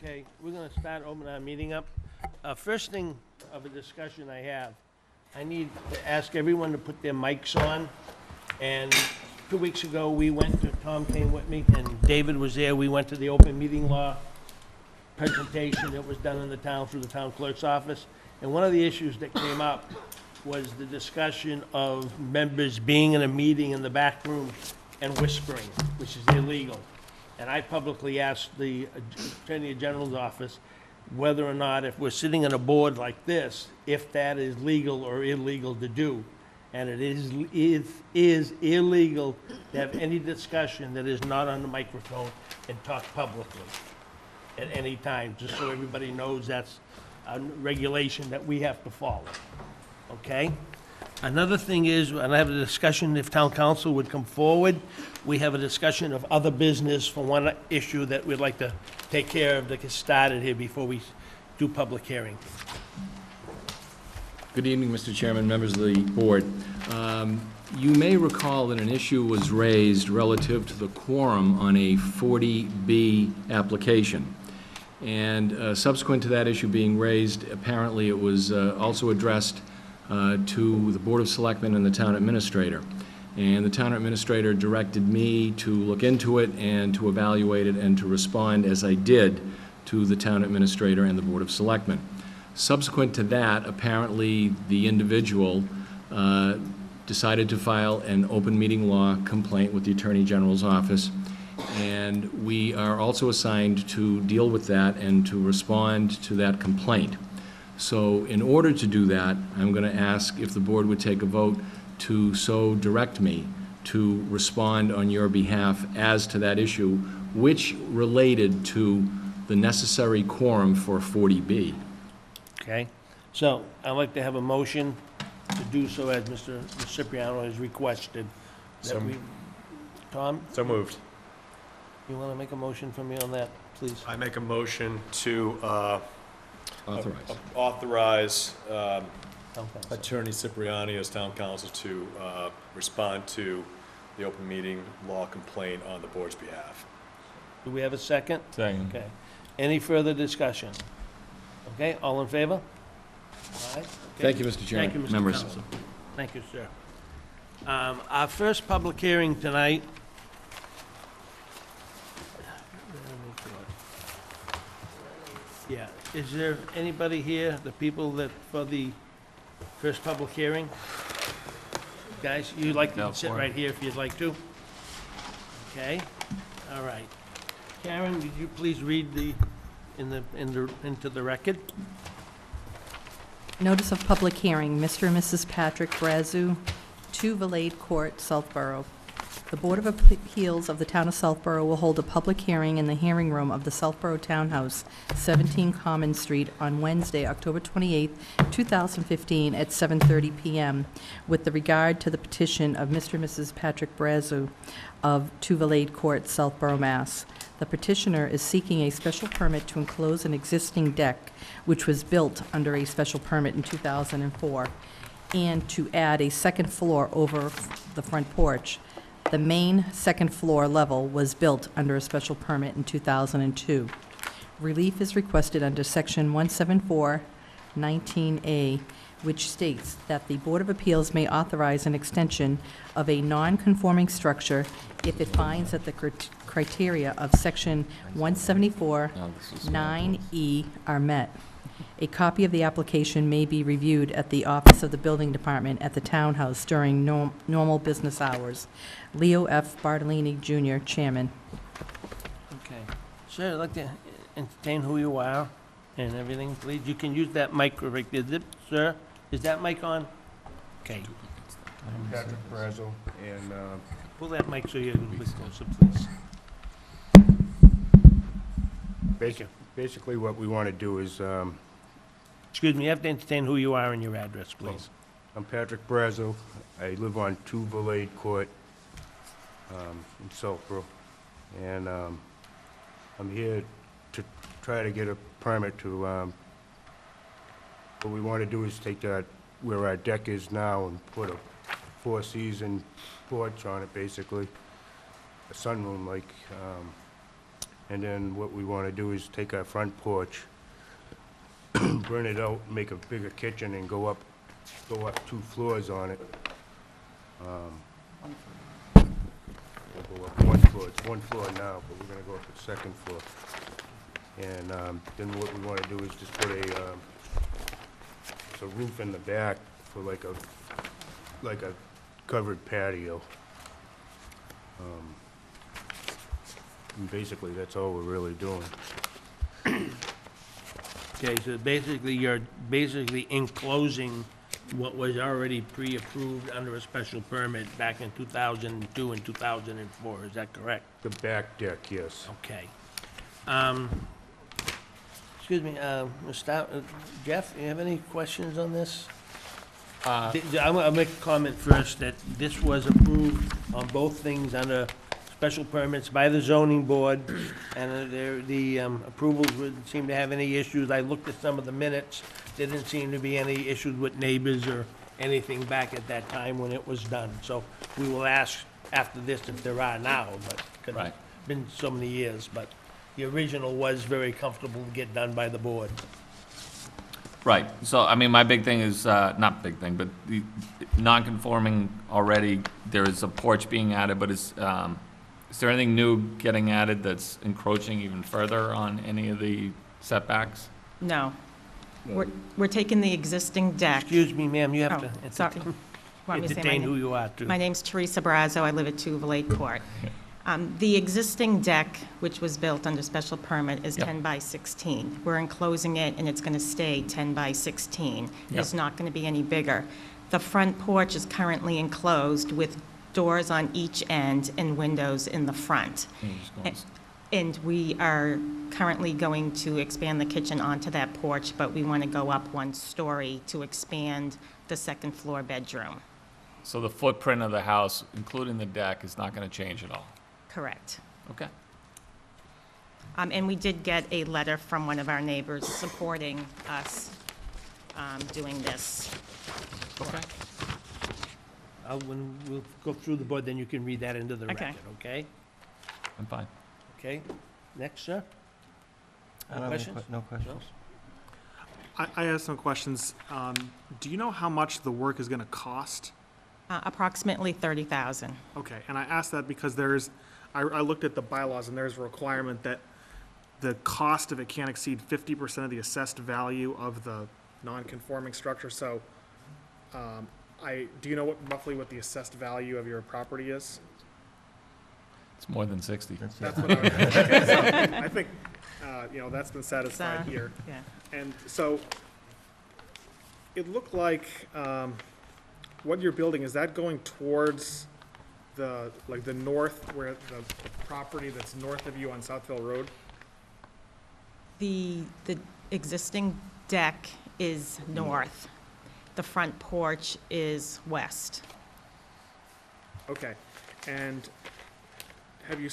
Okay, we're gonna start opening our meeting up. First thing of a discussion I have, I need to ask everyone to put their mics on. And 2 weeks ago, we went to, Tom came with me, and David was there. We went to the open meeting law presentation that was done in the town through the town clerk's office. And one of the issues that came up was the discussion of members being in a meeting in the back room and whispering, which is illegal. And I publicly asked the Attorney General's office whether or not, if we're sitting on a board like this, if that is legal or illegal to do. And it is illegal to have any discussion that is not on the microphone and talk publicly at any time, just so everybody knows that's a regulation that we have to follow. Okay? Another thing is, and I have a discussion, if town council would come forward, we have a discussion of other business for one issue that we'd like to take care of that gets started here before we do public hearing. Good evening, Mr. Chairman, members of the board. You may recall that an issue was raised relative to the quorum on a 40B application. And subsequent to that issue being raised, apparently it was also addressed to the Board of Selectmen and the Town Administrator. And the Town Administrator directed me to look into it and to evaluate it and to respond as I did to the Town Administrator and the Board of Selectmen. Subsequent to that, apparently the individual decided to file an open meeting law complaint with the Attorney General's office, and we are also assigned to deal with that and to respond to that complaint. So in order to do that, I'm going to ask if the board would take a vote to so direct me to respond on your behalf as to that issue, which related to the necessary quorum for 40B. Okay? So I'd like to have a motion to do so as Mr. Cipriano has requested. That we, Tom, So moved. you want to make a motion for me on that, please? I make a motion to Authorized. authorize Town council. Attorney Cipriani as town council to respond to the open meeting law complaint on the board's behalf. Do we have a second? Second. Okay. Any further discussion? Okay, all in favor? All right. Okay. Thank you, Mr. Chairman. Thank you, Mr. Members. Council. Thank you, sir. Our first public hearing tonight. Yeah, is there anybody here, the people that, for the first public hearing? Guys, you'd like to sit right here if you'd like to? Okay, all right. Karen, would you please read into the record? Notice of public hearing, Mr. and Mrs. Patrick Brazu, 2 Valade Court, Southborough. The Board of Appeals of the Town of Southborough will hold a public hearing in the hearing room of the Southborough Townhouse, 17 Common Street, on Wednesday, October 28, 2015, at 7:30 p.m., with regard to the petition of Mr. and Mrs. Patrick Brazu of 2 Valade Court, Southborough, Mass. The petitioner is seeking a special permit to enclose an existing deck, which was built under a special permit in 2004, and to add a second floor over the front porch. The main second floor level was built under a special permit in 2002. Relief is requested under Section 174-19A, which states that the Board of Appeals may authorize an extension of a non-conforming structure if it finds that the criteria of Section 174-9E are met. A copy of the application may be reviewed at the Office of the Building Department at the Townhouse during normal business hours. Leo F. Bartolini, Jr., Chairman. Okay. Sir, I'd like to entertain who you are and everything, please. You can use that mic right there. Sir, is that mic on? Okay. I'm Patrick Brazo, and Pull that mic so you're a little bit closer, please. Thank you. basically what we want to do is, Excuse me, you have to entertain who you are and your address, please. I'm Patrick Brazo. I live on 2 Valade Court in Southborough, and I'm here to try to get a permit to, what we want to do is take that, where our deck is now, and put a 4-season porch on it, basically, a sunroom like, And then what we want to do is take our front porch, burn it out, make a bigger kitchen, and go up 2 floors on it. We'll go up 1 floor. It's 1 floor now, but we're gonna go up the 2nd floor. And then what we want to do is just put a roof in the back for like a covered patio. And basically, that's all we're really doing. Okay, so basically, you're basically enclosing what was already pre-approved under a special permit back in 2002 and 2004, is that correct? The back deck, yes. Okay. Excuse me, Jeff, you have any questions on this? I'll make a comment first, that this was approved on both things under special permits by the zoning board, and the approvals wouldn't seem to have any issues. I looked at some of the minutes, there didn't seem to be any issues with neighbors or anything back at that time when it was done. So we will ask after this if there are now, but, 'cause Right. it's been so many years, but the original was very comfortable to get done by the board. Right, so, I mean, my big thing is, not big thing, but the non-conforming already, there is a porch being added, but is there anything new getting added that's encroaching even further on any of the setbacks? No. We're taking the existing deck. Excuse me, ma'am, you have Oh, to sorry. Want me to say my entertain who name? you are, too. My name's Teresa Barrazzo, I live at 2 Valade Court. The existing deck, which was built under special permit, is Yep. 10 by 16. We're enclosing it, and it's going to stay 10 by 16. It's not going to be any bigger. The front porch is currently enclosed with doors on each end and windows in the front. And we are currently going to expand the kitchen onto that porch, but we want to go up 1 story to expand the 2nd floor bedroom. So the footprint of the house, including the deck, is not gonna change at all? Correct. Okay. And we did get a letter from one of our neighbors supporting us doing this. Okay. When we'll go through the board, then you can read that into the Okay. record, okay? I'm fine. Okay, next, sir? I don't have any Questions? no questions. I have some questions. Do you know how much the work is going to cost? Approximately 30,000. Okay, and I asked that because I looked at the bylaws and there's a requirement that the cost of it can't exceed 50% of the assessed value of the non-conforming structure. So, do you know roughly what the assessed value of your property is? It's more than 60. That's what I was, okay, so I think, that's been It's, satisfied here. Yeah. And so, it looked like, what you're building, is that going towards the north, where the property that's north of you on Southville Road? The existing deck is north. The front porch is west. Okay, and have you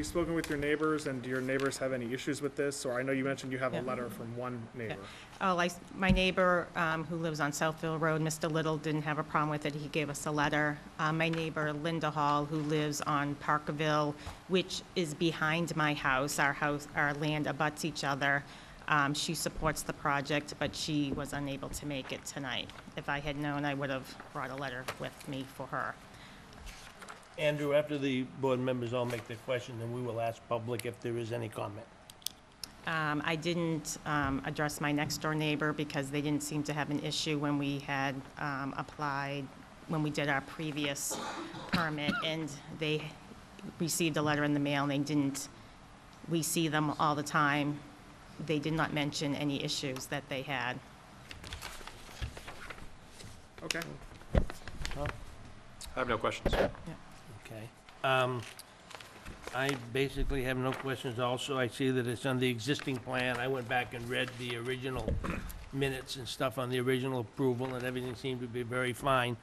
spoken with your neighbors, and do your neighbors have any issues with this? Or I know you mentioned you have a Yeah. letter from one neighbor. Oh, my neighbor who lives on Southville Road, Mr. Little, didn't have a problem with it. He gave us a letter. My neighbor, Linda Hall, who lives on Parkerville, which is behind my house, our land abuts each other. She supports the project, but she was unable to make it tonight. If I had known, I would have brought a letter with me for her. Andrew, after the board members all make their question, then we will ask public if there is any comment. I didn't address my next-door neighbor because they didn't seem to have an issue when we had applied, when we did our previous permit, and they received a letter in the mail, and they didn't, we see them all the time. They did not mention any issues that they had. Okay. I have no questions. Okay. I basically have no questions also. I see that it's on the existing plan. I went back and read the original minutes and stuff on the original approval, and everything seemed to be very fine.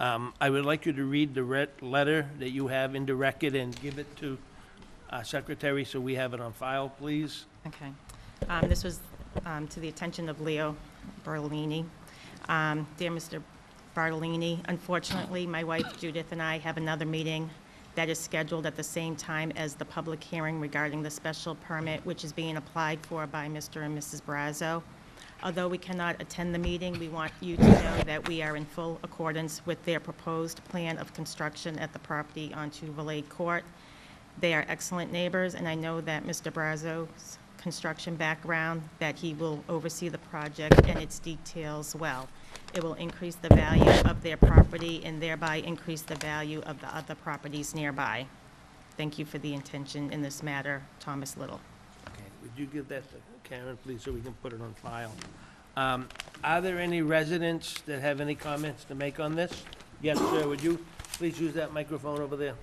I would like you to read the letter that you have into record and give it to our secretary so we have it on file, please. Okay. This was to the attention of Leo Bertolini. Dear Mr. Bartolini, unfortunately, my wife Judith and I have another meeting that is scheduled at the same time as the public hearing regarding the special permit, which is being applied for by Mr. and Mrs. Brazo. Although we cannot attend the meeting, we want you to know that we are in full accordance with their proposed plan of construction at the property on 2 Valade Court. They are excellent neighbors, and I know that Mr. Brazo's construction background, that he will oversee the project and its details well. It will increase the value of their property and thereby increase the value of the other properties nearby. Thank you for the intention in this matter, Thomas Little. Okay, would you give that to Karen, please, so we can put it on file? Are there any residents that have any comments to make on this? Yes, sir, would you please use that microphone over there?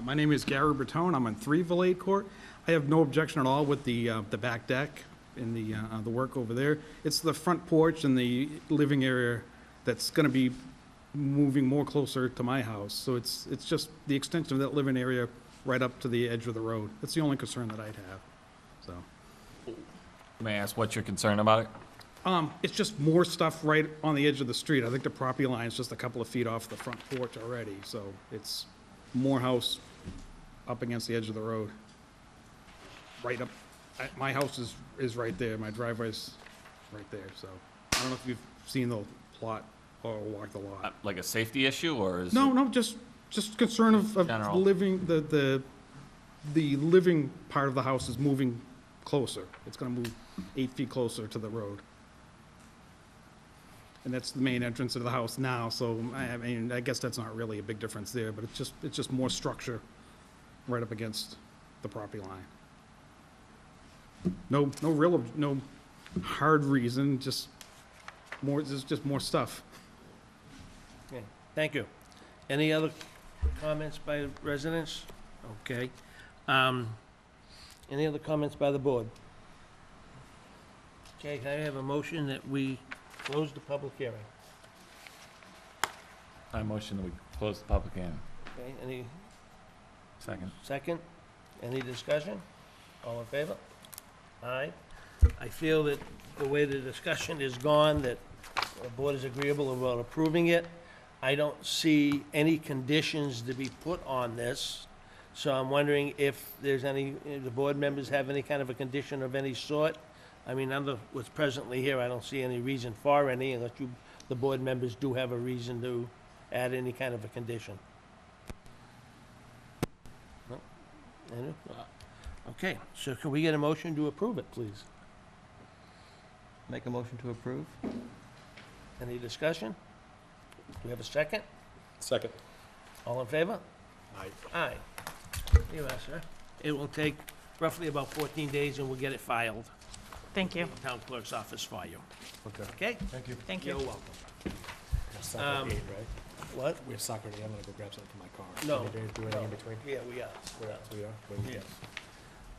My name is Gary Bertone. I'm on 3 Valade Court. I have no objection at all with the back deck and the work over there. It's the front porch and the living area that's going to be moving more closer to my house. So it's just the extension of that living area right up to the edge of the road. That's the only concern that I'd have, so. May I ask what's your concern about it? It's just more stuff right on the edge of the street. I think the property line is just a couple of feet off the front porch already, so it's more house up against the edge of the road. Right up, my house is right there, my driveway's right there, so. I don't know if you've seen the plot or walked the lot. Like a safety issue, or is No, it? no, just concern of General. living, the living part of the house is moving closer. It's gonna move 8 feet closer to the road. And that's the main entrance of the house now, so, I mean, I guess that's not really a big difference there, but it's just more structure right up against the property line. No hard reason, just more, there's just more stuff. Okay, thank you. Any other comments by residents? Okay. Any other comments by the board? Okay, can I have a motion that we close the public hearing? I motion that we close the public hearing. Okay, any Second. second? Any discussion? All in favor? Aye. I feel that the way the discussion is gone, that the board is agreeable about approving it. I don't see any conditions to be put on this, so I'm wondering if there's any, the board members have any kind of a condition of any sort? I mean, under what's presently here, I don't see any reason for any, unless you, the board members do have a reason to add any kind of a condition. No? Any? No. Okay, so can we get a motion to approve it, please? Make a motion to approve? Any discussion? Do we have a second? Second. All in favor? Aye. Aye. Here you are, sir. It will take roughly about 14 days, and we'll get it filed. Thank you. Town clerk's office for you. Okay. Okay? Thank you. Thank You're you. welcome. Soccer Um, at 8, right? What? We have soccer at 8. I'm gonna go grab something from my car. No. Can we do anything in between? Yeah, we are. We are?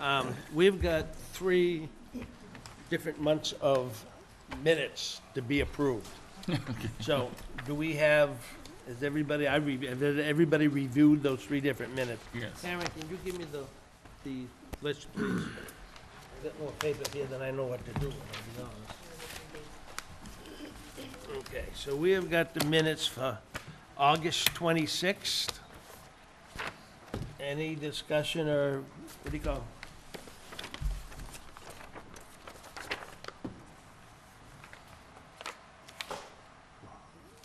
Yeah. We've got 3 different months of minutes to be approved. So, do we have, has everybody, have everybody reviewed those 3 different minutes? Yes. Karen, can you give me the list, please? I've got more paper here than I know what to do with, I'll be honest. Okay, so we have got the minutes for August 26th. Any discussion or, what do you call?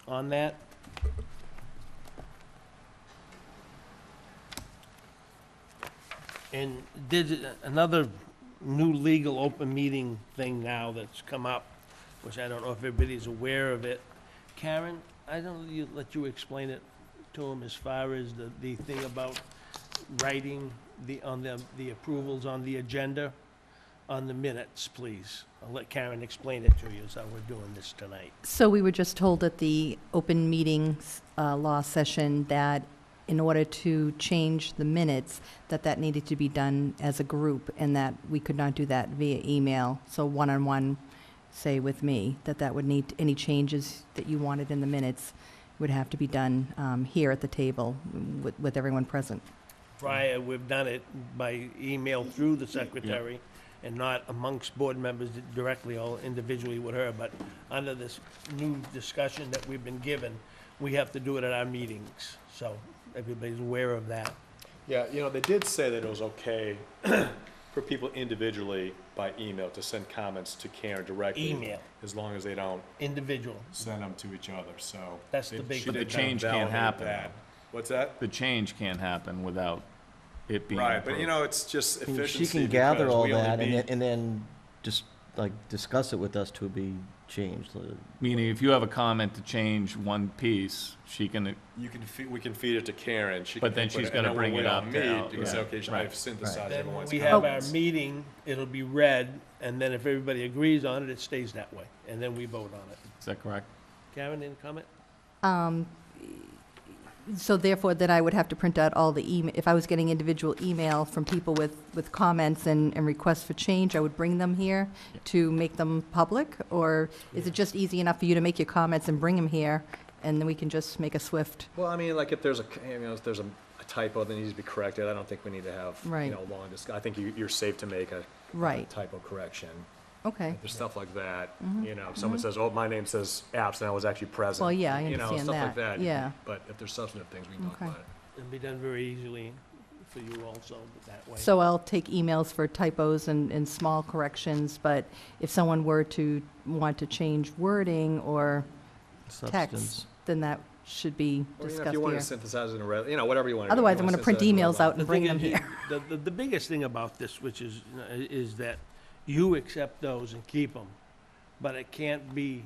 On that? And did another new legal open meeting thing now that's come up, which I don't know if everybody's aware of it. Karen, I don't let you explain it to him as far as the thing about writing the approvals on the agenda, on the minutes, please. I'll let Karen explain it to you, as how we're doing this tonight. So we were just told at the open meetings law session that in order to change the minutes, that needed to be done as a group, and that we could not do that via email. So one-on-one, say with me, that would need, any changes that you wanted in the minutes would have to be done here at the table with everyone present. Prior, we've done it by email through the secretary, and not amongst board members directly or individually with her, but under this new discussion that we've been given, we have to do it at our meetings, so everybody's aware of that. Yeah, they did say that it was okay for people individually by email to send comments to Karen directly. Email. As long as they don't Individual, send them to each other, so. That's the big she thing. did But the kind of change can't validate happen. that. What's that? The change can't happen without it being Right, but approved. it's just I mean, efficiency. She can gather because all we only that and meet- then just, like, discuss it with us to be changed. Meaning, if you have a comment to change one piece, she can, we can feed it to Karen, she can. But then input she's it, and gonna then bring when it we all up to meet, Al, you can say, yeah, okay, right. I've synthesized Then when everyone's we have our comments. meeting, it'll be read, and then if everybody agrees on it, it stays that way, and then we vote on it. is that correct? Karen, any comment? So therefore, then I would have to print out all the email, if I was getting individual email from people with comments and requests for change, I would bring them here to make them public? Or is it just easy enough for you to make your comments and bring them here, and then we can just make a swift? Well, I mean, like, if there's if there's a typo that needs to be corrected, I don't think we need to have, Right. long I think you're safe to make a Right, typo correction. okay. There's stuff like that, if someone says, oh, my name says absent, I was actually present. Well, yeah, I You know, understand stuff like that, that. yeah. But if there's substantive things, we can talk Okay. about it. It'll be done very easily for you also, that way. So I'll take emails for typos and small corrections, but if someone were to want to change wording or Substance. text, then that should be Or even if discussed you want here. to synthesize it in whatever you want to do. Otherwise, If I'm you going to print synthesize it in emails out The and bring thing them is, here. The biggest thing about this, which is that you accept those and keep them, but it can't be,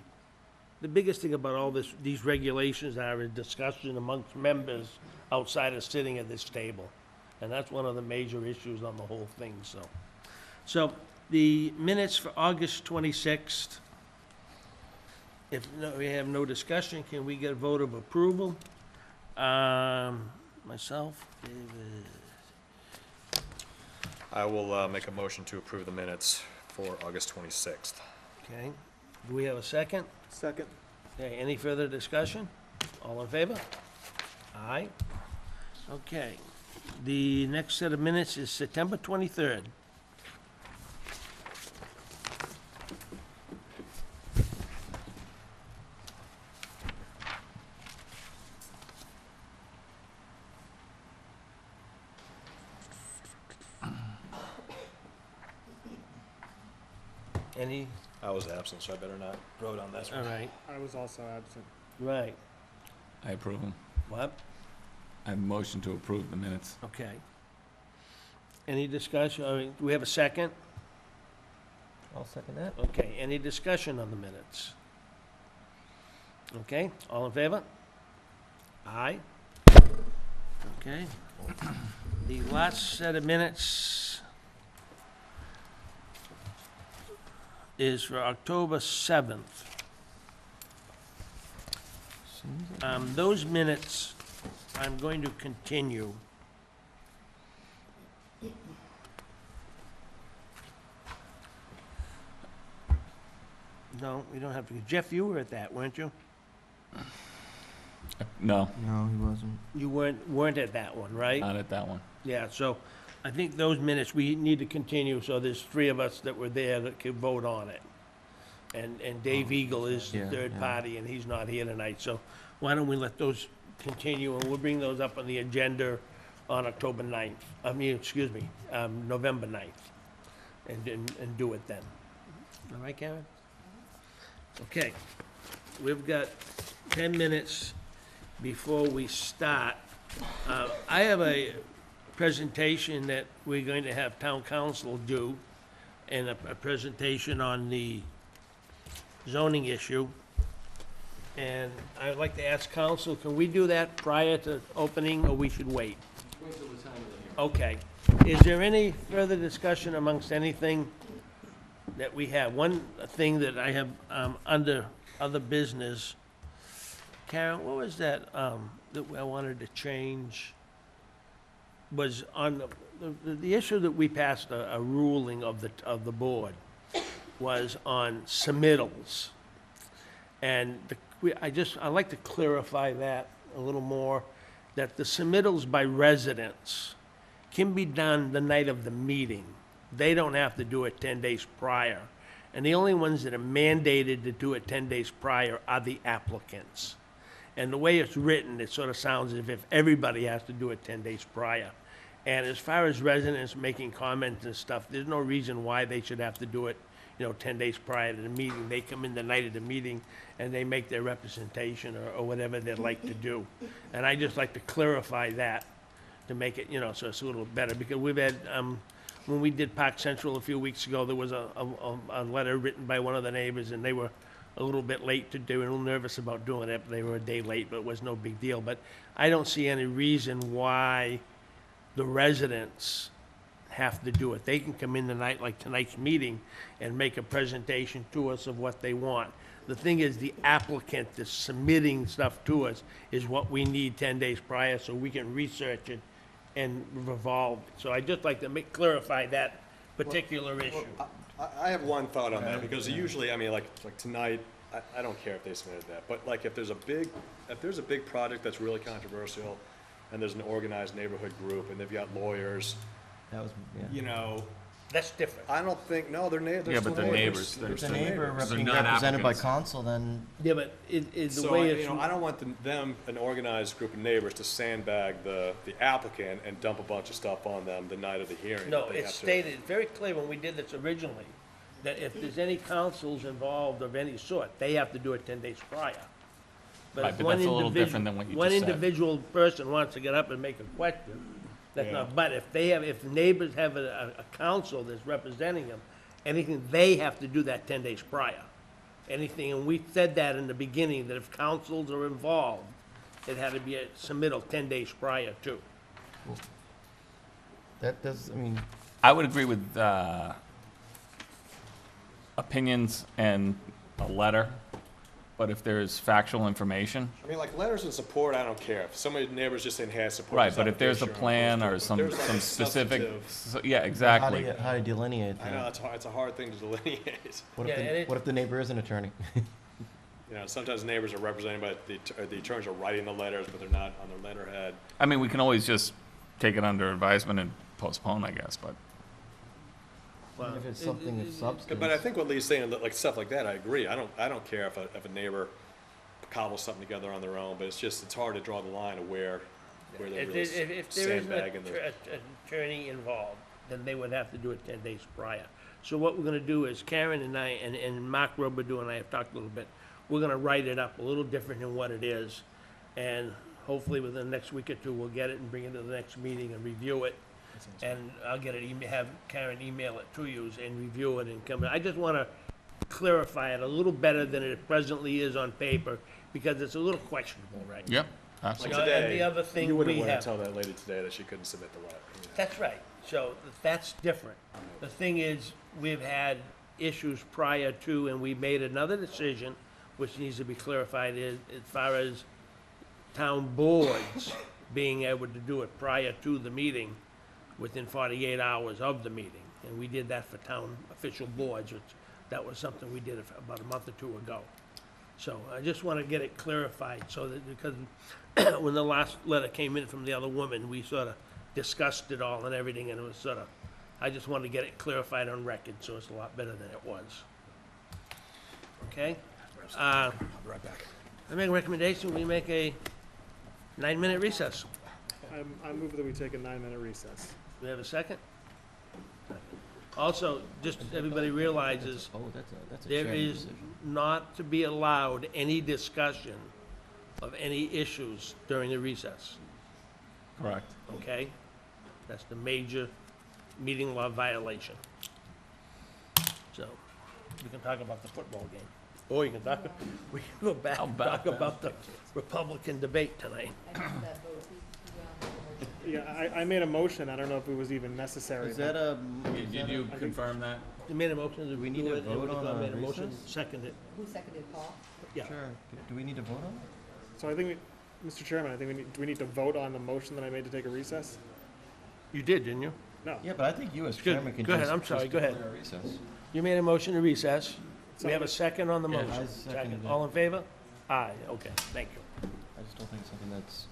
the biggest thing about all these regulations are a discussion amongst members outside of sitting at this table. And that's one of the major issues on the whole thing, so. So, the minutes for August 26th, if we have no discussion, can we get a vote of approval? Myself, David. I will make a motion to approve the minutes for August 26th. Okay, do we have a second? Second. Okay, any further discussion? All in favor? Aye. Okay, the next set of minutes is September 23rd. Any, I was absent, so I better not vote on this all one. right, I was also absent. right, I approve them. what? I have a motion to approve the minutes. Okay. Any discussion, do we have a second? I'll second that. Okay, any discussion on the minutes? Okay, all in favor? Aye. Okay. The last set of minutes is for October 7th. Those minutes, I'm going to continue. No, we don't have to. Jeff, you were at that, weren't you? No, No, he wasn't. You weren't at that one, right? not at that one. Yeah, so I think those minutes, we need to continue, so there's three of us that were there that could vote on it. And Dave Eagle is the Yeah, third yeah. party, and he's not here tonight, so why don't we let those continue, and we'll bring those up on the agenda on October 9th, November 9th, and do it then. All right, Karen? Okay, we've got 10 minutes before we start. I have a presentation that we're going to have town council do, and a presentation on the zoning issue. And I'd like to ask council, can we do that prior to opening, or we should wait? Okay. Is there any further discussion amongst anything that we have? One thing that I have under other business, Karen, what was that that I wanted to change? Was on the issue that we passed a ruling of the board was on submittals. And I'd like to clarify that a little more, that the submittals by residents can be done the night of the meeting. They don't have to do it 10 days prior. And the only ones that are mandated to do it 10 days prior are the applicants. And the way it's written, it sort of sounds as if everybody has to do it 10 days prior. And as far as residents making comments and stuff, there's no reason why they should have to do it, 10 days prior to the meeting. They come in the night of the meeting and they make their representation or whatever they'd like to do. And I just like to clarify that to make it, so it's a little better. Because we've had, when we did Park Central a few weeks ago, there was a letter written by one of the neighbors, and they were a little bit late they were a little nervous about doing it. They were a day late, but it was no big deal. But I don't see any reason why the residents have to do it. They can come in tonight, like tonight's meeting, and make a presentation to us of what they want. The thing is, the applicant that's submitting stuff to us is what we need 10 days prior, so we can research it and revolve it. So I'd just like to clarify that particular issue. I have one thought on that, because usually, I mean, like tonight, I don't care if they submitted that, but like if there's a big project that's really controversial, and there's an organized neighborhood group, and they've got lawyers, That was, yeah. That's different. I don't think, no, they're neighbors. Yeah, but they're neighbors. If the still neighbor neighbors. They're being not represented by applicants. council, then Yeah, but the So, way it's. I don't want them, an organized group of neighbors, to sandbag the applicant and dump a bunch of stuff on them the night of the hearing. No, that they it's have to- stated very clear when we did this originally, that if there's any councils involved of any sort, they have to do it 10 days prior. Right, if but one that's a little individual- different than what you One just said. individual person wants to get up and make a question, that's Yeah. not, but if neighbors have a council that's representing them, anything, they have to do that 10 days prior. Anything, and we said that in the beginning, that if councils are involved, it had to be a submittal 10 days prior too. that does, I mean, I would agree with opinions and a letter, but if there's factual information, I mean, like letters in support, I don't care. If somebody, neighbors just saying, hey, I support right, this but if there's a application, plan I'm or opposed to it. But some there's, like, specific, substantive- yeah, exactly. how do you delineate I know, that? it's a hard thing to delineate. What Yeah, if and the, it- what if the neighbor is an attorney? Sometimes neighbors are represented by the attorneys are writing the letters, but they're not on their letterhead. I mean, we can always just take it under advisement and postpone, I guess, but. Well, If it's something of substance. But I think what Lee's saying, like stuff like that, I agree. I don't care if a neighbor cobbles something together on their own, but it's hard to draw the line of where they're really If there is an sandbagging the. attorney involved, then they would have to do it 10 days prior. So what we're gonna do is Karen and I, and Mark Robidoux and I have talked a little bit, we're gonna write it up a little different than what it is. And hopefully within the next week or two, we'll get it and bring it to the next meeting and review it. And I'll get it, have Karen email it to you and review it and come in. I just wanna clarify it a little better than it presently is on paper, because it's a little questionable right now. Yep, Like absolutely. and today, the other thing you wouldn't we want to have- tell that lady today that she couldn't submit the letter. That's right. So that's different. The thing is, we've had issues prior to, and we made another decision, which needs to be clarified, is as far as town boards being able to do it prior to the meeting, within 48 hours of the meeting. And we did that for town official boards, which, that was something we did about a month or two ago. So I just want to get it clarified, so that, because when the last letter came in from the other woman, we sort of discussed it all and everything, and it was sort of, I just wanted to get it clarified on record, so it's a lot better than it was. Okay? I'll be right back. I make a recommendation, we make a 9-minute recess. I move that we take a 9-minute recess. Do we have a second? Also, just so everybody realizes, Oh, that's a there chairman is decision. not to be allowed any discussion of any issues during the recess, Correct. okay? That's the major meeting law violation. So, we can talk about the football game. Or you can talk, we can go back How and about talk about the Republican debate tonight. Yeah, I made a motion. I don't know if it was even necessary. Is that a? Did you confirm that? You made a motion to we need do to it, and vote on Nicole a made a motion, recess? seconded. Who seconded Paul? Yeah. Sure. Do we need to vote on it? So I think, Mr. Chairman, I think do we need to vote on the motion that I made to take a recess? You did, didn't you? No. Yeah, but I think you as Good. chairman can Go ahead. just. I'm sorry. just Go ahead. declare a recess. You made a motion to recess. We have a second on the Yeah, motion. I seconded it. All in favor? Aye, okay, thank you. I just don't think it's something that's.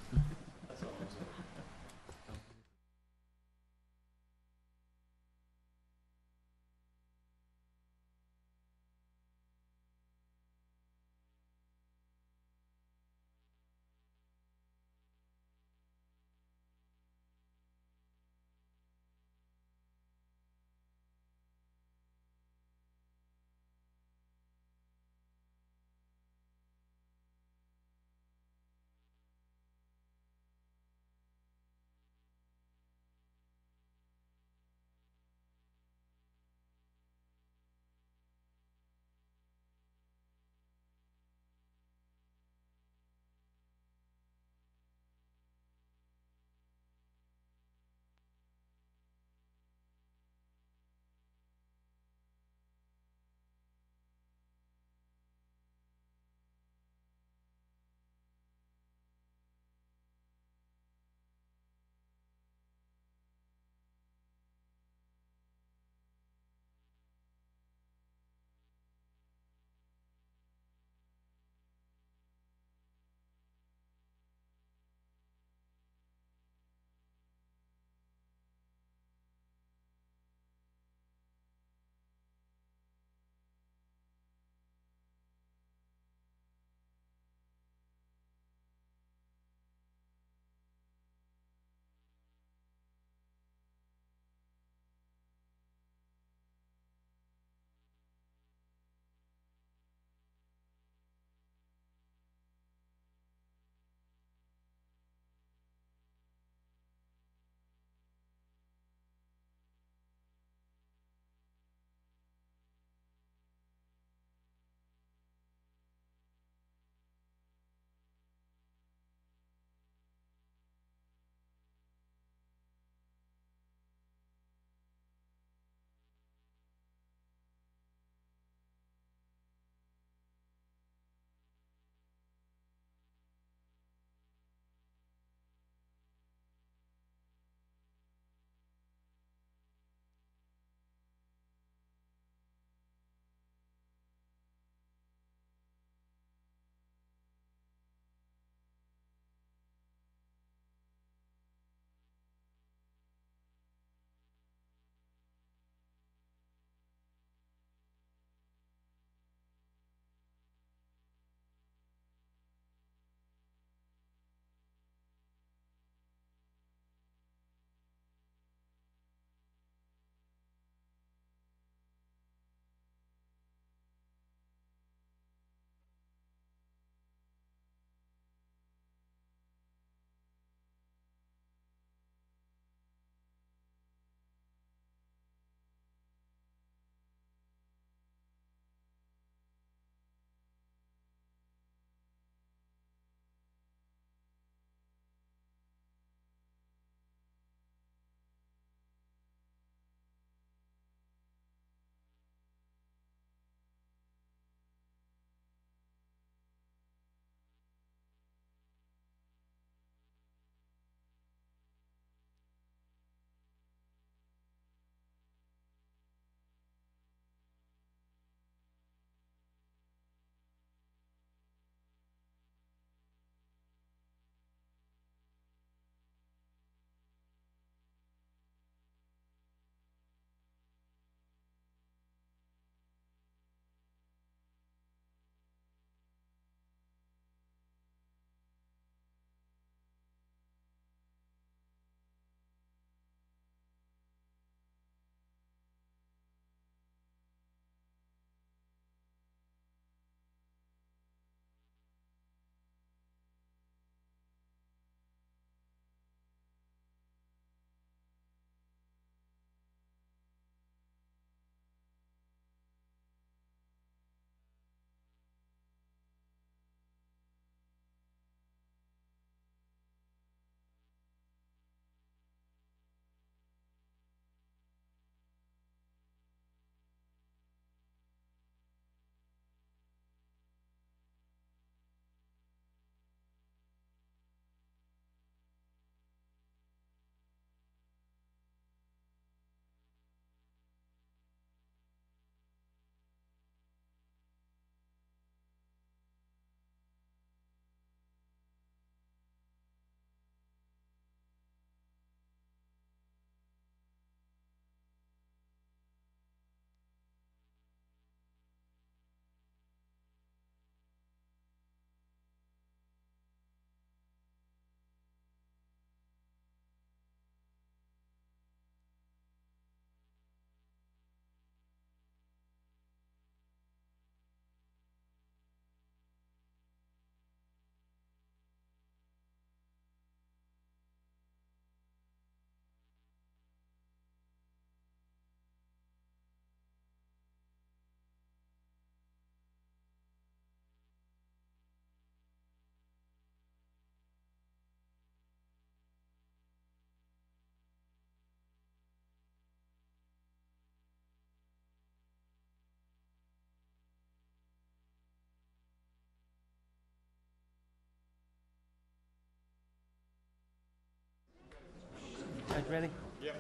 ready? Yep.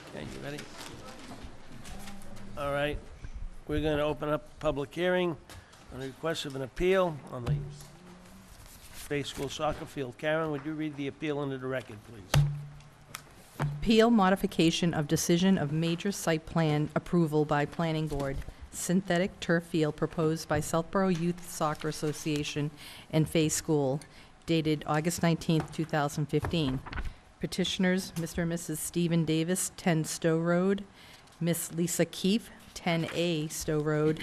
Okay, you ready? All right, we're going to open up a public hearing on the request of an appeal on the Bay School soccer field. Karen, would you read the appeal into the record, please? Appeal modification of decision of major site plan approval by Planning Board, synthetic turf field proposed by Southborough Youth Soccer Association and Fay School, dated August 19th, 2015. Petitioners, Mr. and Mrs. Stephen Davis, 10 Stowe Road, Miss Lisa Keefe, 10A Stowe Road,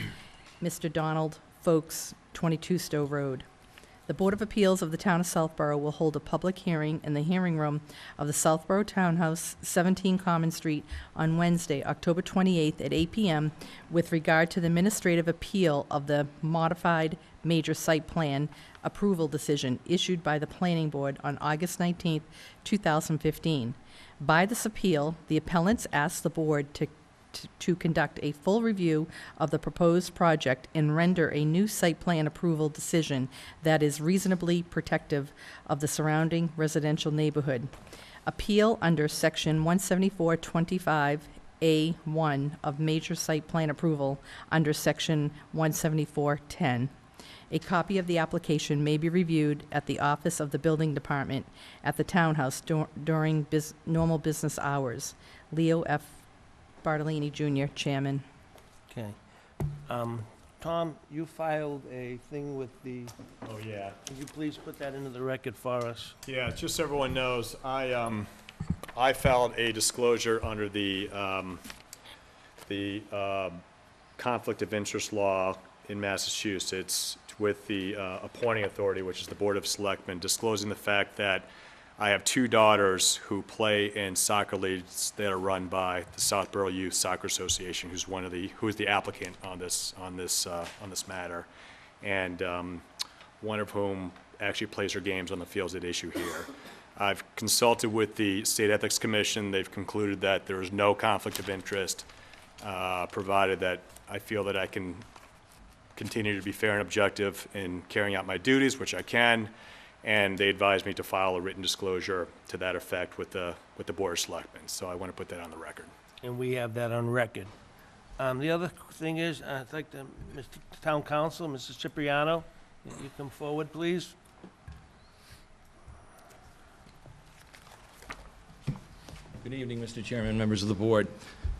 Mr. Donald Folks, 22 Stowe Road. The Board of Appeals of the Town of Southborough will hold a public hearing in the hearing room of the Southborough Townhouse, 17 Common Street, on Wednesday, October 28th at 8 p.m. with regard to the administrative appeal of the modified major site plan approval decision issued by the Planning Board on August 19th, 2015. By this appeal, the appellants ask the Board to conduct a full review of the proposed project and render a new site plan approval decision that is reasonably protective of the surrounding residential neighborhood. Appeal under Section 174-25A1 of Major Site Plan Approval under Section 174-10. A copy of the application may be reviewed at the office of the Building Department at the Townhouse during normal business hours. Leo F. Bartolini Jr., Chairman. Okay. Tom, you filed a thing with the, Oh, yeah. could you please put that into the record for us? Yeah, just so everyone knows, I filed a disclosure under the conflict of interest law in Massachusetts with the appointing authority, which is the Board of Selectmen, disclosing the fact that I have two daughters who play in soccer leagues that are run by the Southborough Youth Soccer Association, who is the applicant on this matter, and one of whom actually plays her games on the fields at issue here. I've consulted with the State Ethics Commission. They've concluded that there is no conflict of interest, provided that I feel that I can continue to be fair and objective in carrying out my duties, which I can. And they advised me to file a written disclosure to that effect with the Board of Selectmen. So I want to put that on the record. And we have that on record. The other thing is, I'd like to, Mr. Town Council, Mrs. Cipriano, you come forward, please. Good evening, Mr. Chairman, members of the board.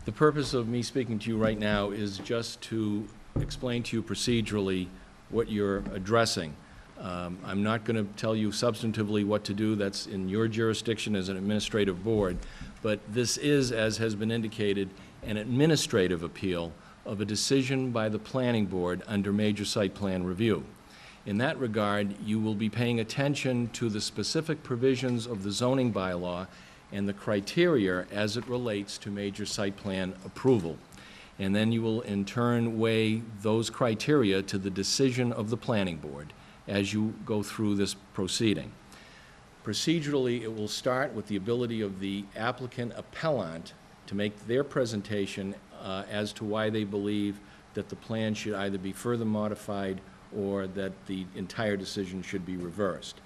The purpose of me speaking to you right now is just to explain to you procedurally what you're addressing. I'm not going to tell you substantively what to do. That's in your jurisdiction as an administrative board. But this is, as has been indicated, an administrative appeal of a decision by the Planning Board under Major Site Plan Review. In that regard, you will be paying attention to the specific provisions of the zoning bylaw and the criteria as it relates to major site plan approval. And then you will in turn weigh those criteria to the decision of the Planning Board as you go through this proceeding. Procedurally, it will start with the ability of the applicant appellant to make their presentation as to why they believe that the plan should either be further modified or that the entire decision should be reversed.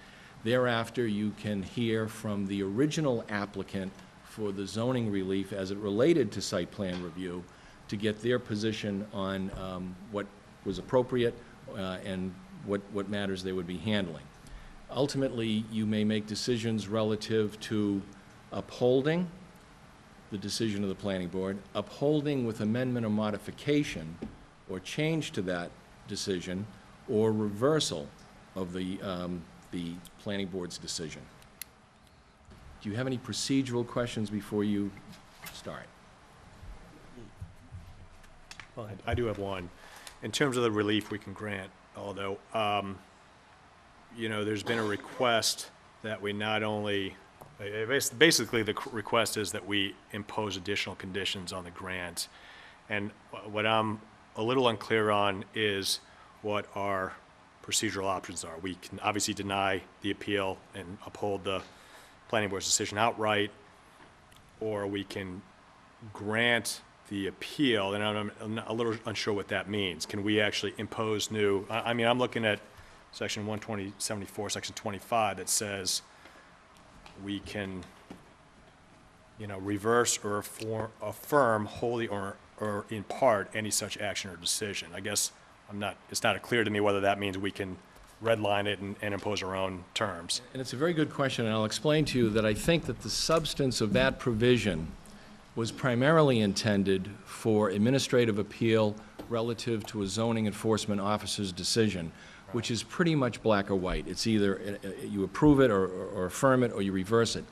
Thereafter, you can hear from the original applicant for the zoning relief as it related to site plan review to get their position on what was appropriate and what matters they would be handling. Ultimately, you may make decisions relative to upholding the decision of the Planning Board, upholding with amendment or modification or change to that decision, or reversal of the Planning Board's decision. Do you have any procedural questions before you start? I do have one. In terms of the relief we can grant, although, you know, there's been a request that we not only, basically the request is that we impose additional conditions on the grant. And what I'm a little unclear on is what our procedural options are. We can obviously deny the appeal and uphold the Planning Board's decision outright, or we can grant the appeal, and I'm a little unsure what that means. Can we actually impose new, I mean, I'm looking at section 12074, section 25, that says we can reverse or affirm wholly or in part any such action or decision. I guess it's not clear to me whether that means we can redline it and impose our own terms. And it's a very good question, and I'll explain to you that I think that the substance of that provision was primarily intended for administrative appeal relative to a zoning enforcement officer's decision, which is pretty much black or white. It's either you approve it or affirm it or you reverse it.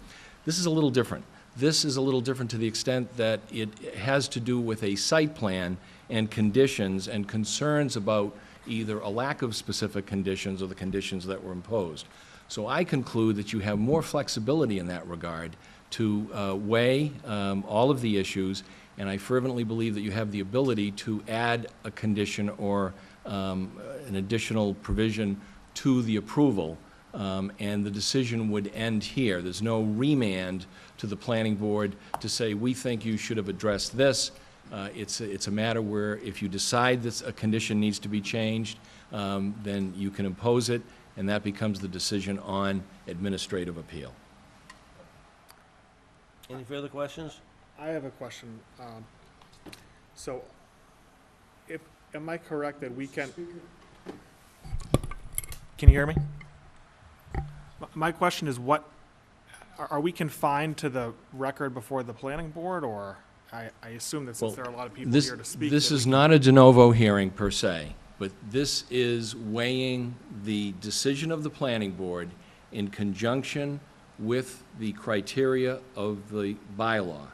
This is a little different. This is a little different to the extent that it has to do with a site plan and conditions and concerns about either a lack of specific conditions or the conditions that were imposed. So I conclude that you have more flexibility in that regard to weigh all of the issues, and I fervently believe that you have the ability to add a condition or an additional provision to the approval, and the decision would end here. There's no remand to the planning board to say, we think you should have addressed this. It's a matter where if you decide that a condition needs to be changed, then you can impose it, and that becomes the decision on administrative appeal. Any further questions? I have a question. So, am I correct that we can you hear me? My question is, are we confined to the record before the planning board, or I assume that since there are a lot of people here to speak. This is not a de novo hearing per se, but this is weighing the decision of the planning board in conjunction with the criteria of the bylaw.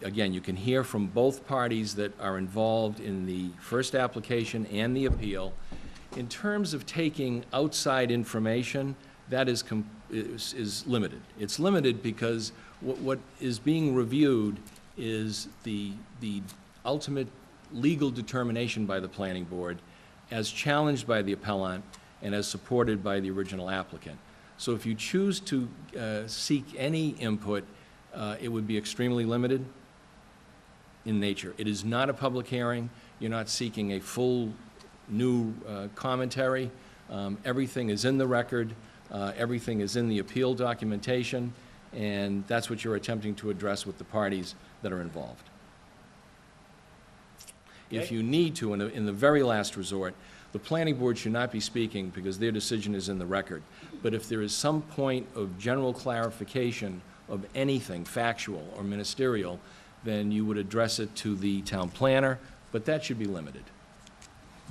Again, you can hear from both parties that are involved in the first application and the appeal. In terms of taking outside information, that is limited. It's limited because what is being reviewed is the ultimate legal determination by the planning board as challenged by the appellant and as supported by the original applicant. So if you choose to seek any input, it would be extremely limited in nature. It is not a public hearing. You're not seeking a full new commentary. Everything is in the record. Everything is in the appeal documentation, and that's what you're attempting to address with the parties that are involved. If you need to, in the very last resort, the planning board should not be speaking because their decision is in the record. But if there is some point of general clarification of anything factual or ministerial, then you would address it to the town planner, but that should be limited.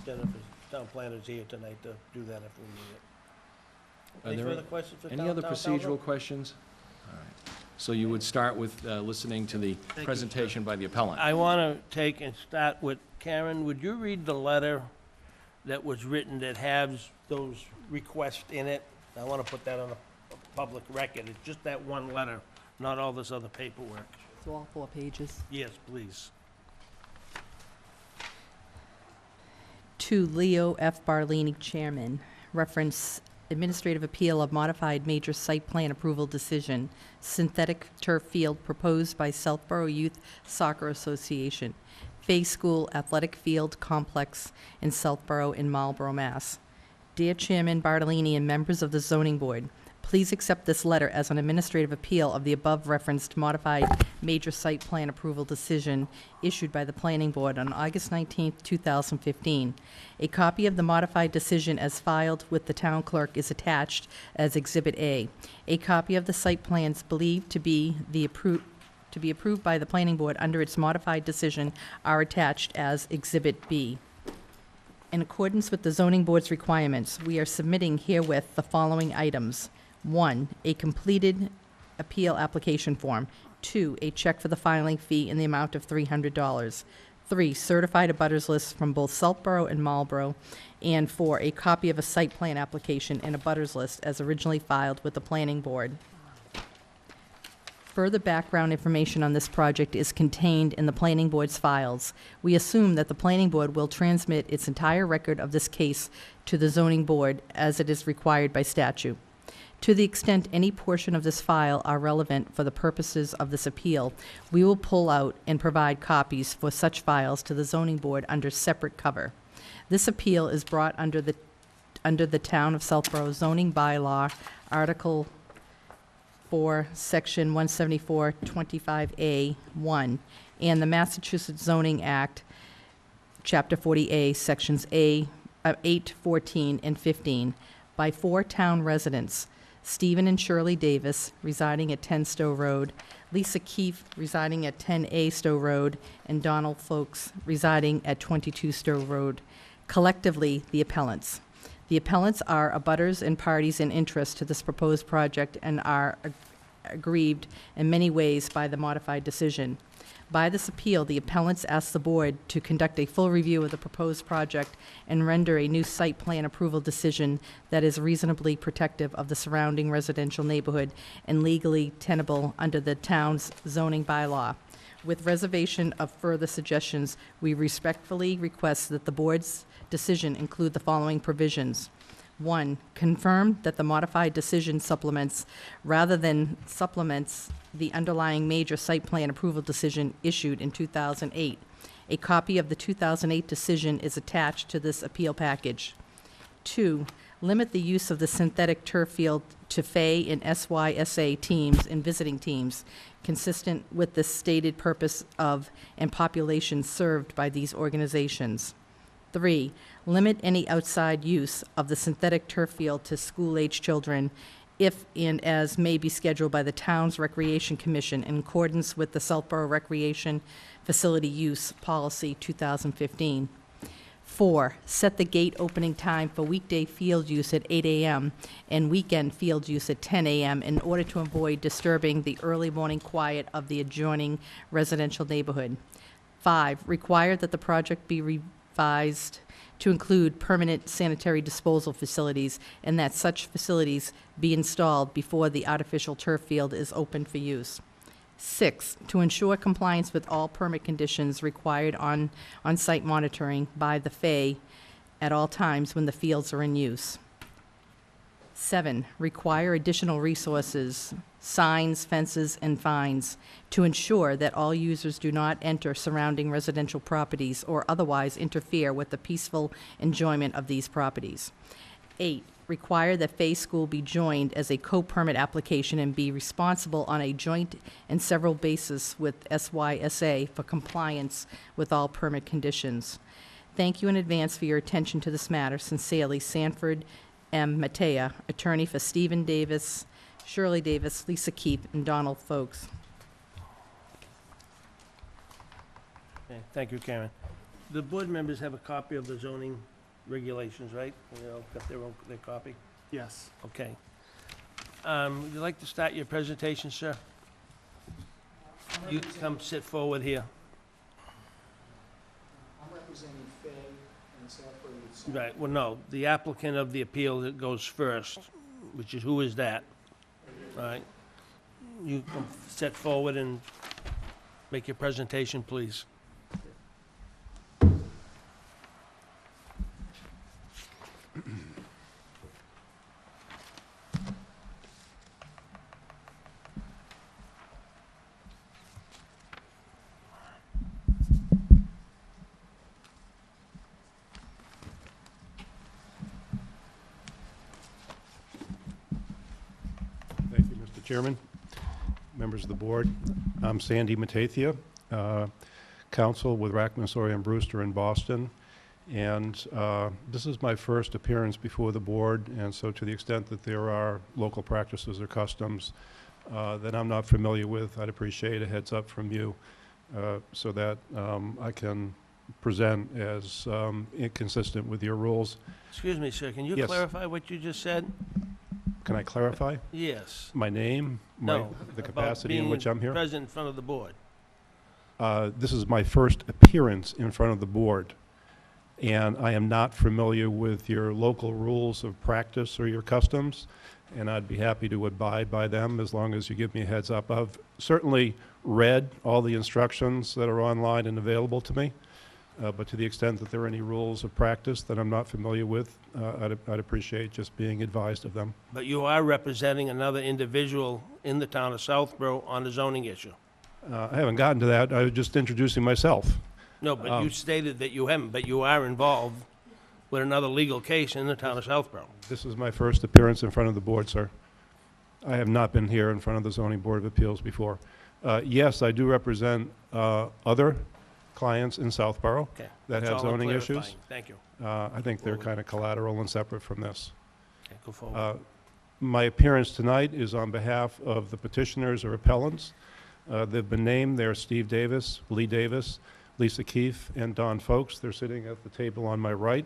Jennifer, town planner's here tonight to do that if we need it. Are Any there further questions for town Any other council? procedural questions? All right. So you would start with listening to the you, presentation by the appellant. I want to take and start with, Karen, would you read the letter that was written that has those requests in it? I want to put that on a public record. It's just that one letter, not all this other paperwork. So all 4 pages. Yes, please. To Leo F. Barlini, Chairman, reference Administrative Appeal of Modified Major Site Plan Approval Decision, Synthetic Turf Field proposed by Southborough Youth Soccer Association, Fay School Athletic Field Complex in Southborough in Marlborough, Mass. Dear Chairman Bartolini and members of the Zoning Board, please accept this letter as an administrative appeal of the above-referenced modified major site plan approval decision issued by the Planning Board on August 19, 2015. A copy of the modified decision as filed with the town clerk is attached as Exhibit A. A copy of the site plans believed to be approved by the Planning Board under its modified decision are attached as Exhibit B. In accordance with the Zoning Board's requirements, we are submitting herewith the following items. 1, a completed appeal application form. 2, a check for the filing fee in the amount of $300. 3, certified abutters lists from both Southborough and Marlborough. And 4, a copy of a site plan application and abutters list as originally filed with the Planning Board. Further background information on this project is contained in the Planning Board's files. We assume that the Planning Board will transmit its entire record of this case to the Zoning Board as it is required by statute. To the extent any portion of this file are relevant for the purposes of this appeal, we will pull out and provide copies for such files to the Zoning Board under separate cover. This appeal is brought under the Town of Southborough zoning bylaw, Article 4, Section 174-25A-1, and the Massachusetts Zoning Act, Chapter 40A, Sections 8, 14, and 15, by 4 town residents, Stephen and Shirley Davis, residing at 10 Stowe Road, Lisa Keefe, residing at 10A Stowe Road, and Donald Folks, residing at 22 Stowe Road, collectively the appellants. The appellants are abutters and parties in interest to this proposed project and are aggrieved in many ways by the modified decision. By this appeal, the appellants ask the board to conduct a full review of the proposed project and render a new site plan approval decision that is reasonably protective of the surrounding residential neighborhood and legally tenable under the town's zoning bylaw. With reservation of further suggestions, we respectfully request that the board's decision include the following provisions. 1, confirm that the modified decision supplements, rather than supplements, the underlying major site plan approval decision issued in 2008. A copy of the 2008 decision is attached to this appeal package. 2, limit the use of the synthetic turf field to FAY and SYSA teams and visiting teams, consistent with the stated purpose of and population served by these organizations. 3, limit any outside use of the synthetic turf field to school-age children if and as may be scheduled by the town's Recreation Commission in accordance with the Southborough Recreation Facility Use Policy 2015. 4, set the gate opening time for weekday field use at 8 a.m. and weekend field use at 10 a.m. in order to avoid disturbing the early morning quiet of the adjoining residential neighborhood. 5, require that the project be revised to include permanent sanitary disposal facilities and that such facilities be installed before the artificial turf field is open for use. 6, to ensure compliance with all permit conditions required on-site monitoring by the FAY at all times when the fields are in use. 7, require additional resources, signs, fences, and fines to ensure that all users do not enter surrounding residential properties or otherwise interfere with the peaceful enjoyment of these properties. 8, require that Fay School be joined as a co-permit application and be responsible on a joint and several basis with SYSA for compliance with all permit conditions. Thank you in advance for your attention to this matter. Sincerely, Sanford M. Matea, attorney for Stephen Davis, Shirley Davis, Lisa Keefe, and Donald Folks. Okay, thank you, Karen. The board members have a copy of the zoning regulations, right? They all got their copy? Yes. Okay. Would you like to start your presentation, sir? You come sit forward here. I'm representing Fay and Southborough. Right, well, no, the applicant of the appeal that goes first, which is, who is that? All right. You come sit forward and make your presentation, please. Thank you, Mr. Chairman, members of the board. I'm Sandy Matathia, counsel with Rackman, Sawyer and Brewster in Boston. And this is my first appearance before the board, and so to the extent that there are local practices or customs that I'm not familiar with, I'd appreciate a heads up from you so that I can present as inconsistent with your rules. Excuse me, sir, can you Yes. clarify what you just said? Can I clarify? Yes. My name, No. the about capacity in which I'm here? being present in front of the board. This is my first appearance in front of the board, and I am not familiar with your local rules of practice or your customs, and I'd be happy to abide by them as long as you give me a heads up. I've certainly read all the instructions that are online and available to me, but to the extent that there are any rules of practice that I'm not familiar with, I'd appreciate just being advised of them. But you are representing another individual in the town of Southborough on the zoning issue. I haven't gotten to that. I was just introducing myself. No, but you stated that you haven't, but you are involved with another legal case in the town of Southborough. This is my first appearance in front of the board, sir. I have not been here in front of the Zoning Board of Appeals before. Yes, I do represent other clients in Southborough Okay. that That's have all I'm zoning issues. clarifying. Thank you. I think they're kind of collateral and separate from this. Okay, go forward. My appearance tonight is on behalf of the petitioners or appellants. They've been named. They're Steve Davis, Lee Davis, Lisa Keefe, and Don Folks. They're sitting at the table on my right.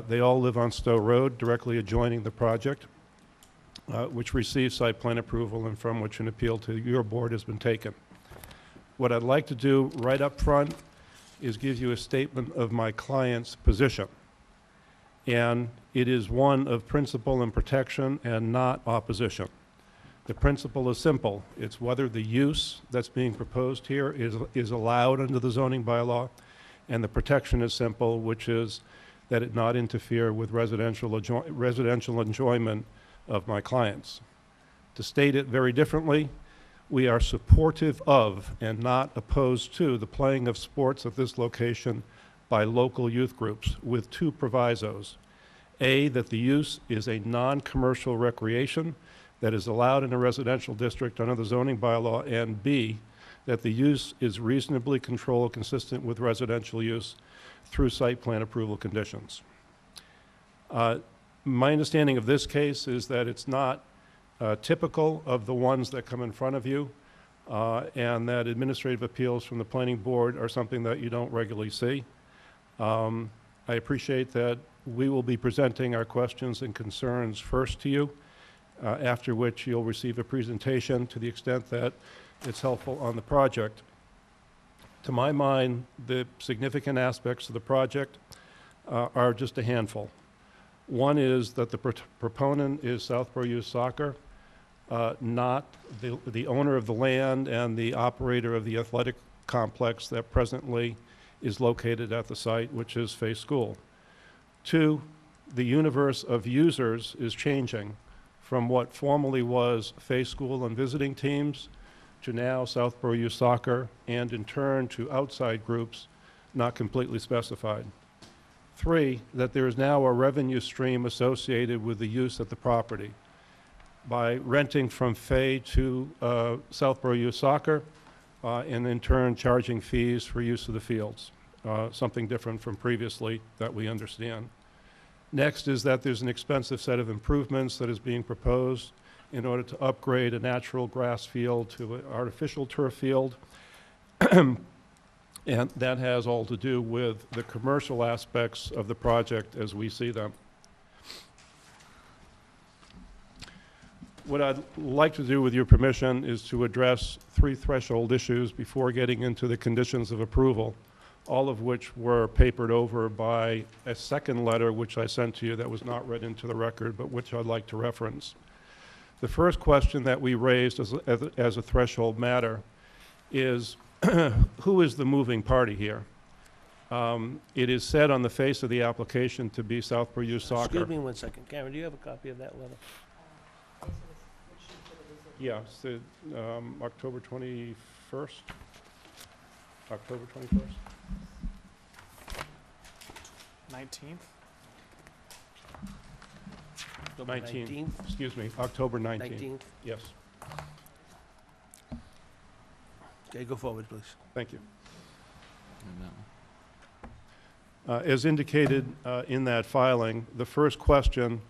They all live on Stowe Road, directly adjoining the project, which received site plan approval and from which an appeal to your board has been taken. What I'd like to do right up front is give you a statement of my client's position. And it is one of principle and protection and not opposition. The principle is simple. It's whether the use that's being proposed here is allowed under the zoning bylaw, and the protection is simple, which is that it not interfere with residential enjoyment of my clients. To state it very differently, we are supportive of and not opposed to the playing of sports at this location by local youth groups with two provisos. A, that the use is a non-commercial recreation that is allowed in a residential district under the zoning bylaw, and B, that the use is reasonably controlled consistent with residential use through site plan approval conditions. My understanding of this case is that it's not typical of the ones that come in front of you, and that administrative appeals from the planning board are something that you don't regularly see. I appreciate that we will be presenting our questions and concerns first to you, after which you'll receive a presentation to the extent that it's helpful on the project. To my mind, the significant aspects of the project are just a handful. One is that the proponent is Southborough Youth Soccer, not the owner of the land and the operator of the athletic complex that presently is located at the site, which is Fay School. Two, the universe of users is changing from what formerly was Fay School and visiting teams to now Southborough Youth Soccer, and in turn to outside groups not completely specified. Three, that there is now a revenue stream associated with the use of the property. By renting from Fay to Southborough Youth Soccer, and in turn charging fees for use of the fields, something different from previously that we understand. Next is that there's an expensive set of improvements that is being proposed in order to upgrade a natural grass field to an artificial turf field. And that has all to do with the commercial aspects of the project as we see them. What I'd like to do, with your permission, is to address three threshold issues before getting into the conditions of approval, all of which were papered over by a second letter which I sent to you that was not read into the record, but which I'd like to reference. The first question that we raised as a threshold matter is who is the moving party here? It is said on the face of the application to be Southborough Youth Soccer. Excuse me 1 second. Karen, do you have a copy of that letter? Yeah, it's the October 21st. October 21st? 19th? October 19th? Excuse me, October 19th. 19th? Yes, Okay, go forward, please. thank you. And that one. As indicated in that filing, the first question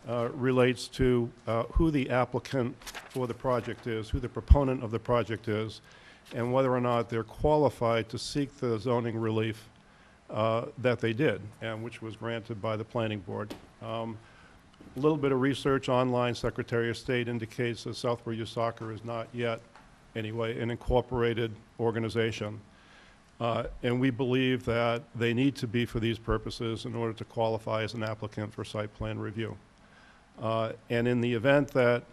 relates to who the applicant for the project is, who the proponent of the project is, and whether or not they're qualified to seek the zoning relief that they did, and which was granted by the planning board. A little bit of research online, Secretary of State indicates that Southborough Youth Soccer is not yet, anyway, an incorporated organization. And we believe that they need to be for these purposes in order to qualify as an applicant for site plan review. And in the event that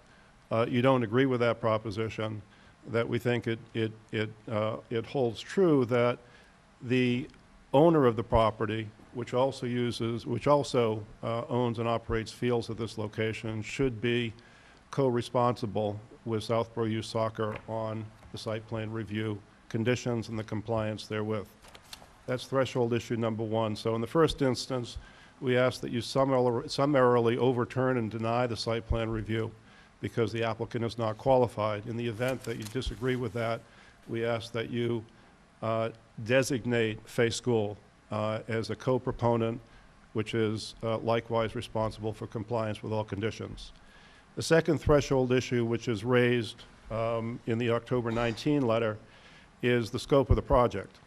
you don't agree with that proposition, that we think it holds true that the owner of the property, which also owns and operates fields at this location, should be co-responsible with Southborough Youth Soccer on the site plan review conditions and the compliance therewith. That's threshold issue number one. So in the first instance, we ask that you summarily overturn and deny the site plan review because the applicant is not qualified. In the event that you disagree with that, we ask that you designate Fay School as a co-proponent, which is likewise responsible for compliance with all conditions. The second threshold issue, which is raised in the October 19 letter, is the scope of the project.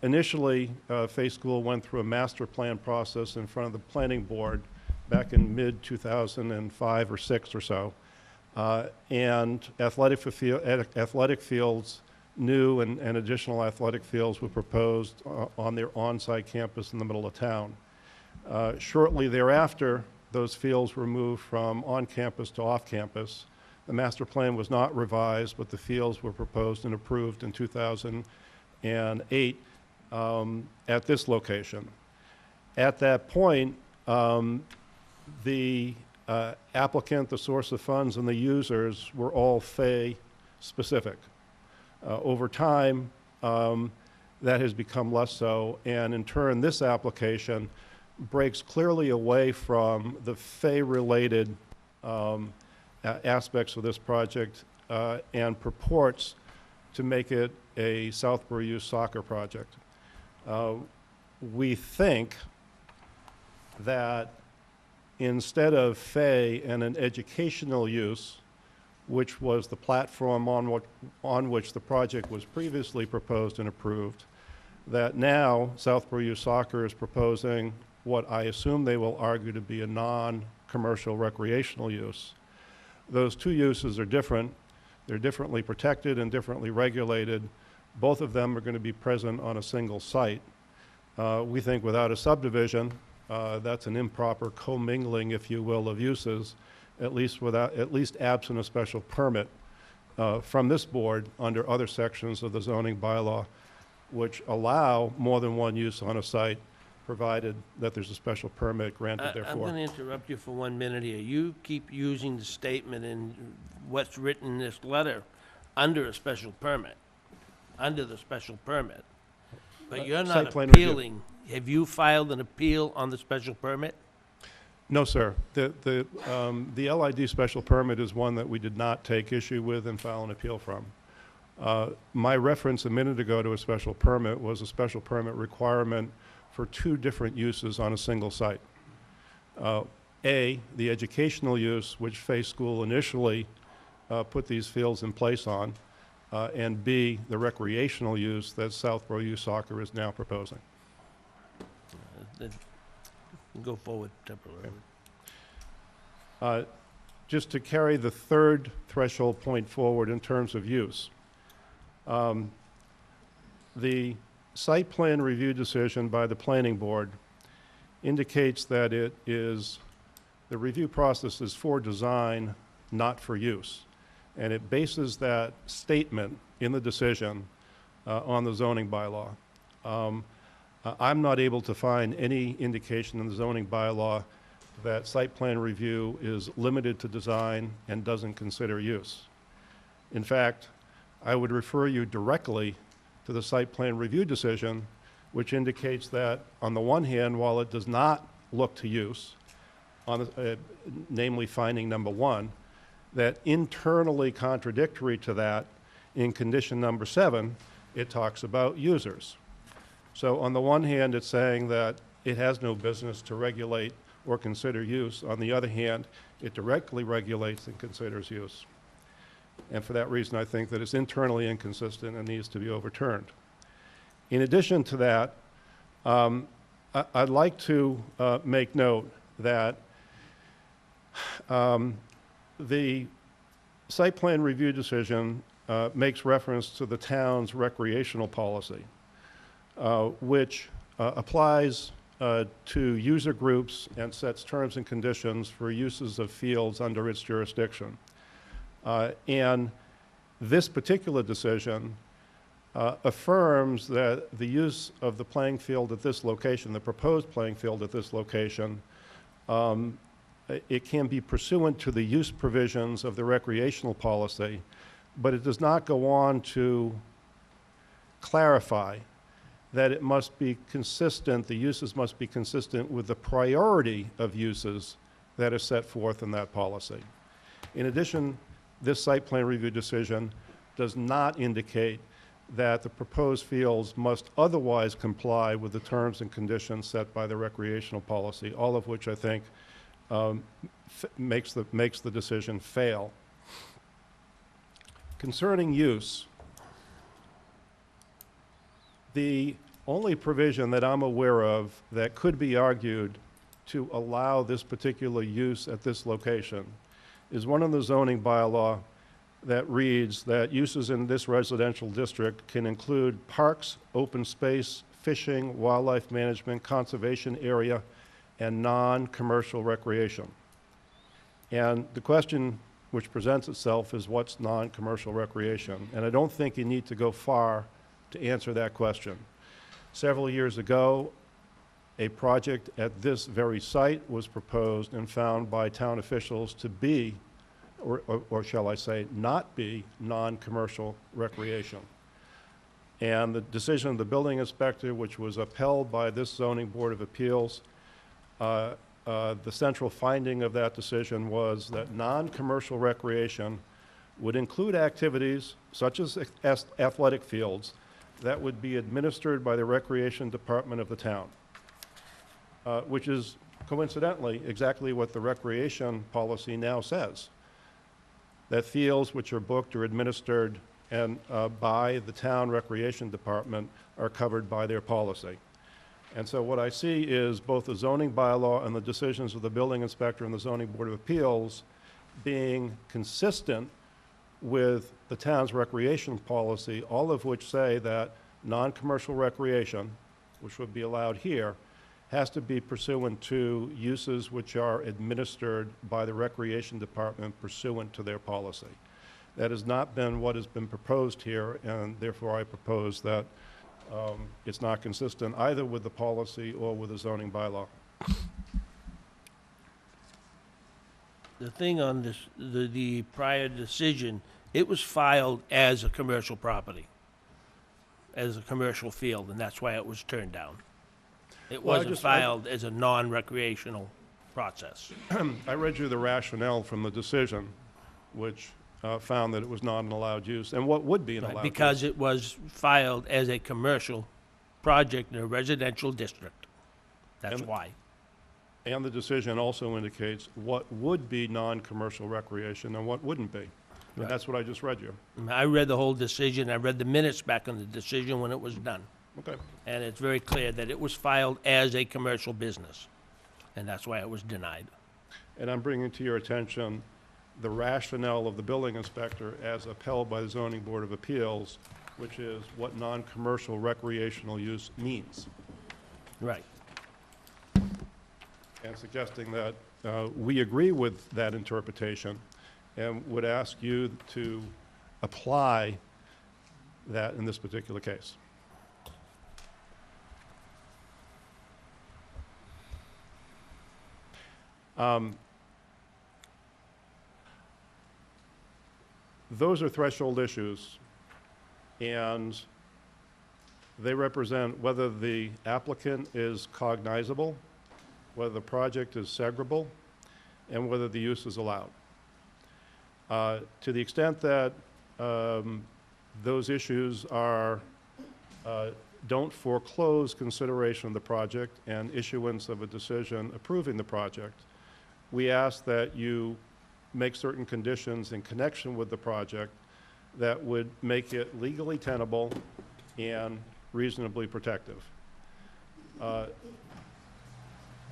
Initially, Fay School went through a master plan process in front of the planning board back in mid-2005 or 6 or so, and athletic fields, new and additional athletic fields were proposed on their on-site campus in the middle of town. Shortly thereafter, those fields were moved from on-campus to off-campus. The master plan was not revised, but the fields were proposed and approved in 2008 at this location. At that point, the applicant, the source of funds, and the users were all Fay specific. Over time, that has become less so, and in turn, this application breaks clearly away from the Fay-related aspects of this project and purports to make it a Southborough youth soccer project. We think that instead of Fay and an educational use, which was the platform on which the project was previously proposed and approved, that now Southborough Youth Soccer is proposing what I assume they will argue to be a non-commercial recreational use. Those two uses are different. They're differently protected and differently regulated. Both of them are going to be present on a single site. We think without a subdivision, that's an improper commingling, if you will, of uses, at least absent a special permit from this board under other sections of the zoning bylaw, which allow more than one use on a site, provided that there's a special permit granted I'm therefore. going to interrupt you for 1 minute here. You keep using the statement in what's written in this letter, under a special permit, under the special permit. But you're Site not plan review. appealing. Have you filed an appeal on the special permit? No, sir. The LID special permit is one that we did not take issue with and file an appeal from. My reference a minute ago to a special permit was a special permit requirement for two different uses on a single site. A, the educational use, which Fay School initially put these fields in place on, and B, the recreational use that Southborough Youth Soccer is now proposing. Then go forward temporarily. Just to carry the third threshold point forward in terms of use. The site plan review decision by the planning board indicates that the review process is for design, not for use. And it bases that statement in the decision on the zoning bylaw. I'm not able to find any indication in the zoning bylaw that site plan review is limited to design and doesn't consider use. In fact, I would refer you directly to the site plan review decision, which indicates that on the one hand, while it does not look to use, namely finding number 1, that internally contradictory to that, in condition number 7, it talks about users. So on the one hand, it's saying that it has no business to regulate or consider use. On the other hand, it directly regulates and considers use. And for that reason, I think that it's internally inconsistent and needs to be overturned. In addition to that, I'd like to make note that the site plan review decision makes reference to the town's recreational policy, which applies to user groups and sets terms and conditions for uses of fields under its jurisdiction. And this particular decision affirms that the use of the playing field at this location, the proposed playing field at this location, it can be pursuant to the use provisions of the recreational policy, but it does not go on to clarify that it must be consistent, the uses must be consistent with the priority of uses that are set forth in that policy. In addition, this site plan review decision does not indicate that the proposed fields must otherwise comply with the terms and conditions set by the recreational policy, all of which I think makes the decision fail. Concerning use, the only provision that I'm aware of that could be argued to allow this particular use at this location is one in the zoning bylaw that reads that uses in this residential district can include parks, open space, fishing, wildlife management, conservation area, and non-commercial recreation. And the question which presents itself is what's non-commercial recreation? And I don't think you need to go far to answer that question. Several years ago, a project at this very site was proposed and found by town officials to be, or shall I say, not be non-commercial recreation. And the decision of the building inspector, which was upheld by this zoning board of appeals, the central finding of that decision was that non-commercial recreation would include activities such as athletic fields that would be administered by the recreation department of the town, which is coincidentally exactly what the recreation policy now says, that fields which are booked or administered and by the town recreation department are covered by their policy. And so what I see is both the zoning bylaw and the decisions of the building inspector and the zoning board of appeals being consistent with the town's recreation policy, all of which say that non-commercial recreation, which would be allowed here, has to be pursuant to uses which are administered by the recreation department pursuant to their policy. That has not been what has been proposed here, and therefore I propose that it's not consistent either with the policy or with the zoning bylaw. The thing on this, the prior decision, it was filed as a commercial property, as a commercial field, and that's why it was turned down. It Well, wasn't filed as a non-recreational process. I read you the rationale from the decision, which found that it was not an allowed use, and what would be an allowed use. Because it was filed as a commercial project in a residential district. That's And- why. And the decision also indicates what would be non-commercial recreation and what wouldn't be. And Right. that's what I just read you. I read the whole decision, I read the minutes back on the decision when it was done. Okay. And it's very clear that it was filed as a commercial business, and that's why it was denied. And I'm bringing to your attention the rationale of the building inspector as upheld by the zoning board of appeals, which is what non-commercial recreational use means, Right. and suggesting that we agree with that interpretation and would ask you to apply that in this particular case. Those are threshold issues, and they represent whether the applicant is cognizable, whether the project is severable, and whether the use is allowed. To the extent that those issues are, don't foreclose consideration of the project and issuance of a decision approving the project, we ask that you make certain conditions in connection with the project that would make it legally tenable and reasonably protective.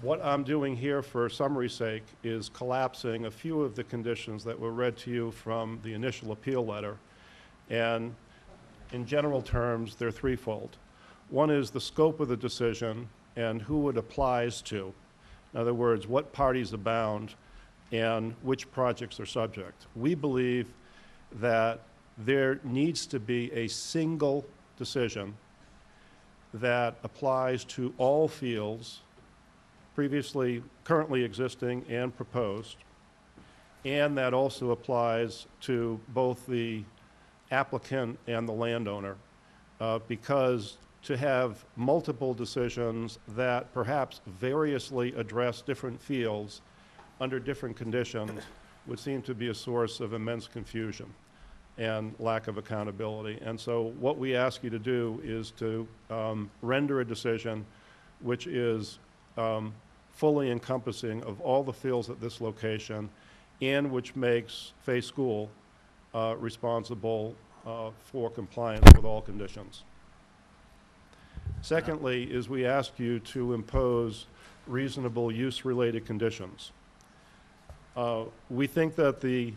What I'm doing here for summary's sake is collapsing a few of the conditions that were read to you from the initial appeal letter. And in general terms, they're threefold. One is the scope of the decision and who it applies to. In other words, what parties are bound and which projects are subject. We believe that there needs to be a single decision that applies to all fields currently existing and proposed, and that also applies to both the applicant and the landowner, because to have multiple decisions that perhaps variously address different fields under different conditions would seem to be a source of immense confusion and lack of accountability. And so what we ask you to do is to render a decision which is fully encompassing of all the fields at this location and which makes Fay School responsible for compliance with all conditions. Secondly, is we ask you to impose reasonable use-related conditions. We think that the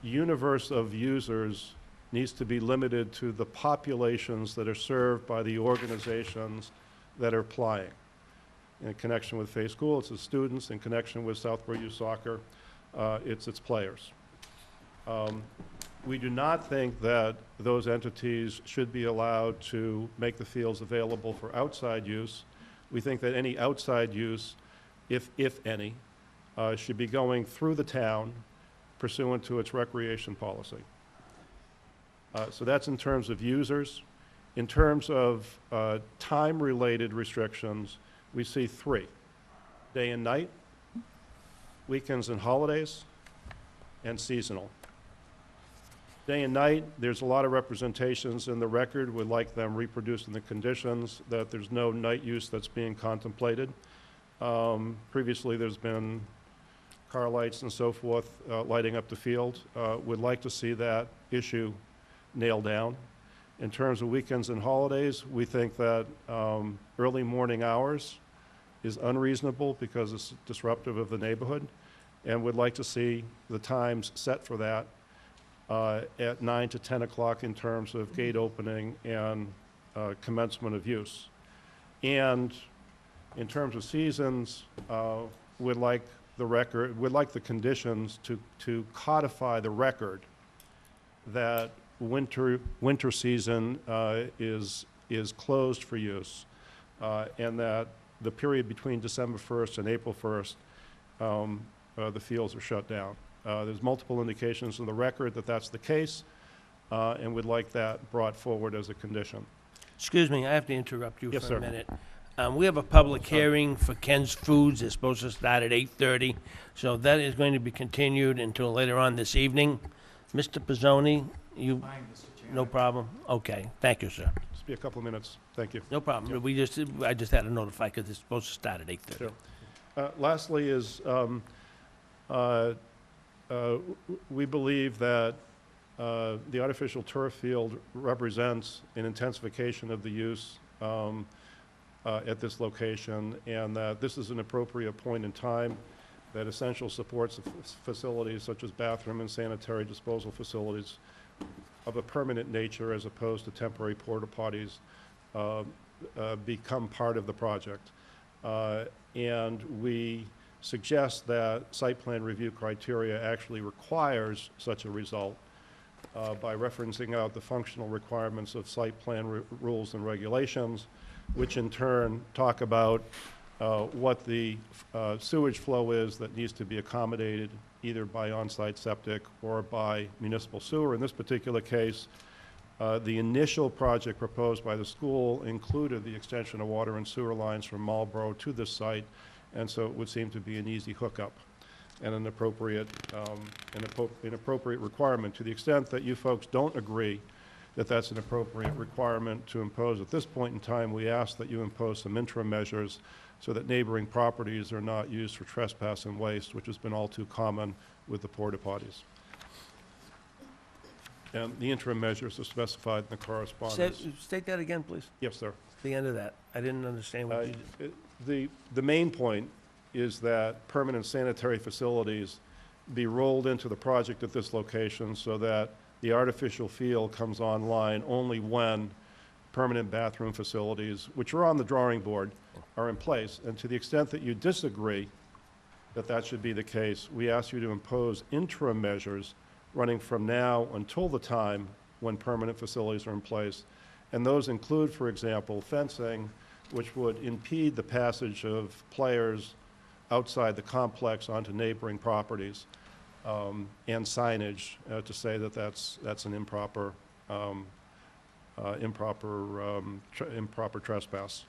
universe of users needs to be limited to the populations that are served by the organizations that are applying. In connection with Fay School, it's the students. In connection with Southborough Youth Soccer, it's its players. We do not think that those entities should be allowed to make the fields available for outside use. We think that any outside use, if any, should be going through the town pursuant to its recreation policy. So that's in terms of users. In terms of time-related restrictions, we see 3: day and night, weekends and holidays, and seasonal. Day and night, there's a lot of representations in the record. We'd like them reproduced in the conditions, that there's no night use that's being contemplated. Previously, there's been car lights and so forth lighting up the field. We'd like to see that issue nailed down. In terms of weekends and holidays, we think that early morning hours is unreasonable because it's disruptive of the neighborhood, and would like to see the times set for that at 9 to 10 o'clock in terms of gate opening and commencement of use. And in terms of seasons, we'd like the conditions to codify the record that winter season is closed for use, and that the period between December 1st and April 1st, the fields are shut down. There's multiple indications in the record that that's the case, and we'd like that brought forward as a condition. Excuse me, I have to interrupt you Yes, for sir. a minute. We have a public hearing for Ken's Foods. It's supposed to start at 8:30, so that is going to be continued until later on this evening. Mr. Pizzoni, you... Fine, Mr. Chairman. No problem? Okay, thank you, sir. Just be a couple of minutes. Thank you. No problem. I just had to notify because it's supposed to start at 8:30. Sure. Lastly is, we believe that the artificial turf field represents an intensification of the use at this location, and that this is an appropriate point in time, that essential supports facilities such as bathroom and sanitary disposal facilities of a permanent nature as opposed to temporary porta potties become part of the project. And we suggest that site plan review criteria actually requires such a result by referencing out the functional requirements of site plan rules and regulations, which in turn talk about what the sewage flow is that needs to be accommodated either by on-site septic or by municipal sewer. In this particular case, the initial project proposed by the school included the extension of water and sewer lines from Marlborough to this site, and so it would seem to be an easy hookup and an appropriate requirement. To the extent that you folks don't agree that that's an appropriate requirement to impose at this point in time, we ask that you impose some interim measures so that neighboring properties are not used for trespass and waste, which has been all too common with the porta potties. And the interim measures are specified in the correspondence. State that again, please. Yes, sir. The end of that. I didn't understand what you did. The main point is that permanent sanitary facilities be rolled into the project at this location so that the artificial field comes online only when permanent bathroom facilities, which are on the drawing board, are in place. And to the extent that you disagree that that should be the case, we ask you to impose interim measures running from now until the time when permanent facilities are in place. And those include, for example, fencing, which would impede the passage of players outside the complex onto neighboring properties, and signage to say that that's an improper trespass.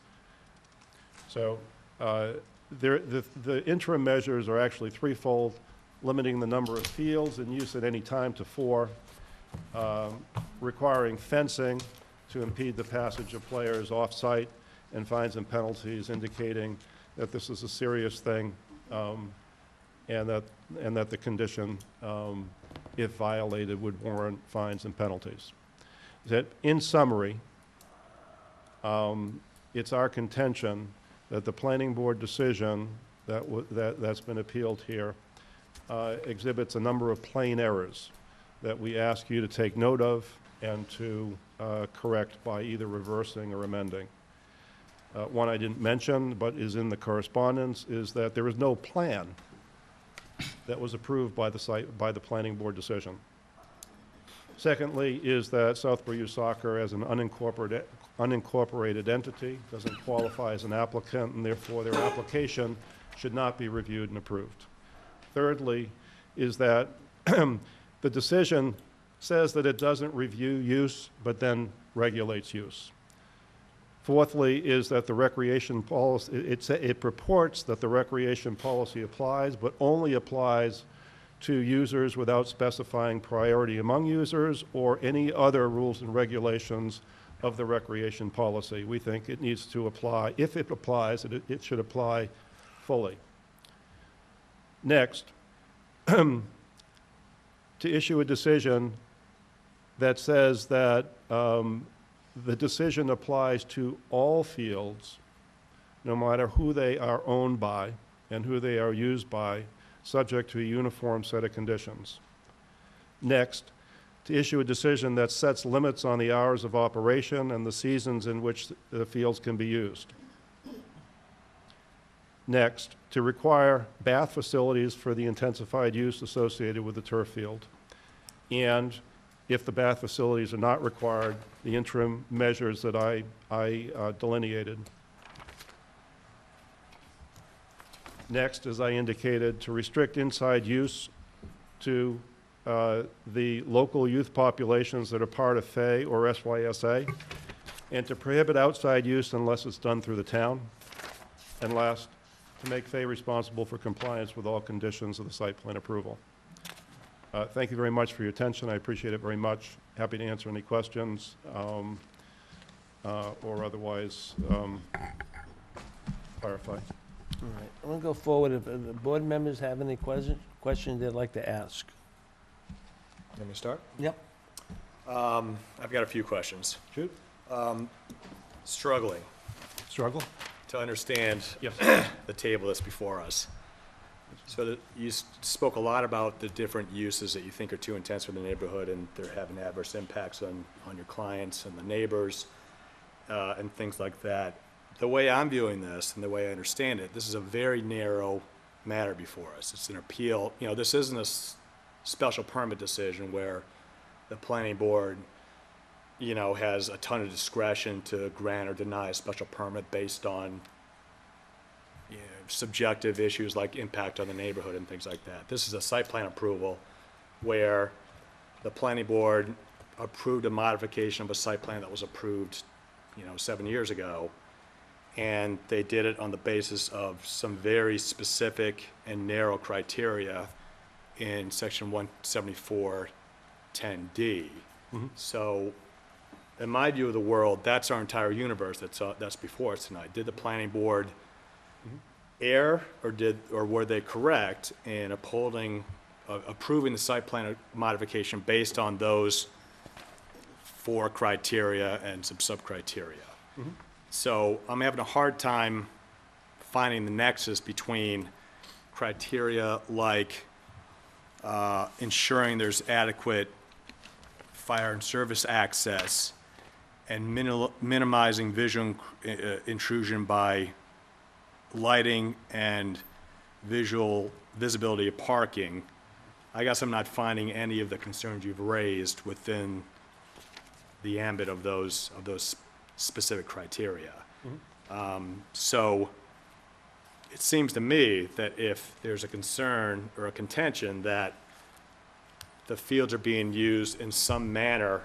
So the interim measures are actually threefold. limiting the number of fields in use at any time to 4, requiring fencing to impede the passage of players off-site, and fines and penalties indicating that this is a serious thing, and that the condition, if violated, would warrant fines and penalties. That, in summary, it's our contention that the planning board decision that's been appealed here exhibits a number of plain errors that we ask you to take note of and to correct by either reversing or amending. One I didn't mention, but is in the correspondence, is that there is no plan that was approved by the planning board decision. Secondly, is that Southborough Youth Soccer, as an unincorporated entity, doesn't qualify as an applicant, and therefore their application should not be reviewed and approved. Thirdly, is that the decision says that it doesn't review use, but then regulates use. Fourthly, is that the recreation policy, it purports that the recreation policy applies, but only applies to users without specifying priority among users or any other rules and regulations of the recreation policy. We think it needs to apply, if it applies, it should apply fully. Next, to issue a decision that says that the decision applies to all fields, no matter who they are owned by and who they are used by, subject to a uniform set of conditions. Next, to issue a decision that sets limits on the hours of operation and the seasons in which the fields can be used. Next, to require bath facilities for the intensified use associated with the turf field. And if the bath facilities are not required, the interim measures that I delineated. Next, as I indicated, to restrict inside use to the local youth populations that are part of FAY or SYSA, and to prohibit outside use unless it's done through the town. And last, to make FAY responsible for compliance with all conditions of the site plan approval. Thank you very much for your attention. I appreciate it very much. Happy to answer any questions or otherwise clarify. All right, I'm gonna go forward. If the board members have any questions they'd like to ask. Let me start. Yep. I've got a few questions. Shoot. Struggling Struggle? to understand Yes. the table that's before us. So you spoke a lot about the different uses that you think are too intense for the neighborhood, and they're having adverse impacts on your clients and the neighbors, and things like that. The way I'm viewing this and the way I understand it, this is a very narrow matter before us. It's an appeal. You know, this isn't a special permit decision where the planning board, you know, has a ton of discretion to grant or deny a special permit based on, you know, subjective issues like impact on the neighborhood and things like that. This is a site plan approval where the planning board approved a modification of a site plan that was approved, you know, 7 years ago. And they did it on the basis of some very specific and narrow criteria in section 174-10D. So in my view of the world, that's our entire universe that's before us tonight. Did the planning board err, or were they correct in approving the site plan modification based on those 4 criteria and some sub-criteria? So I'm having a hard time finding the nexus between criteria like ensuring there's adequate fire and service access and minimizing visual intrusion by lighting and visibility of parking. I guess I'm not finding any of the concerns you've raised within the ambit of those specific criteria. So it seems to me that if there's a concern or a contention that the fields are being used in some manner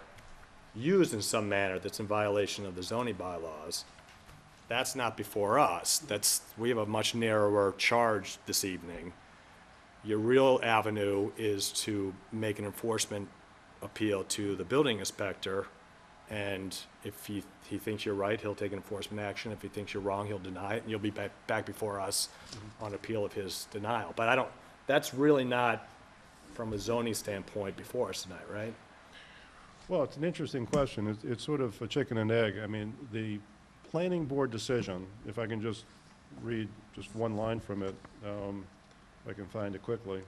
that's in violation of the zoning bylaws, that's not before us. We have a much narrower charge this evening. your real avenue is to make an enforcement appeal to the building inspector, and if he thinks you're right, he'll take an enforcement action. If he thinks you're wrong, he'll deny it, and you'll be back before us on appeal of his denial. But that's really not, from a zoning standpoint, before us tonight, right? Well, it's an interesting question. It's sort of a chicken and egg. I mean, the planning board decision, if I can just read just one line from it, if I can find it quickly,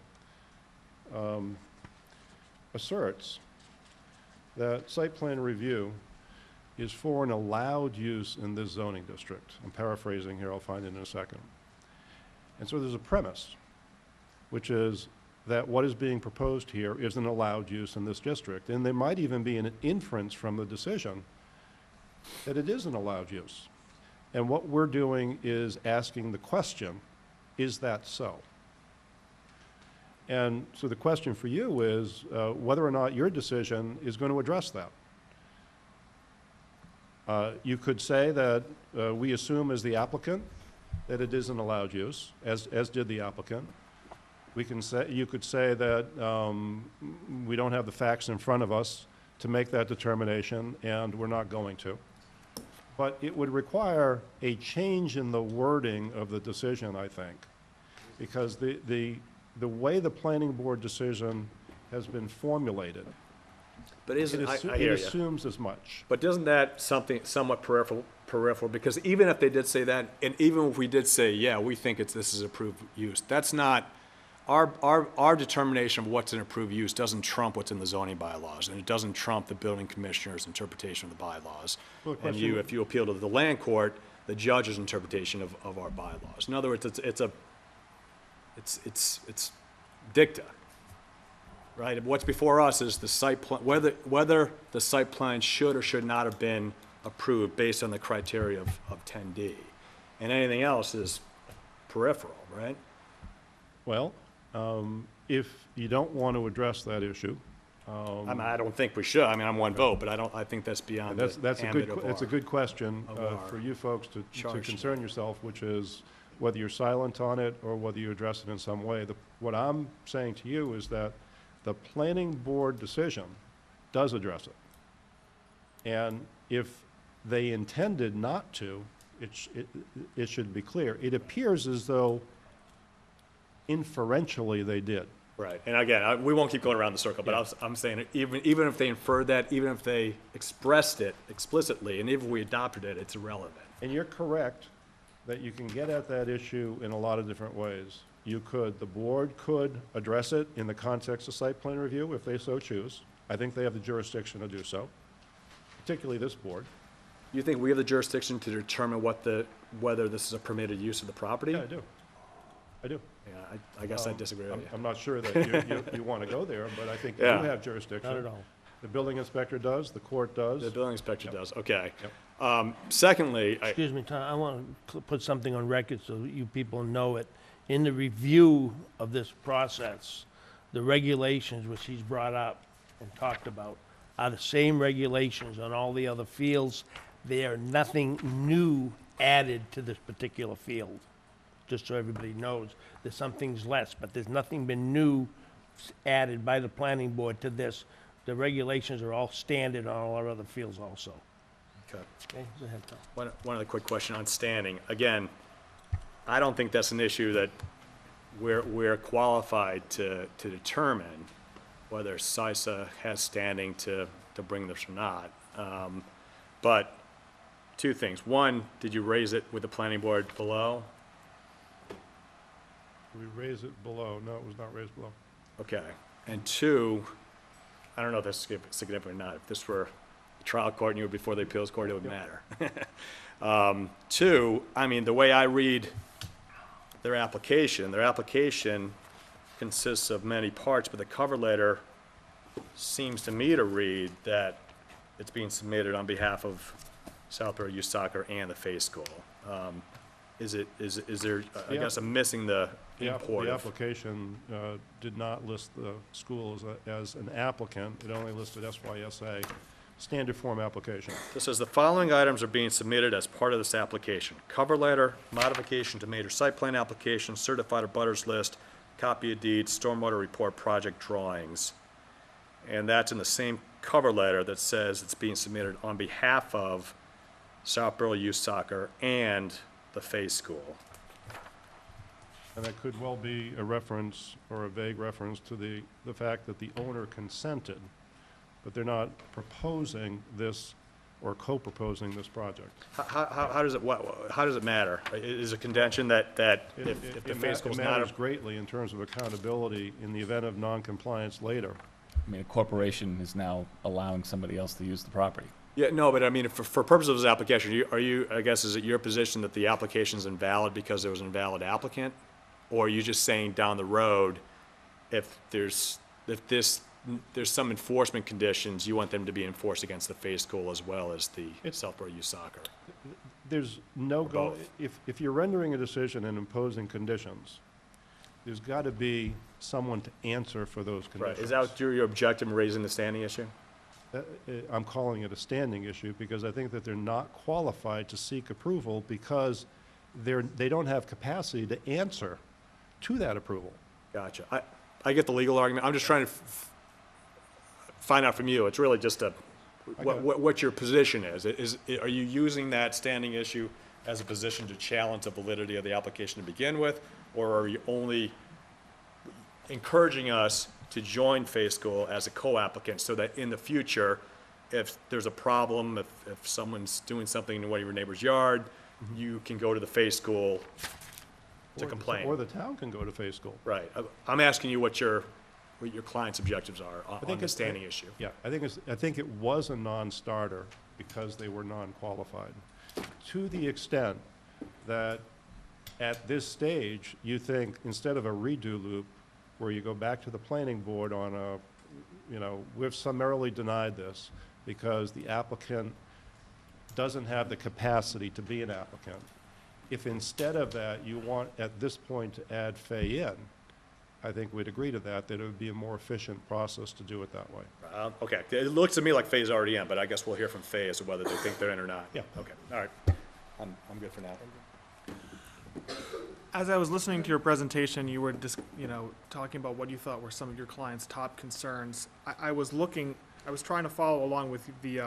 asserts that site plan review is for an allowed use in this zoning district. I'm paraphrasing here, I'll find it in a second. And so there's a premise, which is that what is being proposed here is an allowed use in this district. And there might even be an inference from the decision that it is an allowed use. And what we're doing is asking the question, is that so? And so the question for you is whether or not your decision is going to address that. You could say that we assume as the applicant that it is an allowed use, as did the applicant. You could say that we don't have the facts in front of us to make that determination, and we're not going to. But it would require a change in the wording of the decision, I think, because the way the planning board decision has been formulated, But isn't, it I hear you. assumes as much. But isn't that something somewhat peripheral? Because even if they did say that, and even if we did say, yeah, we think this is approved use, that's not, our determination of what's an approved use doesn't trump what's in the zoning bylaws, and it doesn't trump the building commissioner's interpretation of the bylaws. Well, the And question- if you appeal to the land court, the judge's interpretation of our bylaws. In other words, it's dicta, right? What's before us is the site plan, whether the site plan should or should not have been approved based on the criteria of 10D. And anything else is peripheral, right? Well, if you don't want to address that issue, I don't think we should. I mean, I'm one vote, but I think that's beyond the that's a ambit good, of it's a good question of our for you folks to charge. concern yourself, which is whether you're silent on it or whether you address it in some way. What I'm saying to you is that the planning board decision does address it. And if they intended not to, it should be clear. It appears as though inferentially they did. Right, and again, we won't keep going around the circle, but I'm saying, even if they inferred that, even if they expressed it explicitly, and even if we adopted it, it's irrelevant. And you're correct that you can get at that issue in a lot of different ways. The board could address it in the context of site plan review if they so choose. I think they have the jurisdiction to do so, particularly this board. You think we have the jurisdiction to determine whether this is a permitted use of the property? Yeah, I do. Yeah, I guess I disagree with you. I'm not sure that you want to go there, but I think you Yeah. do have jurisdiction. Not at all. The building inspector does, the court does. The building inspector does, okay. Yep. Secondly, Excuse me, Tom, I want to put something on record so you people know it. In the review of this process, the regulations which he's brought up and talked about are the same regulations on all the other fields. There are nothing new added to this particular field, just so everybody knows. There's some things less, but there's nothing been new added by the planning board to this. The regulations are all standard on all our other fields also. okay. Okay, go ahead, Tom. One other quick question on standing. Again, I don't think that's an issue that we're qualified to determine whether SISA has standing to bring this or not. But two things. One, did you raise it with the planning board below? We raise it below. No, it was not raised below. Okay. And two, I don't know if that's significant or not. If this were the trial court and you were before the appeals court, it would matter. Two, I mean, the way I read their application consists of many parts, but the cover letter seems to me to read that it's being submitted on behalf of Southborough Youth Soccer and the Faith School. Is there, I guess I'm missing the import The of. application did not list the school as an applicant. It only listed SYSA, standard form application. This says the following items are being submitted as part of this application: cover letter, modification to major site plan application, certified abutters list, copy of deed, stormwater report, project drawings. And that's in the same cover letter that says it's being submitted on behalf of Southborough Youth Soccer and the Fay School. And that could well be a reference or a vague reference to the fact that the owner consented, but they're not proposing this or co-proposing this project. How does it matter? Is a contention that if the Fay School's It not matters greatly in terms of accountability in the event of non-compliance later. I mean, a corporation is now allowing somebody else to use the property. Yeah, no, but I mean, for purposes of this application, I guess, is it your position that the application's invalid because there was an invalid applicant? Or are you just saying down the road, if there's some enforcement conditions, you want them to be enforced against the Fay School as well as the Southborough Youth Soccer? There's no Both. if you're rendering a decision and imposing conditions, there's got to be someone to answer for those conditions. Right, is that your objective in raising the standing issue? I'm calling it a standing issue because I think that they're not qualified to seek approval because they don't have capacity to answer to that approval. Gotcha. I get the legal argument. I'm just trying to find out from you. It's really just what your position is. Are you using that standing issue as a position to challenge the validity of the application to begin with? Or are you only encouraging us to join Fay School as a co-applicant so that in the future, if there's a problem, if someone's doing something in one of your neighbor's yard, you can go to the Fay School to complain? Or the town can go to Fay School. Right. I'm asking you what your client's objectives are on the standing issue. Yeah, I think it was a non-starter because they were non-qualified. To the extent that at this stage, you think instead of a redo loop where you go back to the planning board on we've summarily denied this because the applicant doesn't have the capacity to be an applicant. If instead of that, you want at this point to add Fay in, I think we'd agree to that it would be a more efficient process to do it that way. Okay, it looks to me like Fay's already in, but I guess we'll hear from Fay as to whether they think they're in or not. Yeah. Okay, all right. I'm good for now. As I was listening to your presentation, you were just, talking about what you thought were some of your clients' top concerns. I was trying to follow along with the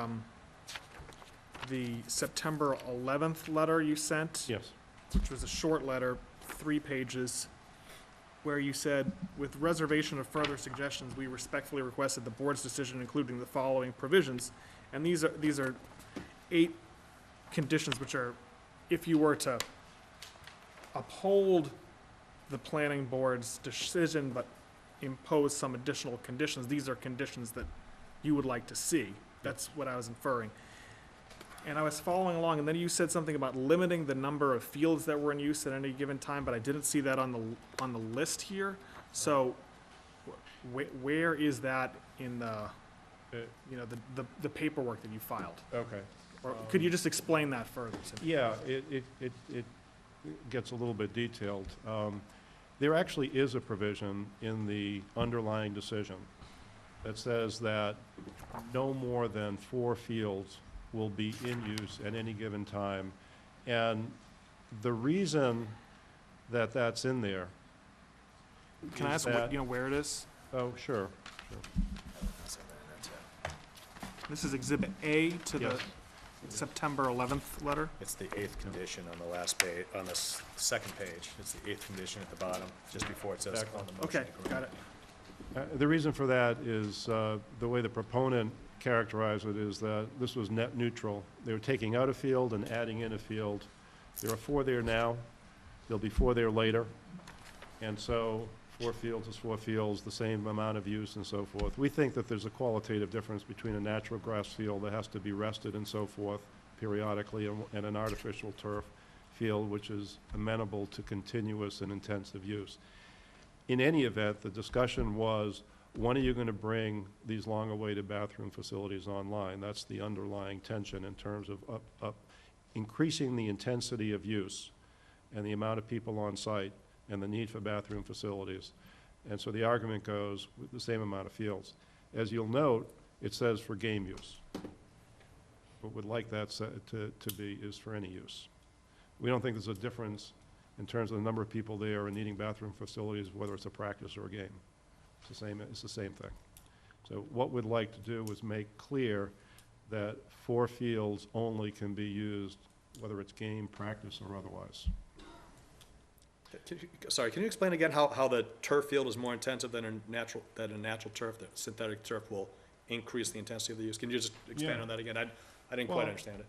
September 11th letter you sent. Yes. Which was a short letter, 3 pages, where you said, with reservation of further suggestions, we respectfully requested the board's decision including the following provisions. And these are 8 conditions which are, if you were to uphold the planning board's decision but impose some additional conditions, these are conditions that you would like to see. That's what I was inferring. And I was following along, and then you said something about limiting the number of fields that were in use at any given time, but I didn't see that on the list here. So where is that in the paperwork that you filed? Okay. Or could you just explain that further? Yeah, it gets a little bit detailed. There actually is a provision in the underlying decision that says that no more than 4 fields will be in use at any given time. And the reason that that's in there Can I ask where it is? Oh, sure. This is Exhibit A to the Yes. September 11th letter? It's the 8th condition on the last page, on the second page. It's the 8th condition at the bottom, just before it says on the motion. Okay, got it. The reason for that is the way the proponent characterized it is that this was net neutral. They were taking out a field and adding in a field. There are 4 there now. There'll be 4 there later. And so 4 fields is 4 fields, the same amount of use and so forth. We think that there's a qualitative difference between a natural grass field that has to be rested and so forth periodically and an artificial turf field which is amenable to continuous and intensive use. In any event, the discussion was, when are you going to bring these long-awaited bathroom facilities online? That's the underlying tension in terms of increasing the intensity of use and the amount of people on site and the need for bathroom facilities. And so the argument goes with the same amount of fields. As you'll note, it says for game use. What we'd like that to be is for any use. We don't think there's a difference in terms of the number of people there and needing bathroom facilities, whether it's a practice or a game. It's the same thing. So what we'd like to do is make clear that 4 fields only can be used, whether it's game, practice, or otherwise. Sorry, can you explain again how the turf field is more intensive than a natural turf, that synthetic turf will increase the intensity of the use? Can you just expand Yeah. on that again? I didn't quite understand it.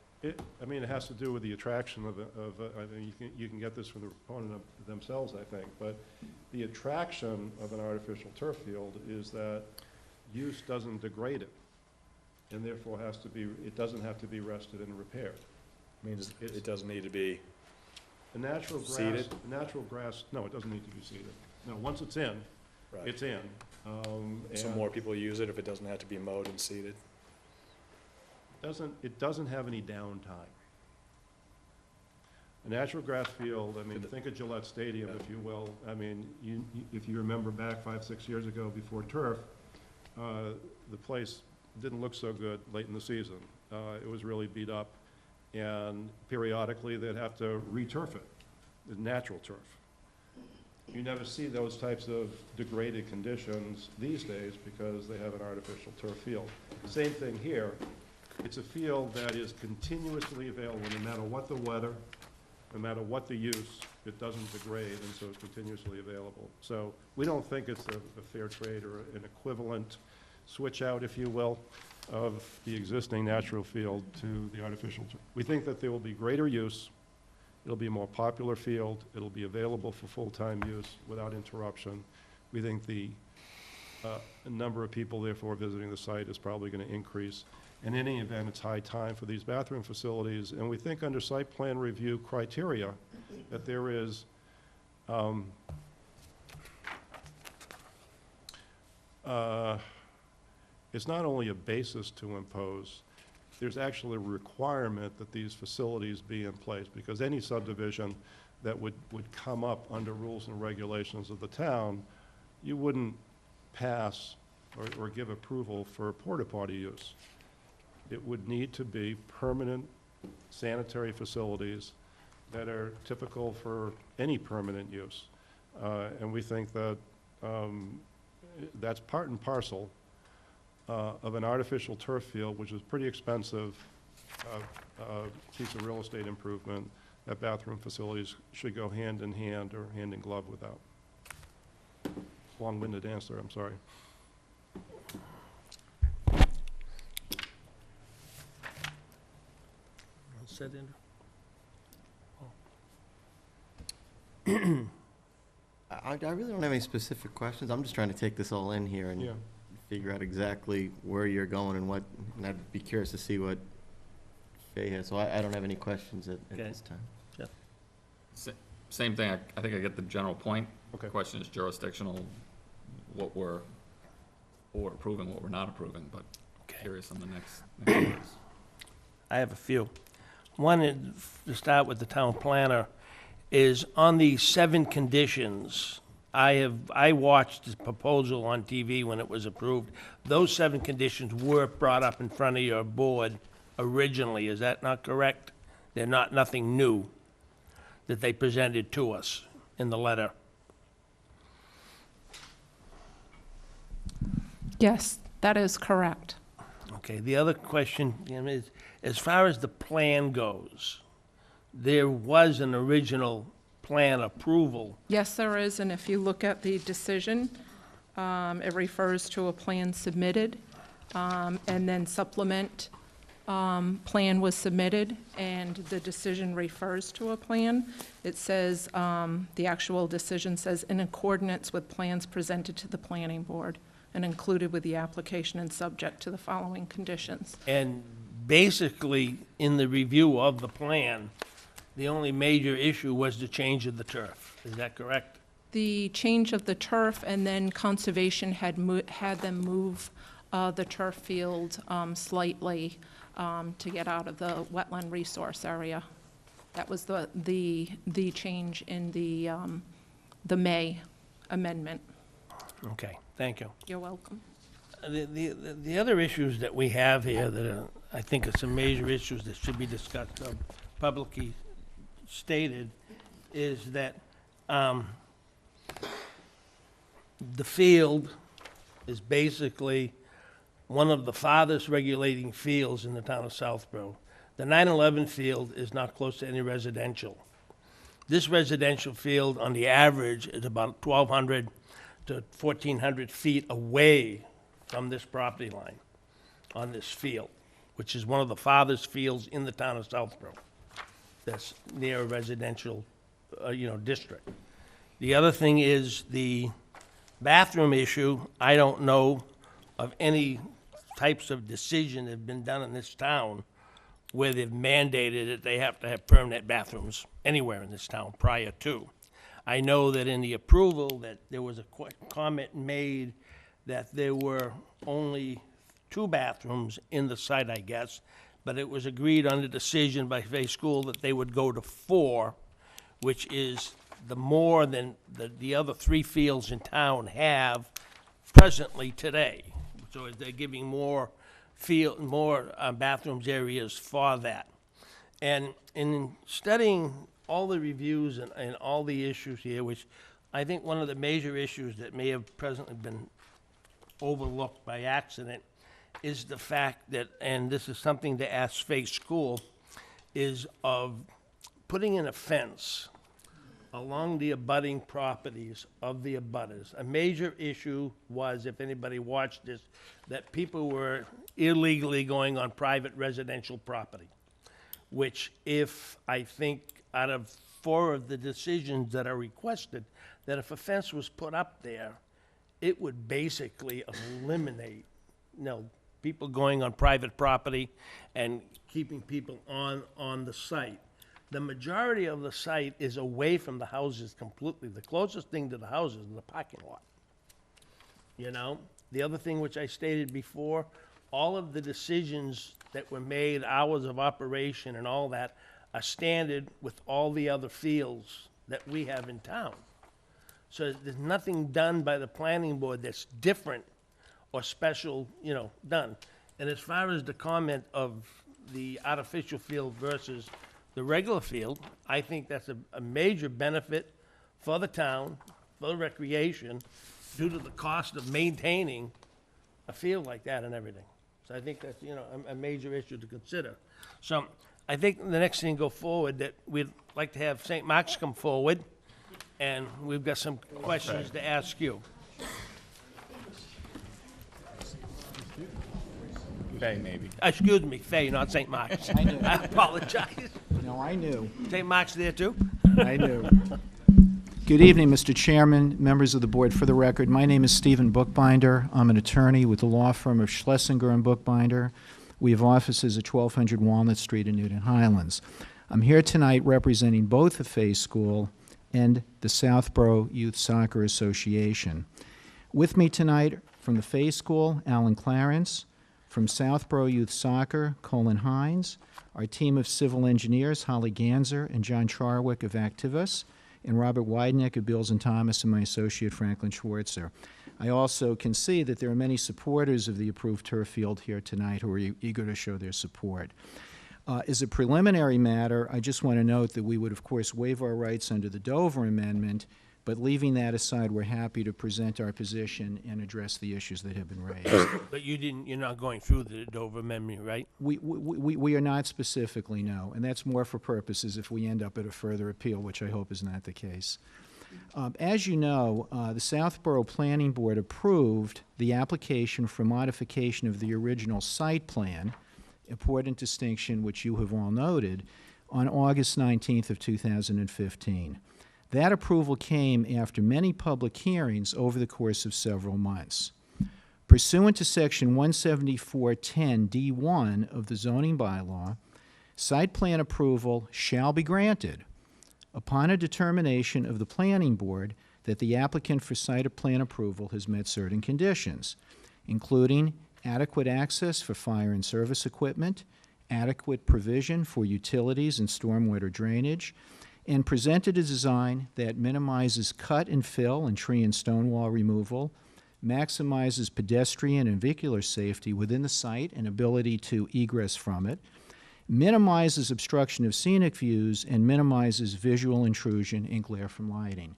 I mean, it has to do with the attraction I mean, you can get this from the proponent themselves, I think, but the attraction of an artificial turf field is that use doesn't degrade it, and therefore it doesn't have to be rested and repaired. Means it doesn't need to be A natural grass, seeded? natural grass, no, it doesn't need to be seeded. No, once it's in, Right. it's in. So And more people use it if it doesn't have to be mowed and seeded? it doesn't have any downtime. A natural grass field, I mean, think of Gillette Stadium, if you will. I mean, if you remember back 5, 6 years ago before turf, the place didn't look so good late in the season. It was really beat up, and periodically they'd have to re-turf it, the natural turf. You never see those types of degraded conditions these days because they have an artificial turf field. Same thing here. It's a field that is continuously available no matter what the weather, no matter what the use, it doesn't degrade, and so it's continuously available. So we don't think it's a fair trade or an equivalent switch out, if you will, of the existing natural field to the artificial. We think that there will be greater use, it'll be a more popular field, it'll be available for full-time use without interruption. We think the number of people therefore visiting the site is probably going to increase. In any event, it's high time for these bathroom facilities, and we think under site plan review criteria that there is it's not only a basis to impose, there's actually a requirement that these facilities be in place, because any subdivision that would come up under rules and regulations of the town, you wouldn't pass or give approval for porta potty use. It would need to be permanent sanitary facilities that are typical for any permanent use. And we think that that's part and parcel of an artificial turf field, which is pretty expensive piece of real estate improvement, that bathroom facilities should go hand in hand or hand in glove with that. Long-winded answer, I'm sorry. Said Andrew? I really don't have any specific questions. I'm just trying to take this all in here and Yeah. figure out exactly where you're going and what, and I'd be curious to see what Fay has. So I don't have any questions at Okay. this time. Same thing, I think I get the general point. Okay. Question is jurisdictional, what we're approving, what we're not approving, but Okay. curious on the next case. I have a few. One, to start with the town planner, is on the 7 conditions. I watched the proposal on TV when it was approved. Those 7 conditions were brought up in front of your board originally. Is that not correct? They're nothing new that they presented to us in the letter. Yes, that is correct. Okay, the other question is, as far as the plan goes, there was an original plan approval. Yes, there is, and if you look at the decision, it refers to a plan submitted, and then supplement plan was submitted, and the decision refers to a plan. It says, the actual decision says, in accordance with plans presented to the planning board and included with the application and subject to the following conditions. And basically, in the review of the plan, the only major issue was the change of the turf. Is that correct? The change of the turf, and then conservation had them move the turf field slightly to get out of the wetland resource area. That was the change in the May amendment. Okay, thank you. You're welcome. The other issues that we have here that are, I think are some major issues that should be discussed, publicly stated, is that the field is basically one of the farthest regulating fields in the town of Southborough. The 9/11 field is not close to any residential. This residential field, on the average, is about 1,200 to 1,400 feet away from this property line on this field, which is one of the farthest fields in the town of Southborough that's near a residential, district. The other thing is the bathroom issue. I don't know of any types of decision that have been done in this town where they've mandated that they have to have permanent bathrooms anywhere in this town prior to. I know that in the approval that there was a comment made that there were only 2 bathrooms in the site, I guess, but it was agreed on the decision by Fay School that they would go to 4, which is the more than the other 3 fields in town have presently today. So they're giving more bathrooms areas for that. And in studying all the reviews and all the issues here, which I think one of the major issues that may have presently been overlooked by accident is the fact that, and this is something to ask Fay School, is of putting in a fence along the abutting properties of the abutters. A major issue was, if anybody watched this, that people were illegally going on private residential property, which I think out of 4 of the decisions that are requested, that if a fence was put up there, it would basically eliminate, people going on private property and keeping people on the site. The majority of the site is away from the houses completely. The closest thing to the houses is the parking lot. The other thing which I stated before, all of the decisions that were made, hours of operation and all that, are standard with all the other fields that we have in town. So there's nothing done by the planning board that's different or special, done. And as far as the comment of the artificial field versus the regular field, I think that's a major benefit for the town, for the recreation, due to the cost of maintaining a field like that and everything. So I think that's, a major issue to consider. So I think the next thing go forward, that we'd like to have St. Mark's come forward, and we've got some questions to ask you. Fay, maybe. Excuse me, Fay, not St. Mark's. I knew. I apologize. No, I knew. St. Mark's there too? I knew. Good evening, Mr. Chairman, members of the board. For the record, my name is Stephen Bookbinder. I'm an attorney with the law firm of Schlesinger and Bookbinder. We have offices at 1200 Walnut Street in Newton Highlands. I'm here tonight representing both the Fay School and the Southborough Youth Soccer Association. With me tonight from the Fay School, Alan Clarence. From Southborough Youth Soccer, Colin Hines. Our team of civil engineers, Holly Ganser and John Charwick of Activus, and Robert Wideneck of Beals and Thomas, and my associate Franklin Schwartzer. I also can see that there are many supporters of the approved turf field here tonight who are eager to show their support. As a preliminary matter, I just want to note that we would, of course, waive our rights under the Dover Amendment, but leaving that aside, we're happy to present our position and address the issues that have been raised. But you're not going through the Dover Amendment, right? We are not specifically, no, and that's more for purposes if we end up at a further appeal, which I hope is not the case. As you know, the Southborough Planning Board approved the application for modification of the original site plan, important distinction which you have all noted, on August 19th of 2015. That approval came after many public hearings over the course of several months. Pursuant to Section 17410D1 of the zoning bylaw, site plan approval shall be granted upon a determination of the planning board that the applicant for site plan approval has met certain conditions, including adequate access for fire and service equipment, adequate provision for utilities and stormwater drainage, and presented a design that minimizes cut and fill and tree and stone wall removal, maximizes pedestrian and vehicular safety within the site and ability to egress from it, minimizes obstruction of scenic views, and minimizes visual intrusion and glare from lighting.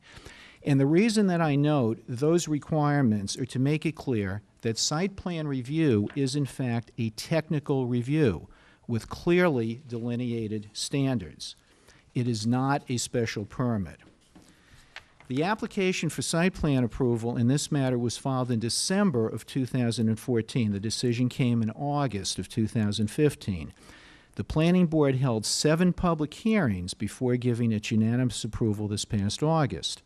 And the reason that I note those requirements are to make it clear that site plan review is in fact a technical review with clearly delineated standards. It is not a special permit. The application for site plan approval in this matter was filed in December of 2014. The decision came in August of 2015. The Planning Board held 7 public hearings before giving its unanimous approval this past August.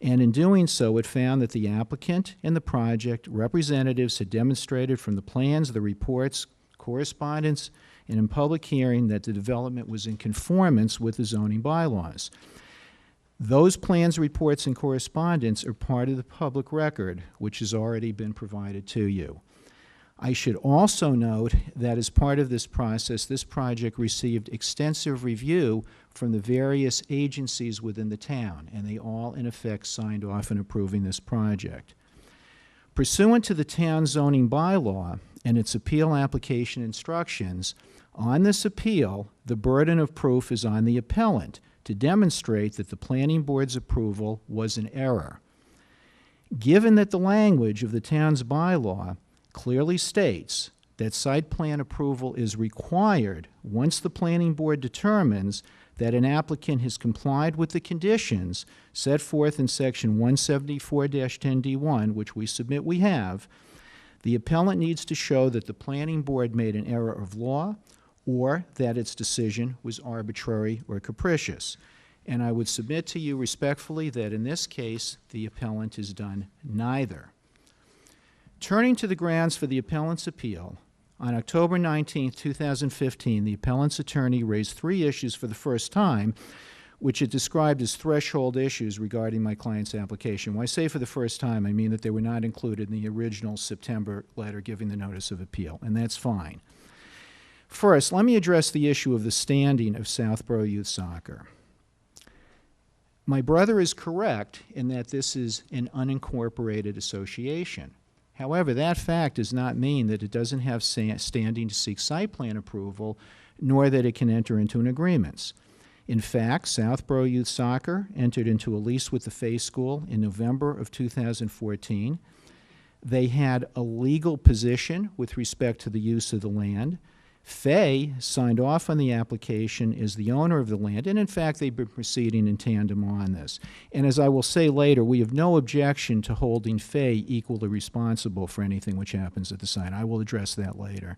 And in doing so, it found that the applicant and the project representatives had demonstrated from the plans, the reports, correspondence, and in public hearing that the development was in conformance with the zoning bylaws. Those plans, reports, and correspondence are part of the public record, which has already been provided to you. I should also note that as part of this process, this project received extensive review from the various agencies within the town, and they all, in effect, signed off on approving this project. Pursuant to the town zoning bylaw and its appeal application instructions, on this appeal, the burden of proof is on the appellant to demonstrate that the planning board's approval was an error. Given that the language of the town's bylaw clearly states that site plan approval is required once the planning board determines that an applicant has complied with the conditions set forth in section 174-10D1, which we submit we have, the appellant needs to show that the planning board made an error of law or that its decision was arbitrary or capricious. And I would submit to you respectfully that in this case, the appellant has done neither. Turning to the grounds for the appellant's appeal, on October 19, 2015, the appellant's attorney raised 3 issues for the first time, which it described as threshold issues regarding my client's application. When I say for the first time, I mean that they were not included in the original September letter giving the notice of appeal, and that's fine. First, let me address the issue of the standing of Southborough Youth Soccer. My brother is correct in that this is an unincorporated association. However, that fact does not mean that it doesn't have standing to seek site plan approval, nor that it can enter into an agreement. In fact, Southborough Youth Soccer entered into a lease with the Fay School in November of 2014. They had a legal position with respect to the use of the land. Fay signed off on the application as the owner of the land, and in fact, they've been proceeding in tandem on this. And as I will say later, we have no objection to holding Fay equally responsible for anything which happens at the site. I will address that later.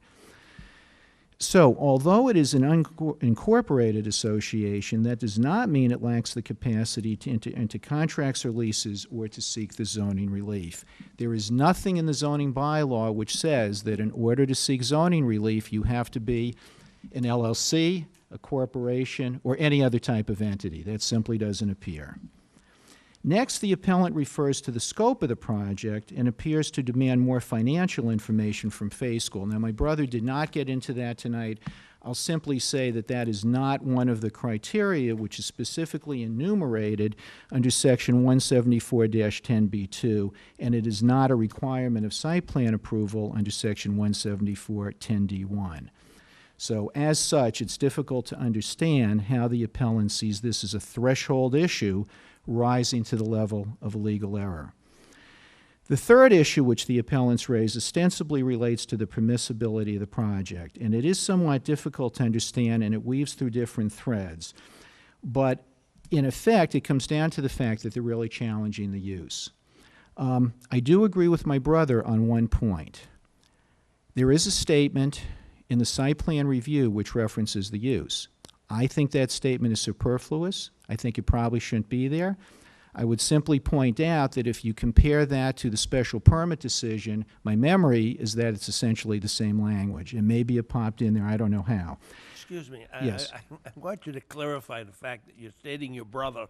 So, although it is an unincorporated association, that does not mean it lacks the capacity to enter into contracts or leases or to seek the zoning relief. There is nothing in the zoning bylaw which says that in order to seek zoning relief, you have to be an LLC, a corporation, or any other type of entity. That simply doesn't appear. Next, the appellant refers to the scope of the project and appears to demand more financial information from Fay School. Now, my brother did not get into that tonight. I'll simply say that that is not one of the criteria which is specifically enumerated under Section 174-10B2, and it is not a requirement of site plan approval under Section 174-10D1. So, as such, it's difficult to understand how the appellant sees this as a threshold issue rising to the level of a legal error. The third issue which the appellants raise ostensibly relates to the permissibility of the project, and it is somewhat difficult to understand, and it weaves through different threads. But in effect, it comes down to the fact that they're really challenging the use. I do agree with my brother on one point. There is a statement in the site plan review which references the use. I think that statement is superfluous. I think it probably shouldn't be there. I would simply point out that if you compare that to the special permit decision, my memory is that it's essentially the same language. And maybe it popped in there, I don't know how. Excuse me. Yes. I want you to clarify the fact that you're stating your brother,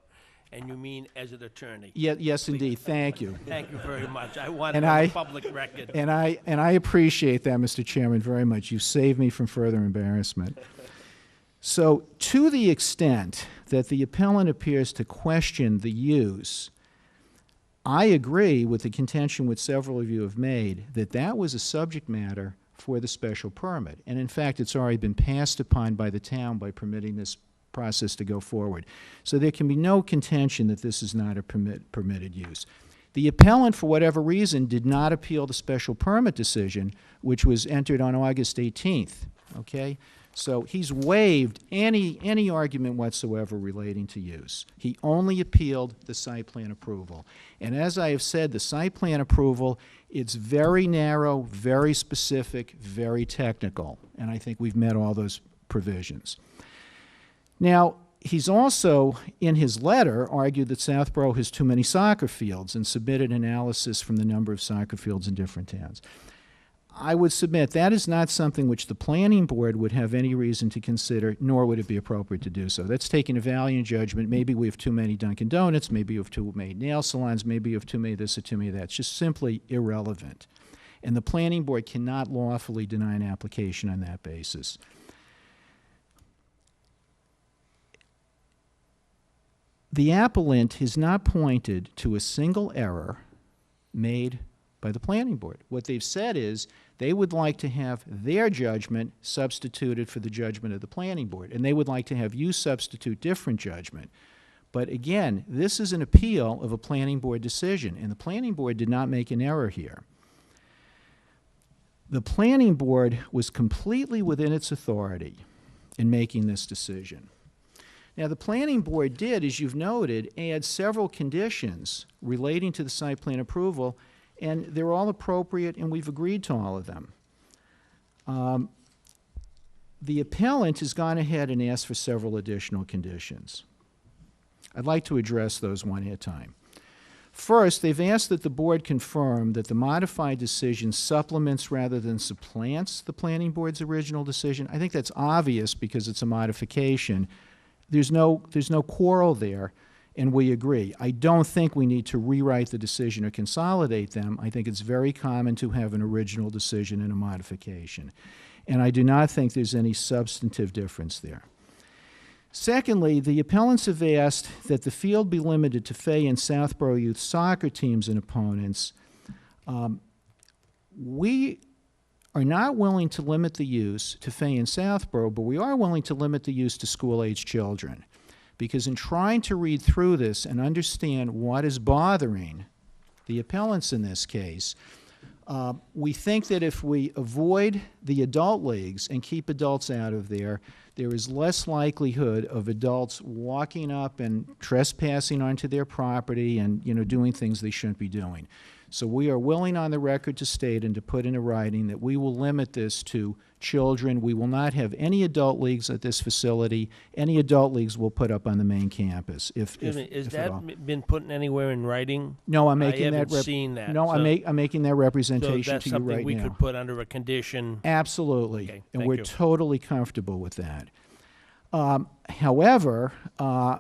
and you mean as an attorney. Yes, indeed. Thank you. Thank you very much. I want And it on I- the public record. And I appreciate that, Mr. Chairman, very much. You saved me from further embarrassment. So, to the extent that the appellant appears to question the use, I agree with the contention which several of you have made that that was a subject matter for the special permit. And in fact, it's already been passed upon by the town by permitting this process to go forward. So there can be no contention that this is not a permitted use. The appellant, for whatever reason, did not appeal the special permit decision, which was entered on August 18th, okay? So he's waived any argument whatsoever relating to use. He only appealed the site plan approval. And as I have said, the site plan approval, it's very narrow, very specific, very technical, and I think we've met all those provisions. Now, he's also, in his letter, argued that Southborough has too many soccer fields and submitted analysis from the number of soccer fields in different towns. I would submit that is not something which the planning board would have any reason to consider, nor would it be appropriate to do so. That's taking a valiant judgment. Maybe we have too many Dunkin' Donuts, maybe we have too many nail salons, maybe we have too many this or too many that. It's just simply irrelevant. And the planning board cannot lawfully deny an application on that basis. The appellant has not pointed to a single error made by the planning board. What they've said is they would like to have their judgment substituted for the judgment of the planning board, and they would like to have you substitute different judgment. But again, this is an appeal of a planning board decision, and the planning board did not make an error here. The planning board was completely within its authority in making this decision. Now, the planning board did, as you've noted, add several conditions relating to the site plan approval, and they're all appropriate, and we've agreed to all of them. The appellant has gone ahead and asked for several additional conditions. I'd like to address those one at a time. First, they've asked that the board confirm that the modified decision supplements rather than supplants the planning board's original decision. I think that's obvious because it's a modification. There's no quarrel there, and we agree. I don't think we need to rewrite the decision or consolidate them. I think it's very common to have an original decision and a modification. And I do not think there's any substantive difference there. Secondly, the appellants have asked that the field be limited to Fay and Southborough youth soccer teams and opponents. We are not willing to limit the use to Fay and Southborough, but we are willing to limit the use to school-age children. Because in trying to read through this and understand what is bothering the appellants in this case, we think that if we avoid the adult leagues and keep adults out of there, there is less likelihood of adults walking up and trespassing onto their property and, doing things they shouldn't be doing. So we are willing on the record to state and to put into writing that we will limit this to children. We will not have any adult leagues at this facility. Any adult leagues we'll put up on the main campus, if at all. Been put anywhere in writing? No, I'm making that. I haven't seen that. No, so, I'm making that representation so that's to you right now. something we could put under a condition. Absolutely, Okay, and thank we're you. totally comfortable with that. However,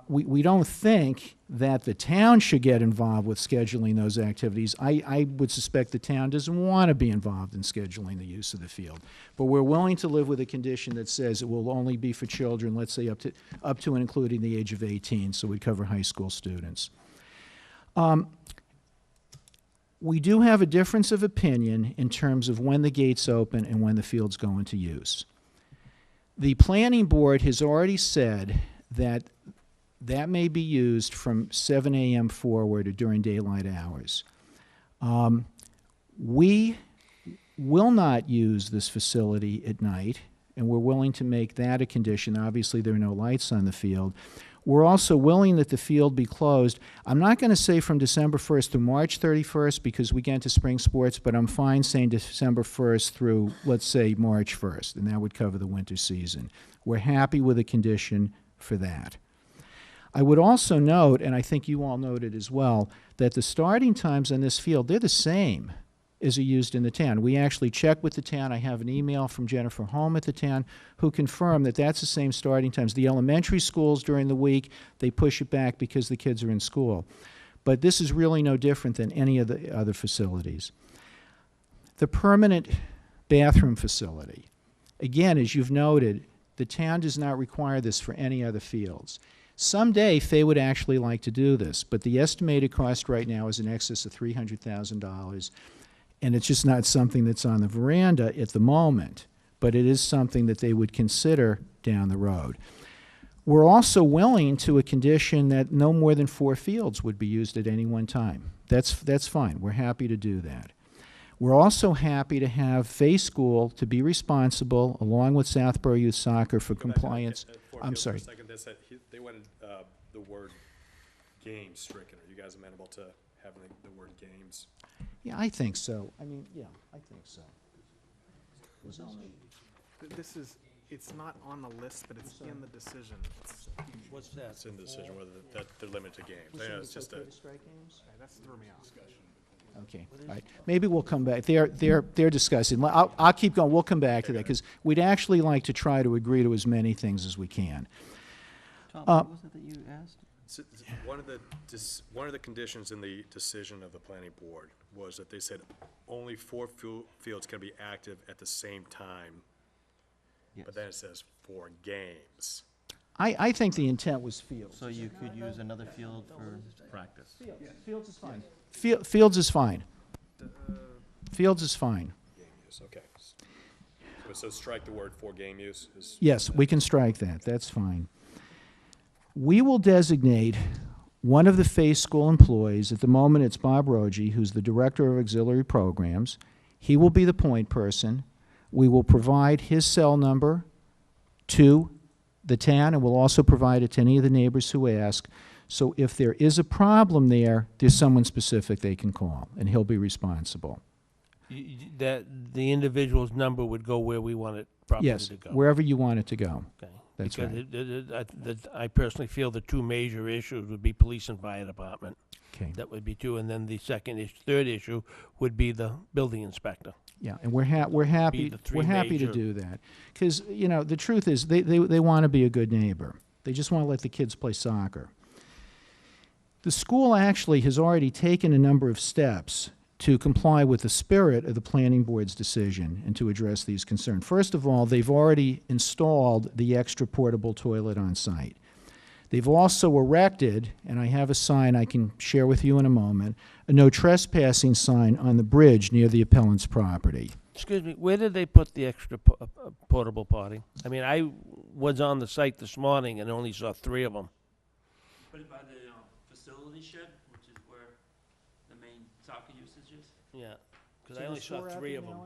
we don't think that the town should get involved with scheduling those activities. I would suspect the town doesn't want to be involved in scheduling the use of the field. But we're willing to live with a condition that says it will only be for children, let's say up to and including the age of 18, so we'd cover high school students. We do have a difference of opinion in terms of when the gates open and when the fields go into use. The planning board has already said that that may be used from 7 a.m. forward or during daylight hours. We will not use this facility at night, and we're willing to make that a condition. Obviously, there are no lights on the field. We're also willing that the field be closed. I'm not going to say from December 1st to March 31st because we get into spring sports, but I'm fine saying December 1st through, let's say, March 1st, and that would cover the winter season. We're happy with a condition for that. I would also note, and I think you all noted as well, that the starting times on this field, they're the same as are used in the town. We actually checked with the town. I have an email from Jennifer Holm at the town who confirmed that that's the same starting times. The elementary schools during the week, they push it back because the kids are in school. But this is really no different than any of the other facilities. The permanent bathroom facility. Again, as you've noted, the town does not require this for any other fields. Someday, Fay would actually like to do this, but the estimated cost right now is in excess of $300,000. And it's just not something that's on the veranda at the moment, but it is something that they would consider down the road. We're also willing to a condition that no more than 4 fields would be used at any one time. That's fine. We're happy to do that. We're also happy to have Fay School to be responsible, along with Southborough Youth Soccer, for compliance. I'm sorry. For a second, they wanted the word games stricken. Are you guys amenable to having the word games? Yeah, I think so. I mean, yeah, I think so. This is, it's not on the list, but it's in the decision. What's that? It's in the decision whether that they're limited to games. I know it's just a, That's threw me off. Okay, all right. Maybe we'll come back. They're discussing. I'll keep going. We'll come back to that, because we'd actually like to try to agree to as many things as we can. Tom, what was it that you asked? one of the conditions in the decision of the planning board was that they said only 4 fields can be active at the same time. Yes. But then it says 4 games. I think the intent was fields. So you could use another field for Practice. Fields is fine. Fields is fine. Fields is fine. Game use, okay. So strike the word 4 game use? Yes, we can strike that. That's fine. We will designate one of the Fay School employees. At the moment, it's Bob Rogie, who's the Director of Auxiliary Programs. He will be the point person. We will provide his cell number to the town, and we'll also provide it to any of the neighbors who ask. So if there is a problem there, there's someone specific they can call, and he'll be responsible. That the individual's number would go where we want it properly Yes, to go. wherever you want it to go. Okay. That's Because right. I personally feel the 2 major issues would be police and fire department. Okay. That would be 2, and then the third issue would be the building inspector. Yeah, and we're happy the 3 to major- do that, because the truth is they want to be a good neighbor. They just want to let the kids play soccer. The school actually has already taken a number of steps to comply with the spirit of the planning board's decision and to address these concerns. First of all, they've already installed the extra portable toilet on site. They've also erected, and I have a sign I can share with you in a moment, a no trespassing sign on the bridge near the appellant's property. Excuse me, where did they put the extra portable potty? I mean, I was on the site this morning and only saw 3 of them. Put it by the facility shed, which is where the main soccer usage is. Yeah, because I only saw 3 of them.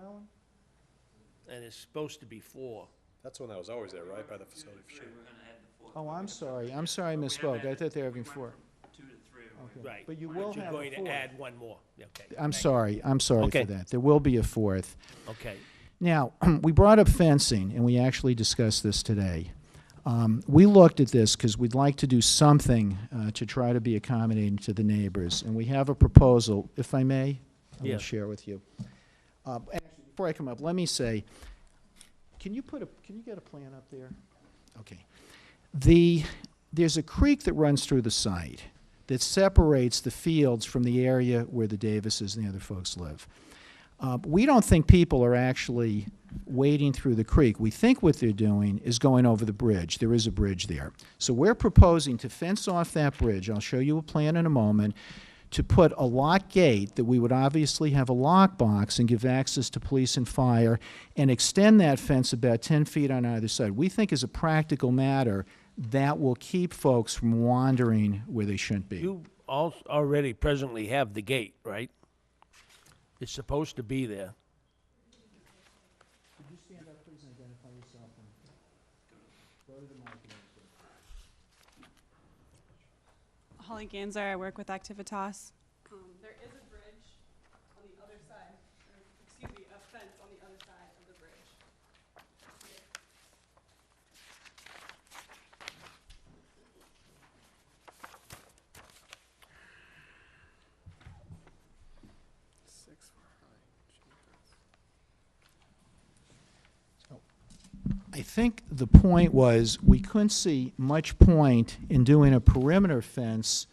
And it's supposed to be 4. That's one that was always there, right, by the facility for sure. We're gonna add the 4th. Oh, I'm sorry, I misspoke. I thought they were having 4. 2 to 3. Okay. Right. But you will You're have a going to 4th. add 1 more. Okay. I'm sorry for Okay. that. There will be a 4th. Okay. Now, we brought up fencing, and we actually discussed this today. We looked at this because we'd like to do something to try to be accommodating to the neighbors, and we have a proposal, if I may, I will Yeah. share with you. Actually, before I come up, let me say, can you get a plan up there? Okay. There's a creek that runs through the site that separates the fields from the area where the Davises and the other folks live. We don't think people are actually wading through the creek. We think what they're doing is going over the bridge. There is a bridge there. So we're proposing to fence off that bridge. I'll show you a plan in a moment, to put a lock gate that we would obviously have a lock box and give access to police and fire, and extend that fence about 10 feet on either side. We think as a practical matter, that will keep folks from wandering where they shouldn't be. You already presently have the gate, right? It's supposed to be there. Could you stand up, please, and identify yourself? Go to the mic. Holly Ganser, I work with Activitas. There is a bridge on the other side, or excuse me, a fence on the other side of the bridge. I think the point was, we couldn't see much point in doing a perimeter fence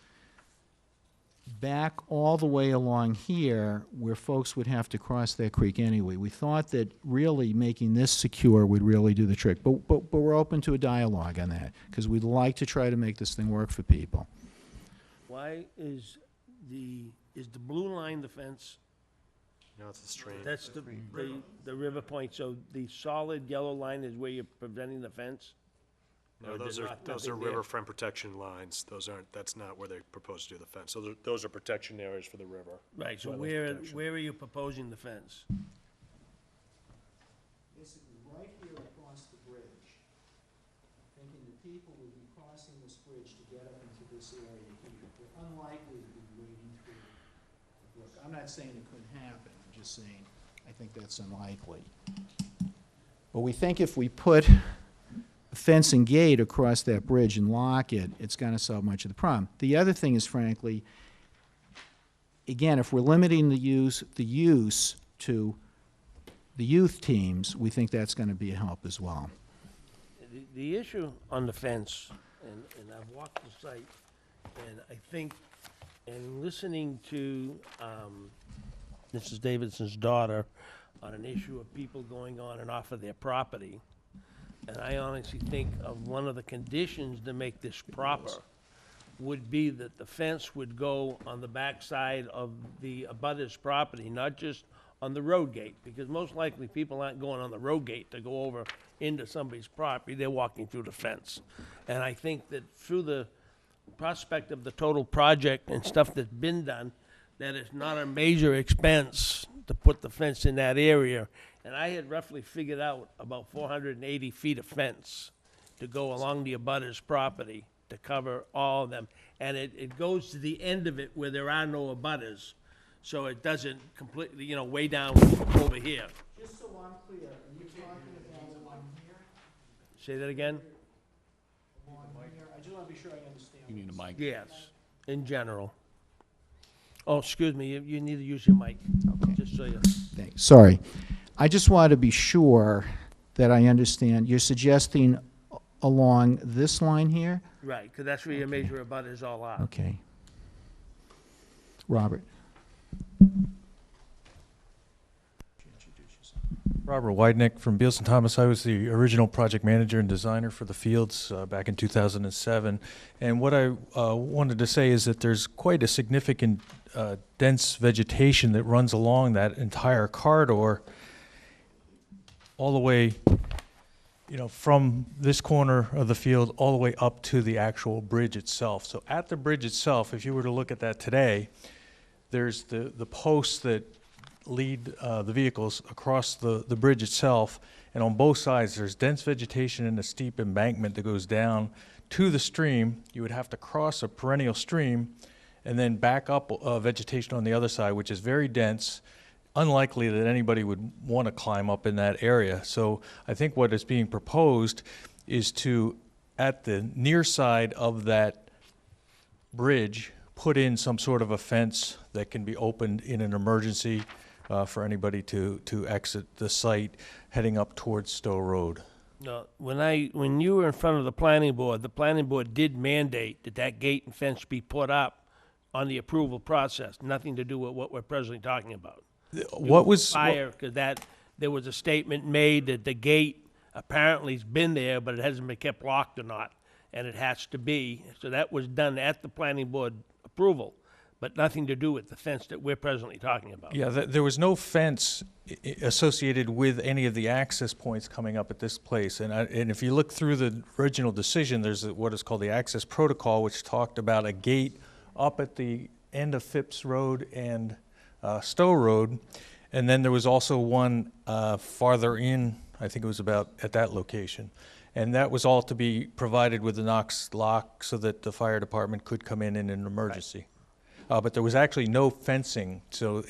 back all the way along here, where folks would have to cross that creek anyway. We thought that really making this secure would really do the trick. But we're open to a dialogue on that, because we'd like to try to make this thing work for people. Why is the blue line the fence? No, it's a stream. That's the river point, so the solid yellow line is where you're preventing the fence? No, Or those there's are, not- those are nothing there? riverfront protection llines. Those aren't, that's not where they propose to do the fence. So those are protection areas for the river. Right, so Wetlands protection. where are you proposing the fence? Basically, right here across the bridge, thinking the people would be crossing this bridge to get up into this area here. They're unlikely to be wading through the brook. I'm not saying it couldn't happen, I'm just saying, I think that's unlikely. But we think if we put a fence and gate across that bridge and lock it, it's gonna solve much of the problem. The other thing is frankly, again, if we're limiting the use to the youth teams, we think that's going to be a help as well. The issue on the fence, and I've walked the site, and I think, and listening to Mrs. Davidson's daughter on an issue of people going on and off of their property, and I honestly think of one of the conditions to make this proper would be that the fence would go on the backside of the abutter's property, not just on the road gate, because most likely people aren't going on the road gate to go over into somebody's property, they're walking through the fence. And I think that through the prospect of the total project and stuff that's been done, that it's not a major expense to put the fence in that area. And I had roughly figured out about 480 feet of fence to go along the abutter's property to cover all of them. And it goes to the end of it where there are no abutters. So it doesn't completely, you know, way down over here. Just so I'm clear, are you talking about along here? Say that again? Along here? I just want to be sure I understand. You need a mic. Yes, in general. Oh, excuse me, you need to use your mic, just so you. Thanks. Sorry. I just want to be sure that I understand. You're suggesting along this line here? Right, because that's where your major abutters all are. Okay. Robert? Robert Weidnick from Beals & Thomas. I was the original project manager and designer for the fields back in 2007. And what I wanted to say is that there's quite a significant dense vegetation that runs along that entire corridor all the way, you know, from this corner of the field all the way up to the actual bridge itself. So at the bridge itself, if you were to look at that today, there's the posts that lead the vehicles across the bridge itself, and on both sides there's dense vegetation and a steep embankment that goes down to the stream. You would have to cross a perennial stream and then back up vegetation on the other side, which is very dense, unlikely that anybody would want to climb up in that area. So I think what is being proposed is to, at the near side of that bridge, put in some sort of a fence that can be opened in an emergency for anybody to exit the site heading up towards Stowe Road. No, when you were in front of the planning board did mandate that that gate and fence be put up on the approval process, nothing to do with what we're presently talking about. What was Fire, because there was a statement made that the gate apparently has been there, but it hasn't been kept locked or not, and it has to be. So that was done at the planning board approval, but nothing to do with the fence that we're presently talking about. Yeah, there was no fence associated with any of the access points coming up at this place. And if you look through the original decision, there's what is called the access protocol, which talked about a gate up at the end of Phipps Road and Stowe Road. And then there was also one farther in, I think it was about at that location. And that was all to be provided with the Knox lock so that the fire department could come in an emergency. But there was actually no fencing. So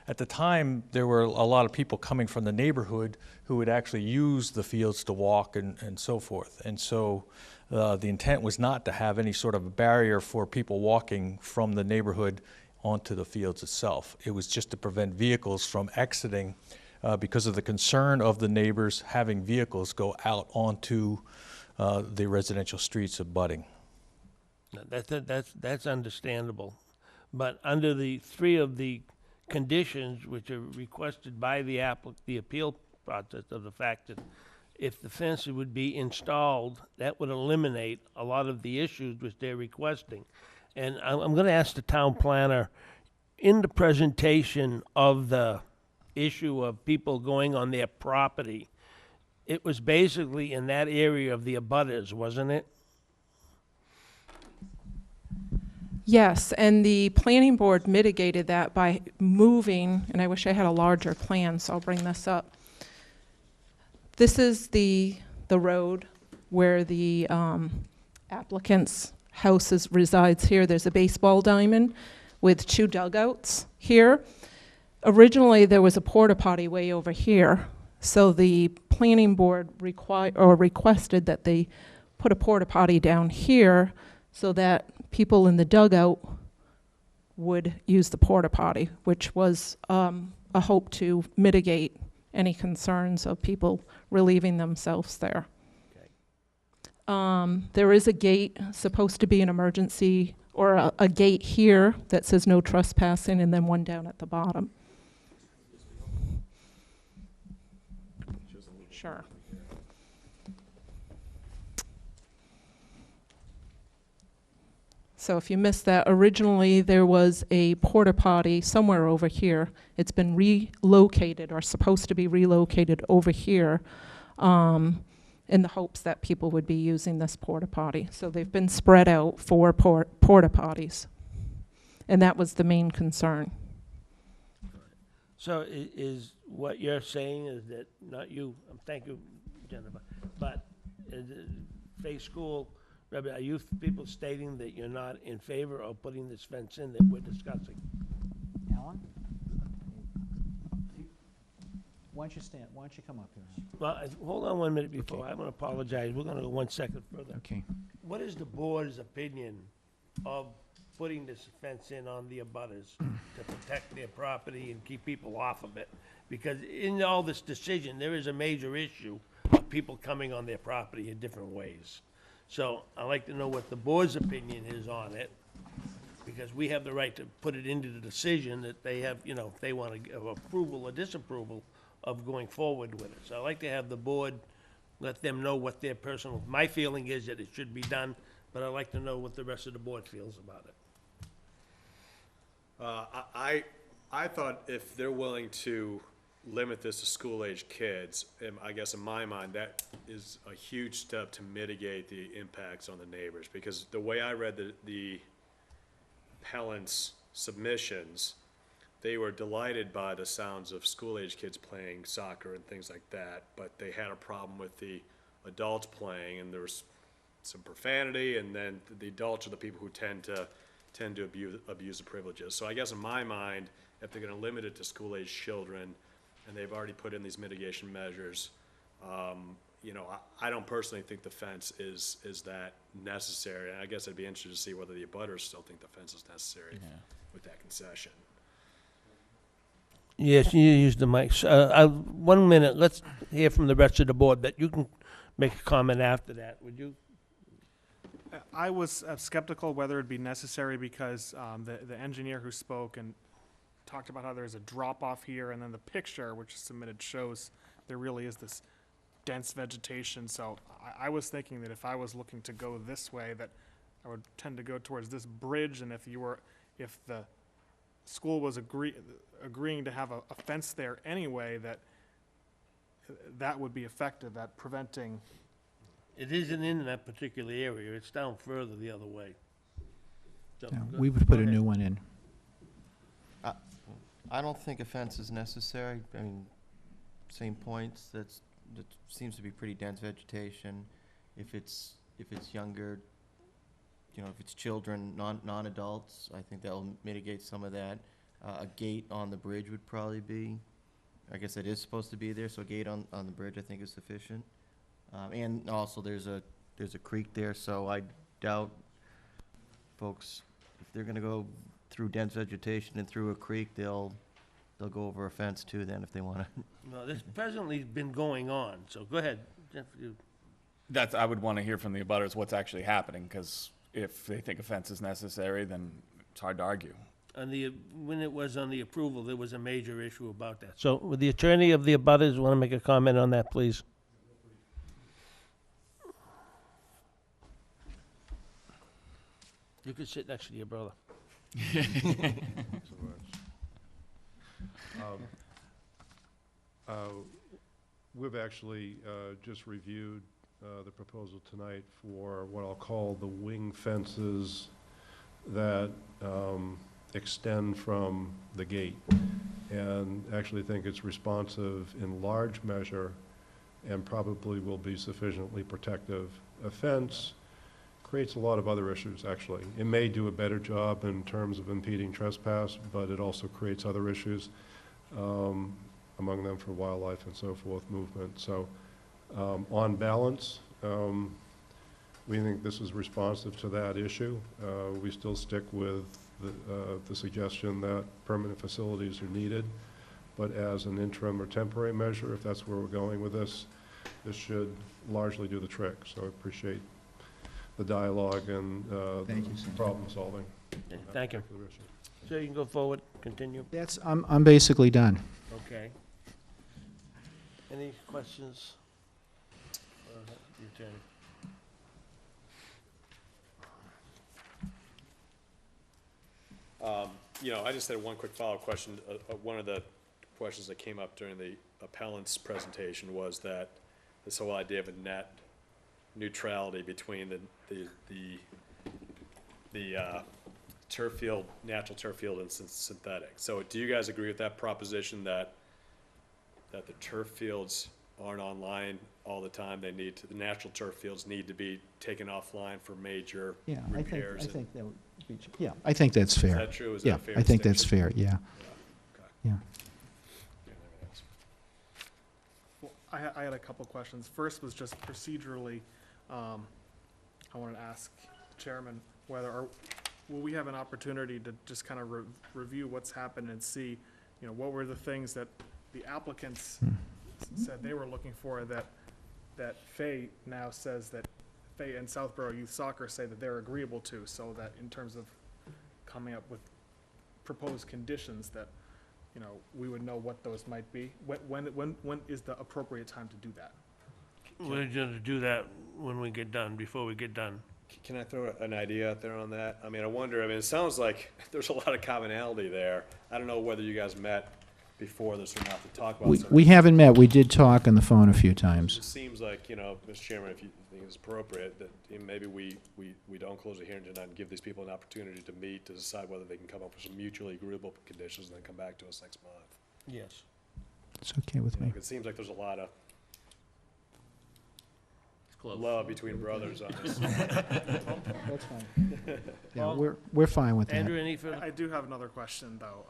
at the time, there were a lot of people coming from the neighborhood who would actually use the fields to walk and so forth. And so the intent was not to have any sort of a barrier for people walking from the neighborhood onto the fields itself. It was just to prevent vehicles from exiting because of the concern of the neighbors having vehicles go out onto the residential streets abutting. That's understandable. But under the three of the conditions which are requested by the appeal process of the fact that if the fence would be installed, that would eliminate a lot of the issues which they're requesting. And I'm going to ask the town planner, in the presentation of the issue of people going on their property, it was basically in that area of the abutters, wasn't it? Yes, and the planning board mitigated that by moving, and I wish I had a larger plan, so I'll bring this up. This is the road where the applicant's house resides here. There's a baseball diamond with 2 dugouts here. Originally, there was a porta potty way over here, so the planning board requested that they put a porta potty down here so that people in the dugout would use the porta potty, which was a hope to mitigate any concerns of people relieving themselves there. There is a gate, supposed to be an emergency, or a gate here that says no trespassing, and then one down at the bottom. Sure. So if you missed that, originally there was a porta potty somewhere over here. It's been relocated, or supposed to be relocated over here, in the hopes that people would be using this porta potty. So they've been spread out for porta potties. And that was the main concern. So is what you're saying is that, not you, thank you, Jennifer, but Faith School, Rebbe, are you people stating that you're not in favor of putting this fence in that we're discussing? Alan? Why don't you stand, why don't you come up here? Well, hold on 1 minute before, I'm gonna apologize, we're gonna go 1 second further. Okay. What is the board's opinion of putting this fence in on the abutters to protect their property and keep people off of it? Because in all this decision, there is a major issue of people coming on their property in different ways. So I'd like to know what the board's opinion is on it, because we have the right to put it into the decision that they have, you know, if they want to give approval or disapproval of going forward with it. So I'd like to have the board let them know what their personal, my feeling is that it should be done, but I'd like to know what the rest of the board feels about it. I thought if they're willing to limit this to school-age kids, I guess in my mind, that is a huge step to mitigate the impacts on the neighbors. Because the way I read the appellant's submissions, they were delighted by the sounds of school-age kids playing soccer and things like that, but they had a problem with the adults playing, and there was some profanity, and then the adults are the people who tend to abuse the privileges. So I guess in my mind, if they're gonna limit it to school-age children, and they've already put in these mitigation measures, you know, I don't personally think the fence is that necessary. And I guess I'd be interested to see whether the abutters still think the fence is necessary with that concession. Yes, you use the mics. 1 minute, let's hear from the rest of the board, but you can make a comment after that, would you? I was skeptical whether it'd be necessary because the engineer who spoke and talked about how there's a drop-off here, and then the picture, which is submitted, shows there really is this dense vegetation. So I was thinking that if I was looking to go this way, that I would tend to go towards this bridge, and if the school was agreeing to have a fence there anyway, that would be effective at preventing. It isn't in that particular area, it's down further the other way. So, No, go- we would go put a ahead. new one in. I don't think a fence is necessary. I mean, same points, that seems to be pretty dense vegetation. If it's younger, you know, if it's children, non-adults, I think that'll mitigate some of that. A gate on the bridge would probably be, I guess it is supposed to be there, so a gate on the bridge I think is sufficient. And also there's a creek there, so I doubt folks, if they're gonna go through dense vegetation and through a creek, they'll go over a fence too then if they wanna. No, this presently been going on, so go ahead, Jeff, you. I would want to hear from the abutters what's actually happening, because if they think a fence is necessary, then it's hard to argue. When it was on the approval, there was a major issue about that. So would the attorney of the abutters want to make a comment on that, please? You could sit next to your brother. We've actually just reviewed the proposal tonight for what I'll call the wing fences that extend from the gate, and actually think it's responsive in large measure and probably will be sufficiently protective. A fence creates a lot of other issues, actually. It may do a better job in terms of impeding trespass, but it also creates other issues, among them for wildlife and so forth, movement. So on balance, we think this is responsive to that issue. We still stick with the suggestion that permanent facilities are needed, but as an interim or temporary measure, if that's where we're going with this, this should largely do the trick. So I appreciate the dialogue and Thank you, Senator. problem solving. Thank you. So you can go forward, continue. I'm basically done. Okay. Any questions? Your turn. You know, I just had one quick follow-up question. One of the questions that came up during the appellant's presentation was that this whole idea of a net neutrality between the turf field, natural turf field, and synthetic. So do you guys agree with that proposition that the turf fields aren't online all the time? They need to, the natural turf fields need to be taken offline for major Yeah, repairs? I think that would be, yeah, I think that's fair. Is that true? Is Yeah, that a fair I think that's fair, distinction? yeah. Okay. Yeah. Well, I had a couple questions. First was just procedurally, I wanted to ask the chairman whether, will we have an opportunity to just kind of review what's happened and see, you know, what were the things that the applicants said they were looking for that Fay now says that Fay and Southborough Youth Soccer say that they're agreeable to, so that in terms of coming up with proposed conditions that, you know, we would know what those might be. When is the appropriate time to do that? We're gonna do that when we get done, before we get done. Can I throw an idea out there on that? I mean, I wonder, I mean, it sounds like there's a lot of commonality there. I don't know whether you guys met before this or not to talk about some. We haven't met, we did talk on the phone a few times. It seems like, you know, Mr. Chairman, if you think it's appropriate, that maybe we don't close the hearing tonight and give these people an opportunity to meet, to decide whether they can come up with some mutually agreeable conditions and then come back to us next month. Yes. It's okay with You know, me. 'cause it seems like there's a lot of Close. love between brothers on this. That's fine. Yeah, we're fine with that. Andrew, any further? I do have another question, though,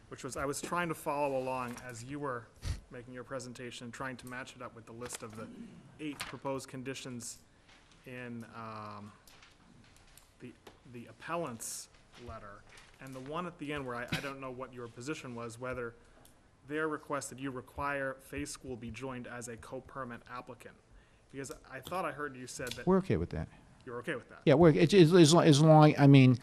which was, I was trying to follow along as you were making your presentation, trying to match it up with the list of the 8 proposed conditions in the appellant's letter, and the one at the end where I don't know what your position was, whether their request that you require Fay School be joined as a co-permit applicant. Because I thought I heard you said that We're okay with that. you're okay with that. Yeah, as long, I mean,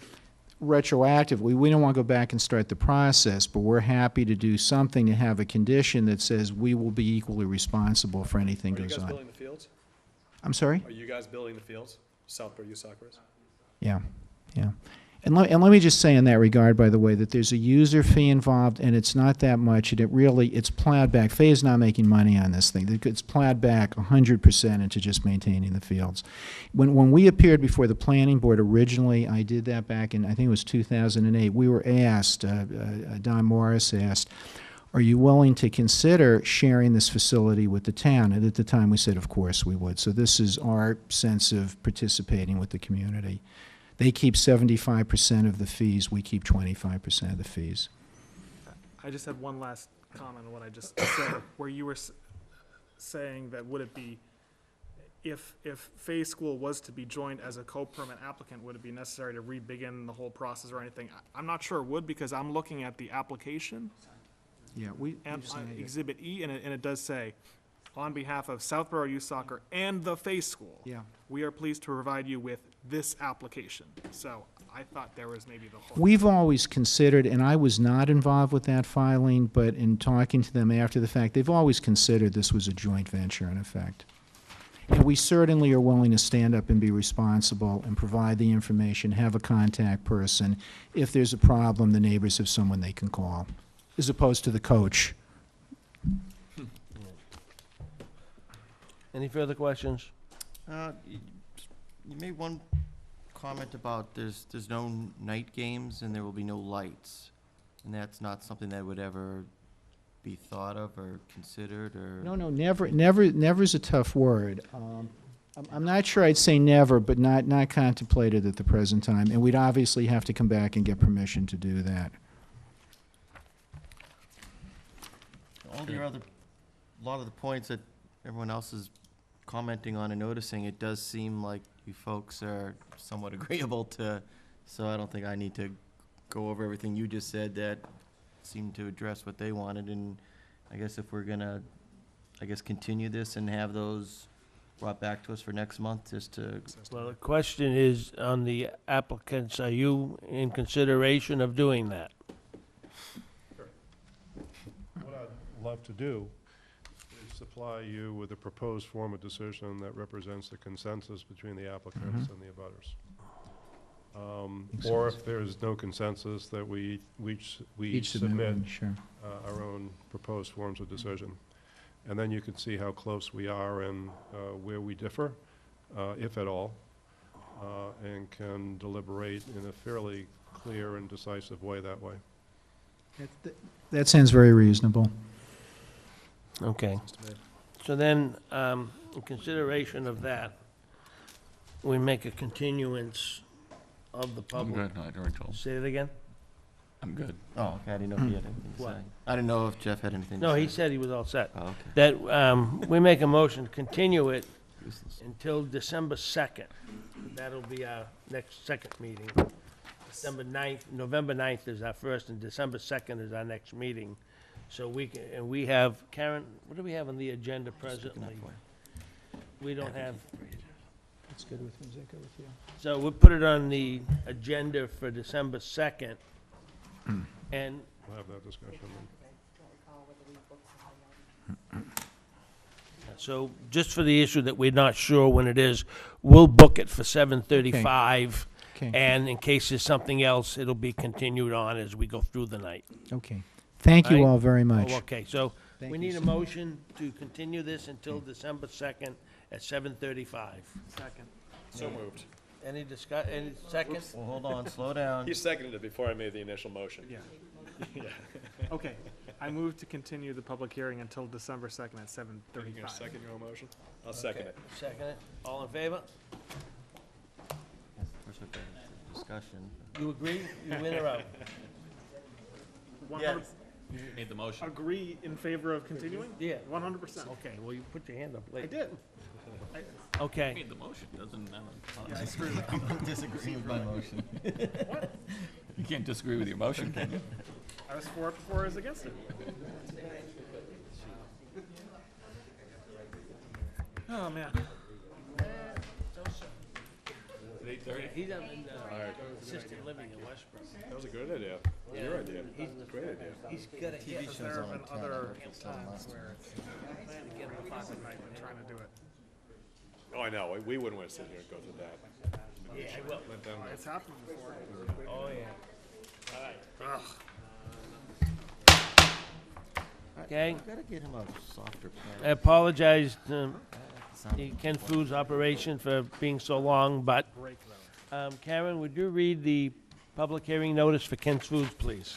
retroactively, we don't want to go back and start the process, but we're happy to do something to have a condition that says we will be equally responsible for anything Are you goes guys on. building the fields? I'm sorry? Are you guys building the fields? Southborough Youth Soccer is? Yeah, yeah. And let me just say in that regard, by the way, that there's a user fee involved, and it's not that much, and it's plowed back. Fay is not making money on this thing. It's plowed back 100% into just maintaining the fields. When we appeared before the planning board originally, I did that back in, I think it was 2008, we were asked, Don Morris asked, are you willing to consider sharing this facility with the town? And at the time, we said, of course we would. So this is our sense of participating with the community. They keep 75% of the fees, we keep 25% of the fees. I just had one last comment on what I just said, where you were saying that would it be, if Fay School was to be joined as a co-permit applicant, would it be necessary to re-begin the whole process or anything? I'm not sure it would, because I'm looking at the application, Yeah, and on Exhibit E, and it does say, on behalf of Southborough Youth Soccer and the Fay School, Yeah. we are pleased to provide you with this application. So I thought there was maybe the whole. We've always considered, and I was not involved with that filing, but in talking to them after the fact, they've always considered this was a joint venture in effect. And we certainly are willing to stand up and be responsible and provide the information, have a contact person. If there's a problem, the neighbors have someone they can call, as opposed to the coach. Any further questions? You made one comment about there's no night games and there will be no lights. And that's not something that would ever be thought of or considered, or? No, never's a tough word. I'm not sure I'd say never, but not contemplated at the present time. And we'd obviously have to come back and get permission to do that. All the other, a lot of the points that everyone else is commenting on and noticing, it does seem like you folks are somewhat agreeable to, so I don't think I need to go over everything you just said that seemed to address what they wanted. And I guess if we're gonna, continue this and have those brought back to us for next month, just to. Well, the question is on the applicants, are you in consideration of doing that? What I'd love to do is supply you with a proposed form of decision that represents the consensus between the applicants and the abutters. Or if there's no consensus, that we Each submit one, sure. our own proposed forms of decision. And then you can see how close we are and where we differ, if at all, and can deliberate in a fairly clear and decisive way that way. That sounds very reasonable. Okay. So then, in consideration of that, we make a continuance of the I'm public. good, I already told. Say it again? I'm good. Oh, okay, I didn't know if he had anything to What? say. I didn't know if Jeff had anything to say. No, he said he was all set. Oh, okay. That, we make a motion to continue it Useless. until December 2nd. That'll be our next second meeting. November 9th is our first, and December 2nd is our next meeting. So and we have, Karen, what do we have on the agenda presently? We don't have, That's good with me. Is that good with you? so we'll put it on the agenda for December 2nd. And We'll have that discussion then. so, just for the issue that we're not sure when it is, we'll book it for 7:35. Okay. And in case there's something else, it'll be continued on as we go through the night. Okay. Thank you Right. all very much. Oh, okay, so Thank we you, need a sir. motion to continue this until December 2nd at 7:35. Second. So moved. Any second? Well, hold on, slow down. He seconded it before I made the initial motion. Yeah. Okay, I move to continue the public hearing until December 2nd at Are you gonna 7:35. second your own motion? I'll second it. Second it. All in favor? First we have a discussion. You agree? You in or out? 100 You made the motion. Agree in favor of continuing? Yeah. 100%. Okay, well, you put your hand up I late. did. Okay. Made the motion, doesn't matter. Yeah, I screwed up. I'm disagreeing with my motion. You can't disagree with your motion, can you? I was for it before I was against it. Oh, man. He's up in assisted living in Westbrook. That was a good idea. It was your idea. Great idea. He's got a hit. There have been other times where it's plan to get him o'clock at night when trying to do it. Oh, I know. We wouldn't want to sit here and go through that. Yeah, I will. Let them. It's happened before. Oh, yeah. All right. Okay. Gotta get him a softer I pen. apologize to Sound- the Ken Foods operation for being so long, but Break though. Karen, would you read the public hearing notice for Ken's Foods, please?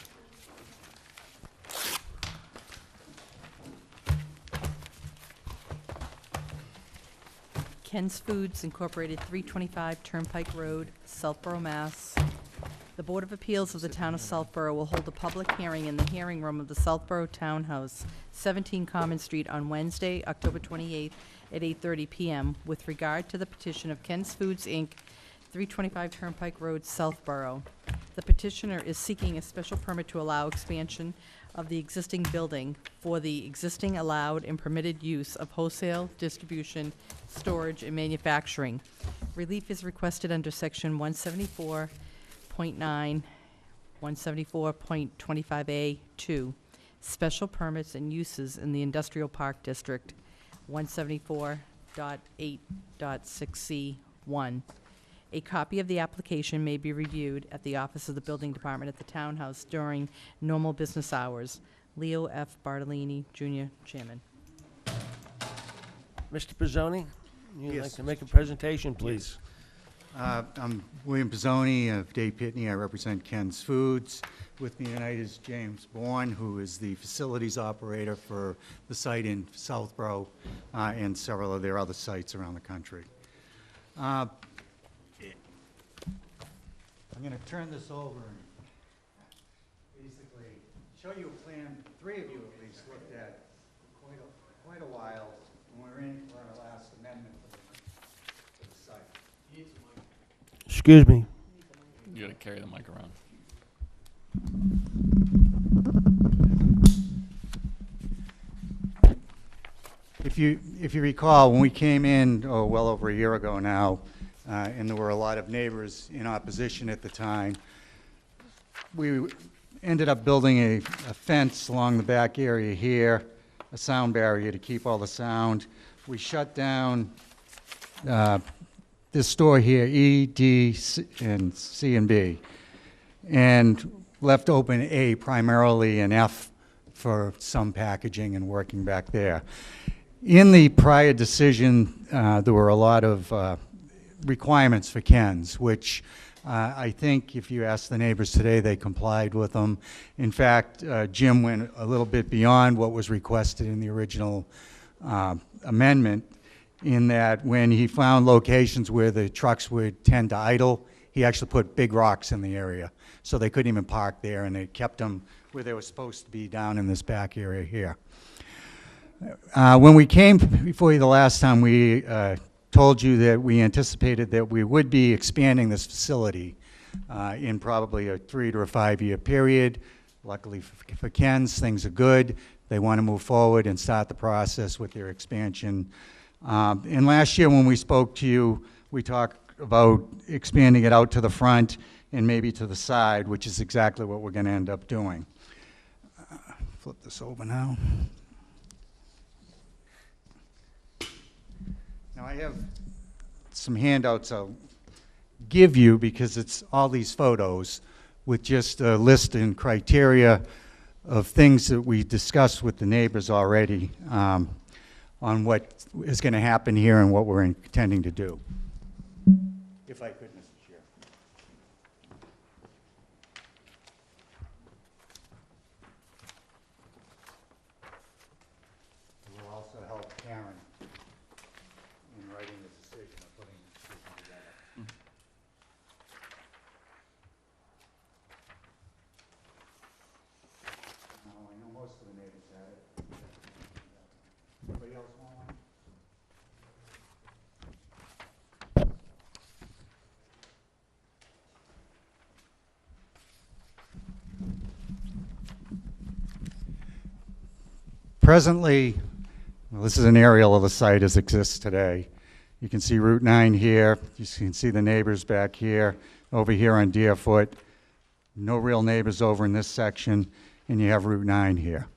Ken's Foods Incorporated, 325 Turnpike Road, Southborough, Mass. The Board of Appeals of the Town of Southborough will hold a public hearing in the hearing room of the Southborough Townhouse, 17 Common Street, on Wednesday, October 28th at 8:30 p.m. with regard to the petition of Ken's Foods, Inc., 325 Turnpike Road, Southborough. The petitioner is seeking a special permit to allow expansion of the existing building for the existing allowed and permitted use of wholesale, distribution, storage, and manufacturing. Relief is requested under Section 174.9, 174.25A2, Special Permits and Uses in the Industrial Park District, 174.8.6C1. A copy of the application may be reviewed at the Office of the Building Department at the Townhouse during normal business hours. Leo F. Bartolini, Jr., Chairman. Mr. Pizzoni, you'd like Yes, to make a presentation, please? I'm William Pizzoni of Dave Pitney. I represent Ken's Foods. With me tonight is James Bourne, who is the facilities operator for the site in Southborough and several of their other sites around the country. I'm going to turn this over and basically show you a plan three of you at least looked at quite a while when we were in for our last amendment for the site. Excuse me. You gotta carry the mic around. If you recall, when we came in, well over a year ago now, and there were a lot of neighbors in opposition at the time, we ended up building a fence along the back area here, a sound barrier to keep all the sound. We shut down this store here, E, D, and C and B, and left open A primarily and F for some packaging and working back there. In the prior decision, there were a lot of requirements for Ken's, which I think if you ask the neighbors today, they complied with them. In fact, Jim went a little bit beyond what was requested in the original amendment, in that when he found locations where the trucks would tend to idle, he actually put big rocks in the area. So they couldn't even park there, and they kept them where they were supposed to be down in this back area here. When we came before you the last time, we told you that we anticipated that we would be expanding this facility in probably a 3 to 5 year period. Luckily for Ken's, things are good. They want to move forward and start the process with their expansion. And last year when we spoke to you, we talked about expanding it out to the front and maybe to the side, which is exactly what we're going to end up doing. Flip this over now. Now I have some handouts I'll give you because it's all these photos with just a list and criteria of things that we discussed with the neighbors already on what is going to happen here and what we're intending to do. If I could, Mr. Chair. It will also help Karen in writing the decision or putting the decision together. Now, I know most of the neighbors had it. Anybody else want one? Presently, well, this is an aerial of the site as it exists today. You can see Route 9 here. You can see the neighbors back here, over here on Deerfoot. No real neighbors over in this section, and you have Route 9 here.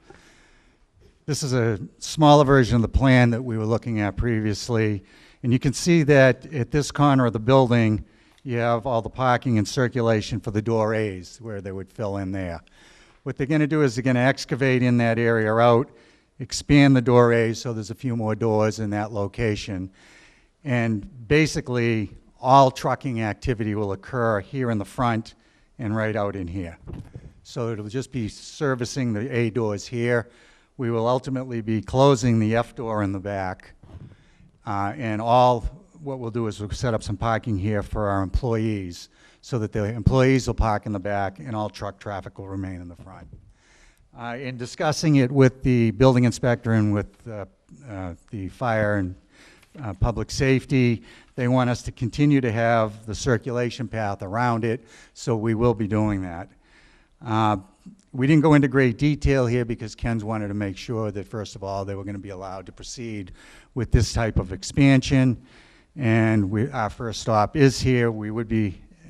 This is a smaller version of the plan that we were looking at previously, and you can see that at this corner of the building, you have all the parking and circulation for the door A's, where they would fill in there. What they're going to do is they're going to excavate in that area out, expand the door A's so there's a few more doors in that location. And basically, all trucking activity will occur here in the front and right out in here. So it'll just be servicing the A doors here. We will ultimately be closing the F door in the back. And what we'll do is we'll set up some parking here for our employees so that the employees will park in the back and all truck traffic will remain in the front. In discussing it with the building inspector and with the fire and public safety, they want us to continue to have the circulation path around it, so we will be doing that. We didn't go into great detail here because Ken's wanted to make sure that, first of all, they were going to be allowed to proceed with this type of expansion. And our first stop is here. We would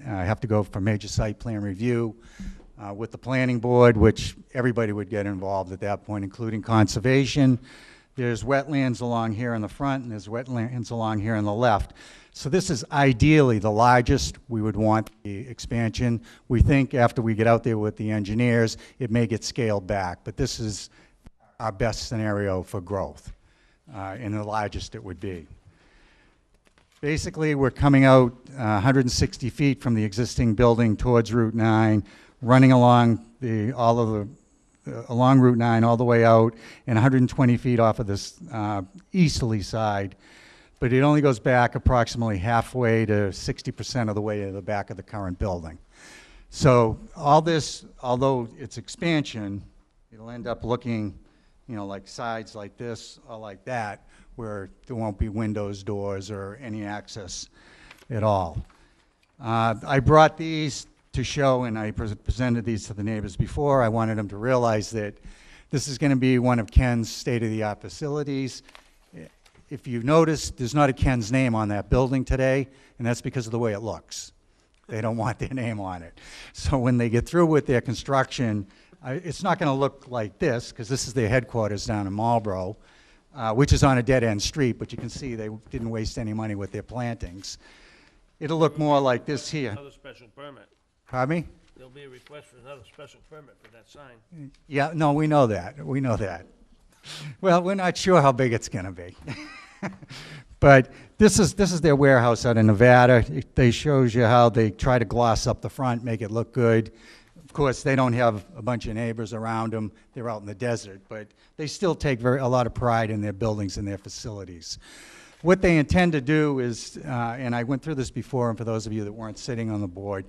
have to go for major site plan review with the planning board, which everybody would get involved at that point, including conservation. There's wetlands along here in the front, and there's wetlands along here on the left. So this is ideally the largest we would want the expansion. We think after we get out there with the engineers, it may get scaled back, but this is our best scenario for growth. and the largest it would be. Basically, we're coming out 160 feet from the existing building towards Route 9, running along along Route 9 all the way out, and 120 feet off of this easterly side. But it only goes back approximately halfway to 60% of the way to the back of the current building. So all this, although it's expansion, it'll end up looking, you know, like sides like this or like that, where there won't be windows, doors, or any access at all. I brought these to show, and I presented these to the neighbors before. I wanted them to realize that this is going to be one of Ken's state-of-the-art facilities. If you've noticed, there's not a Ken's name on that building today, and that's because of the way it looks. They don't want their name on it. So when they get through with their construction, it's not going to look like this, because this is their headquarters down in Marlborough, which is on a dead-end street, but you can see they didn't waste any money with their plantings. It'll look more like this here. Another special permit. Pardon me? There'll be a request for another special permit for that sign. Yeah, no, we know that. We know that. Well, we're not sure how big it's going to be. But this is their warehouse out in Nevada. They shows you how they try to gloss up the front, make it look good. Of course, they don't have a bunch of neighbors around them. They're out in the desert, but they still take a lot of pride in their buildings and their facilities. What they intend to do is, and I went through this before, and for those of you that weren't sitting on the board,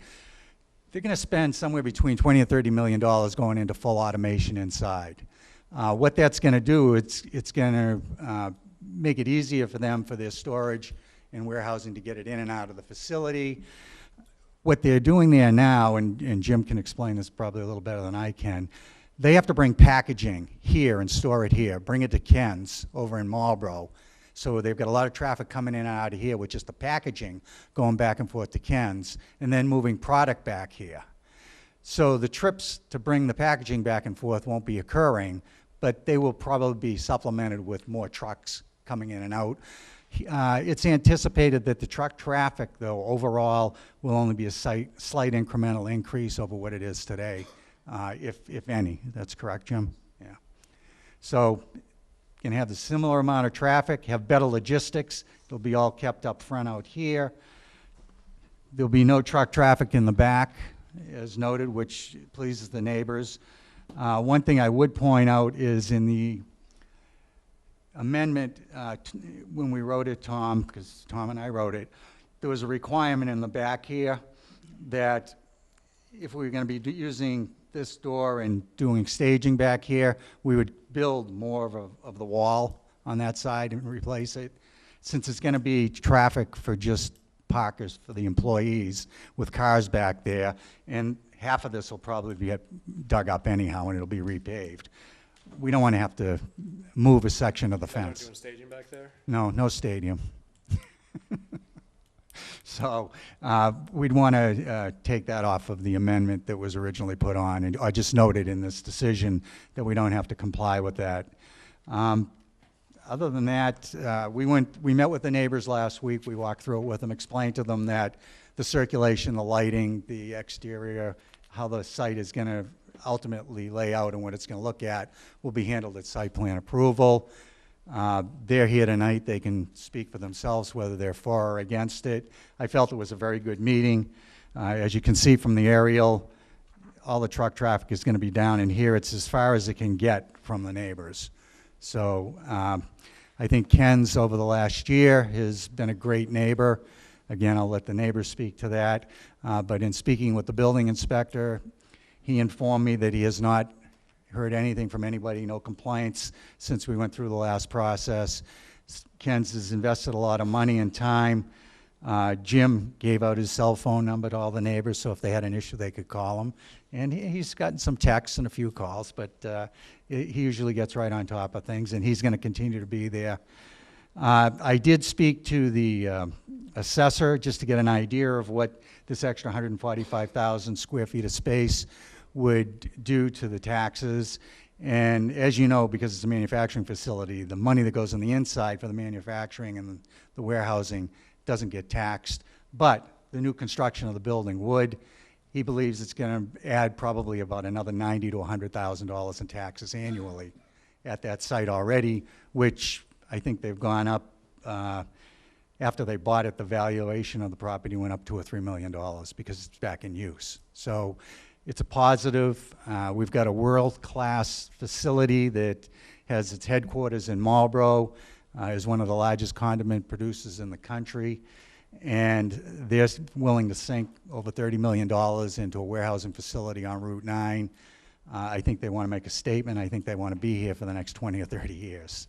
they're going to spend somewhere between $20 and $30 million going into full automation inside. What that's going to do, it's going to make it easier for them for their storage and warehousing to get it in and out of the facility. What they're doing there now, and Jim can explain this probably a little better than I can, they have to bring packaging here and store it here, bring it to Ken's over in Marlborough. So they've got a lot of traffic coming in and out of here with just the packaging going back and forth to Ken's, and then moving product back here. So the trips to bring the packaging back and forth won't be occurring, but they will probably be supplemented with more trucks coming in and out. It's anticipated that the truck traffic, though, overall will only be a slight incremental increase over what it is today, if any. That's correct, Jim? Yeah. So you can have the similar amount of traffic, have better logistics. It'll be all kept up front out here. There'll be no truck traffic in the back, as noted, which pleases the neighbors. One thing I would point out is in the amendment, when we wrote it, Tom, because Tom and I wrote it, there was a requirement in the back here that if we were going to be using this door and doing staging back here, we would build more of the wall on that side and replace it. Since it's going to be traffic for just parkers for the employees with cars back there, and half of this will probably be dug up anyhow and it'll be repaved. We don't want to have to move a section of the fence. Doing staging back there? No, no stadium. So we'd want to take that off of the amendment that was originally put on, and I just noted in this decision that we don't have to comply with that. Other than that, we met with the neighbors last week. We walked through it with them, explained to them that the circulation, the lighting, the exterior, how the site is going to ultimately lay out and what it's going to look at will be handled at site plan approval. They're here tonight. They can speak for themselves whether they're for or against it. I felt it was a very good meeting. As you can see from the aerial, all the truck traffic is going to be down in here. It's as far as it can get from the neighbors. So I think Ken's over the last year has been a great neighbor. Again, I'll let the neighbors speak to that. But in speaking with the building inspector, he informed me that he has not heard anything from anybody, no complaints since we went through the last process. Ken's has invested a lot of money and time. Jim gave out his cell phone number to all the neighbors, so if they had an issue, they could call him. And he's gotten some texts and a few calls, but he usually gets right on top of things, and he's going to continue to be there. I did speak to the assessor just to get an idea of what this extra 145,000 square feet of space would do to the taxes. And as you know, because it's a manufacturing facility, the money that goes on the inside for the manufacturing and the warehousing doesn't get taxed. But the new construction of the building would. He believes it's going to add probably about another $90,000 to $100,000 in taxes annually at that site already, which I think they've gone up, after they bought it, the valuation of the property went up $2 or $3 million because it's back in use. So it's a positive. We've got a world-class facility that has its headquarters in Marlborough, is one of the largest condiment producers in the country, and they're willing to sink over $30 million into a warehousing facility on Route 9. I think they want to make a statement. I think they want to be here for the next 20 or 30 years,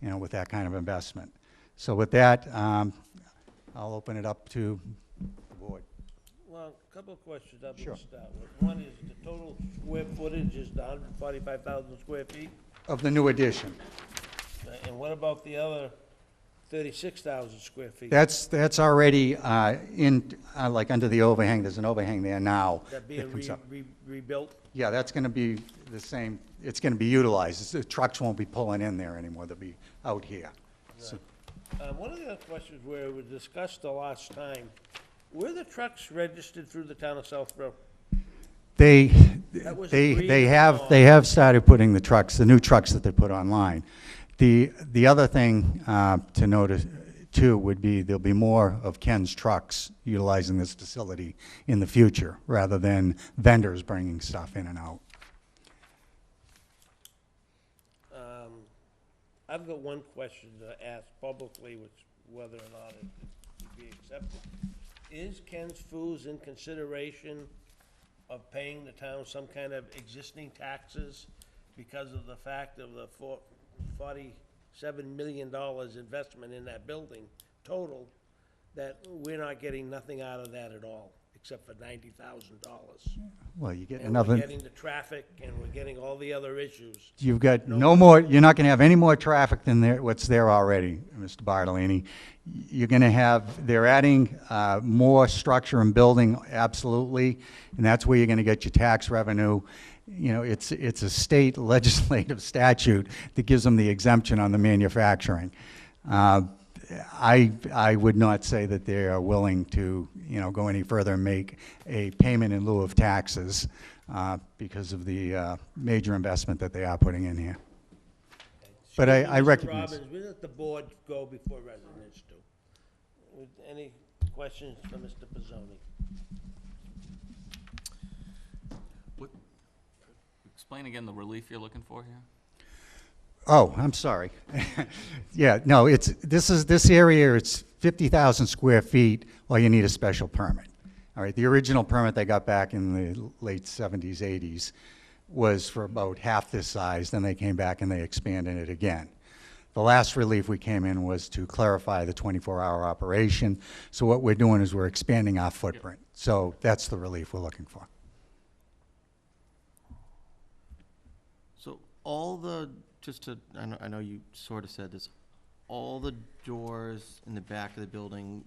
you know, with that kind of investment. So with that, I'll open it up to the board. Well, a couple of questions I'm Sure. going to start with. One is the total square footage is the 145,000 square feet? Of the new addition. And what about the other 36,000 square feet? That's already like under the overhang. There's an overhang there now. That being comes up. rebuilt? Yeah, that's going to be the same. It's going to be utilized. The trucks won't be pulling in there anymore. They'll be out here. So, One of the other questions where we discussed the last time, were the trucks registered through the town of Southborough? They was agreed have started putting the new trucks that they put online. The other thing to notice too would be there'll be more of Ken's trucks utilizing this facility in the future rather than vendors bringing stuff in and out. I've got one question to ask publicly, which whether or not it would be accepted. Is Ken's Foods in consideration of paying the town some kind of existing taxes because of the fact of the $47 million investment in that building total, that we're not getting nothing out of that at all, except for $90,000? Well, you get And another. we're getting the traffic, and we're getting all the other issues. You've got no more, you're not going to have any more traffic than what's there already, Mr. Bartolini. You're going to have, they're adding more structure and building, absolutely, and that's where you're going to get your tax revenue. You know, it's a state legislative statute that gives them the exemption on the manufacturing. I would not say that they are willing to, you know, go any further and make a payment in lieu of taxes because of the major investment that they are putting in here. But I recognize. Mr. Robbins, where does the board go before residents do? Any questions for Mr. Pizzoni? Explain again the relief you're looking for here? Oh, I'm sorry. Yeah, no, this area, it's 50,000 square feet, well, you need a special permit. All right, the original permit they got back in the late 70s, 80s was for about half this size, then they came back and they expanded it again. The last relief we came in was to clarify the 24-hour operation. So what we're doing is we're expanding our footprint. So that's the relief we're looking for. So all the, just to, I know you sort of said this, all the doors in the back of the building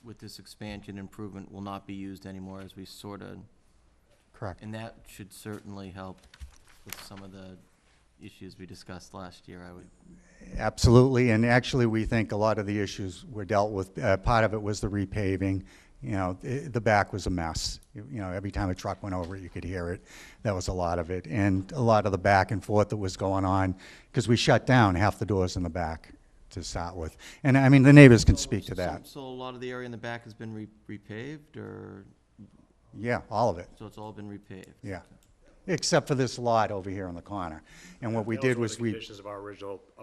with this expansion improvement will not be used anymore, as we sort of. Correct. And that should certainly help with some of the issues we discussed last year, I would. Absolutely, and actually we think a lot of the issues were dealt with. Part of it was the repaving. You know, the back was a mess. You know, every time a truck went over it, you could hear it. That was a lot of it. And a lot of the back and forth that was going on, because we shut down half the doors in the back to start with. And I mean, the neighbors can speak to that. So a lot of the area in the back has been repaved, or? Yeah, all of it. So it's all been repaved? Yeah. Except for this lot over here in the corner. And what we did was the conditions of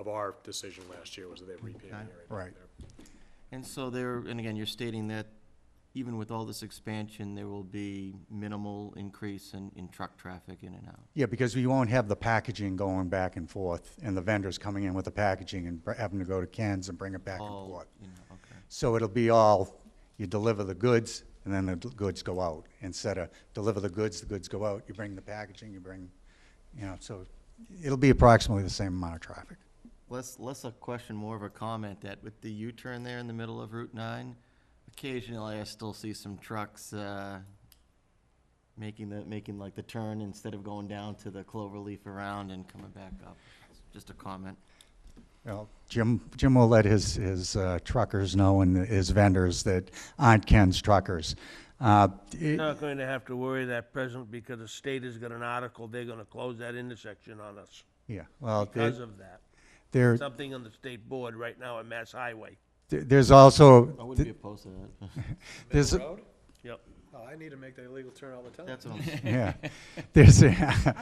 our decision last year was that they repaved the area back Right. there. And so there, and again, you're stating that even with all this expansion, there will be minimal increase in truck traffic in and out? Yeah, because we won't have the packaging going back and forth, and the vendors coming in with the packaging and having to go to Ken's and bring it back and forth. Okay. So it'll be all, you deliver the goods, and then the goods go out. Instead of deliver the goods go out, you bring the packaging, you bring, you know, so it'll be approximately the same amount of traffic. Less a question, more of a comment, that with the U-turn there in the middle of Route 9, occasionally I still see some trucks making like the turn instead of going down to the cloverleaf around and coming back up. Just a comment. Well, Jim will let his truckers know and his vendors that aren't Ken's truckers. You're not going to have to worry that present, because the state has got an article, they're gonna close that intersection on us Yeah, well, because of that. There, something on the state board right now at Mass Highway. there's also, I wouldn't be opposed to that. there's, Road? Yep. Oh, I need to make that illegal turn all the time. That's what I'm saying. yeah,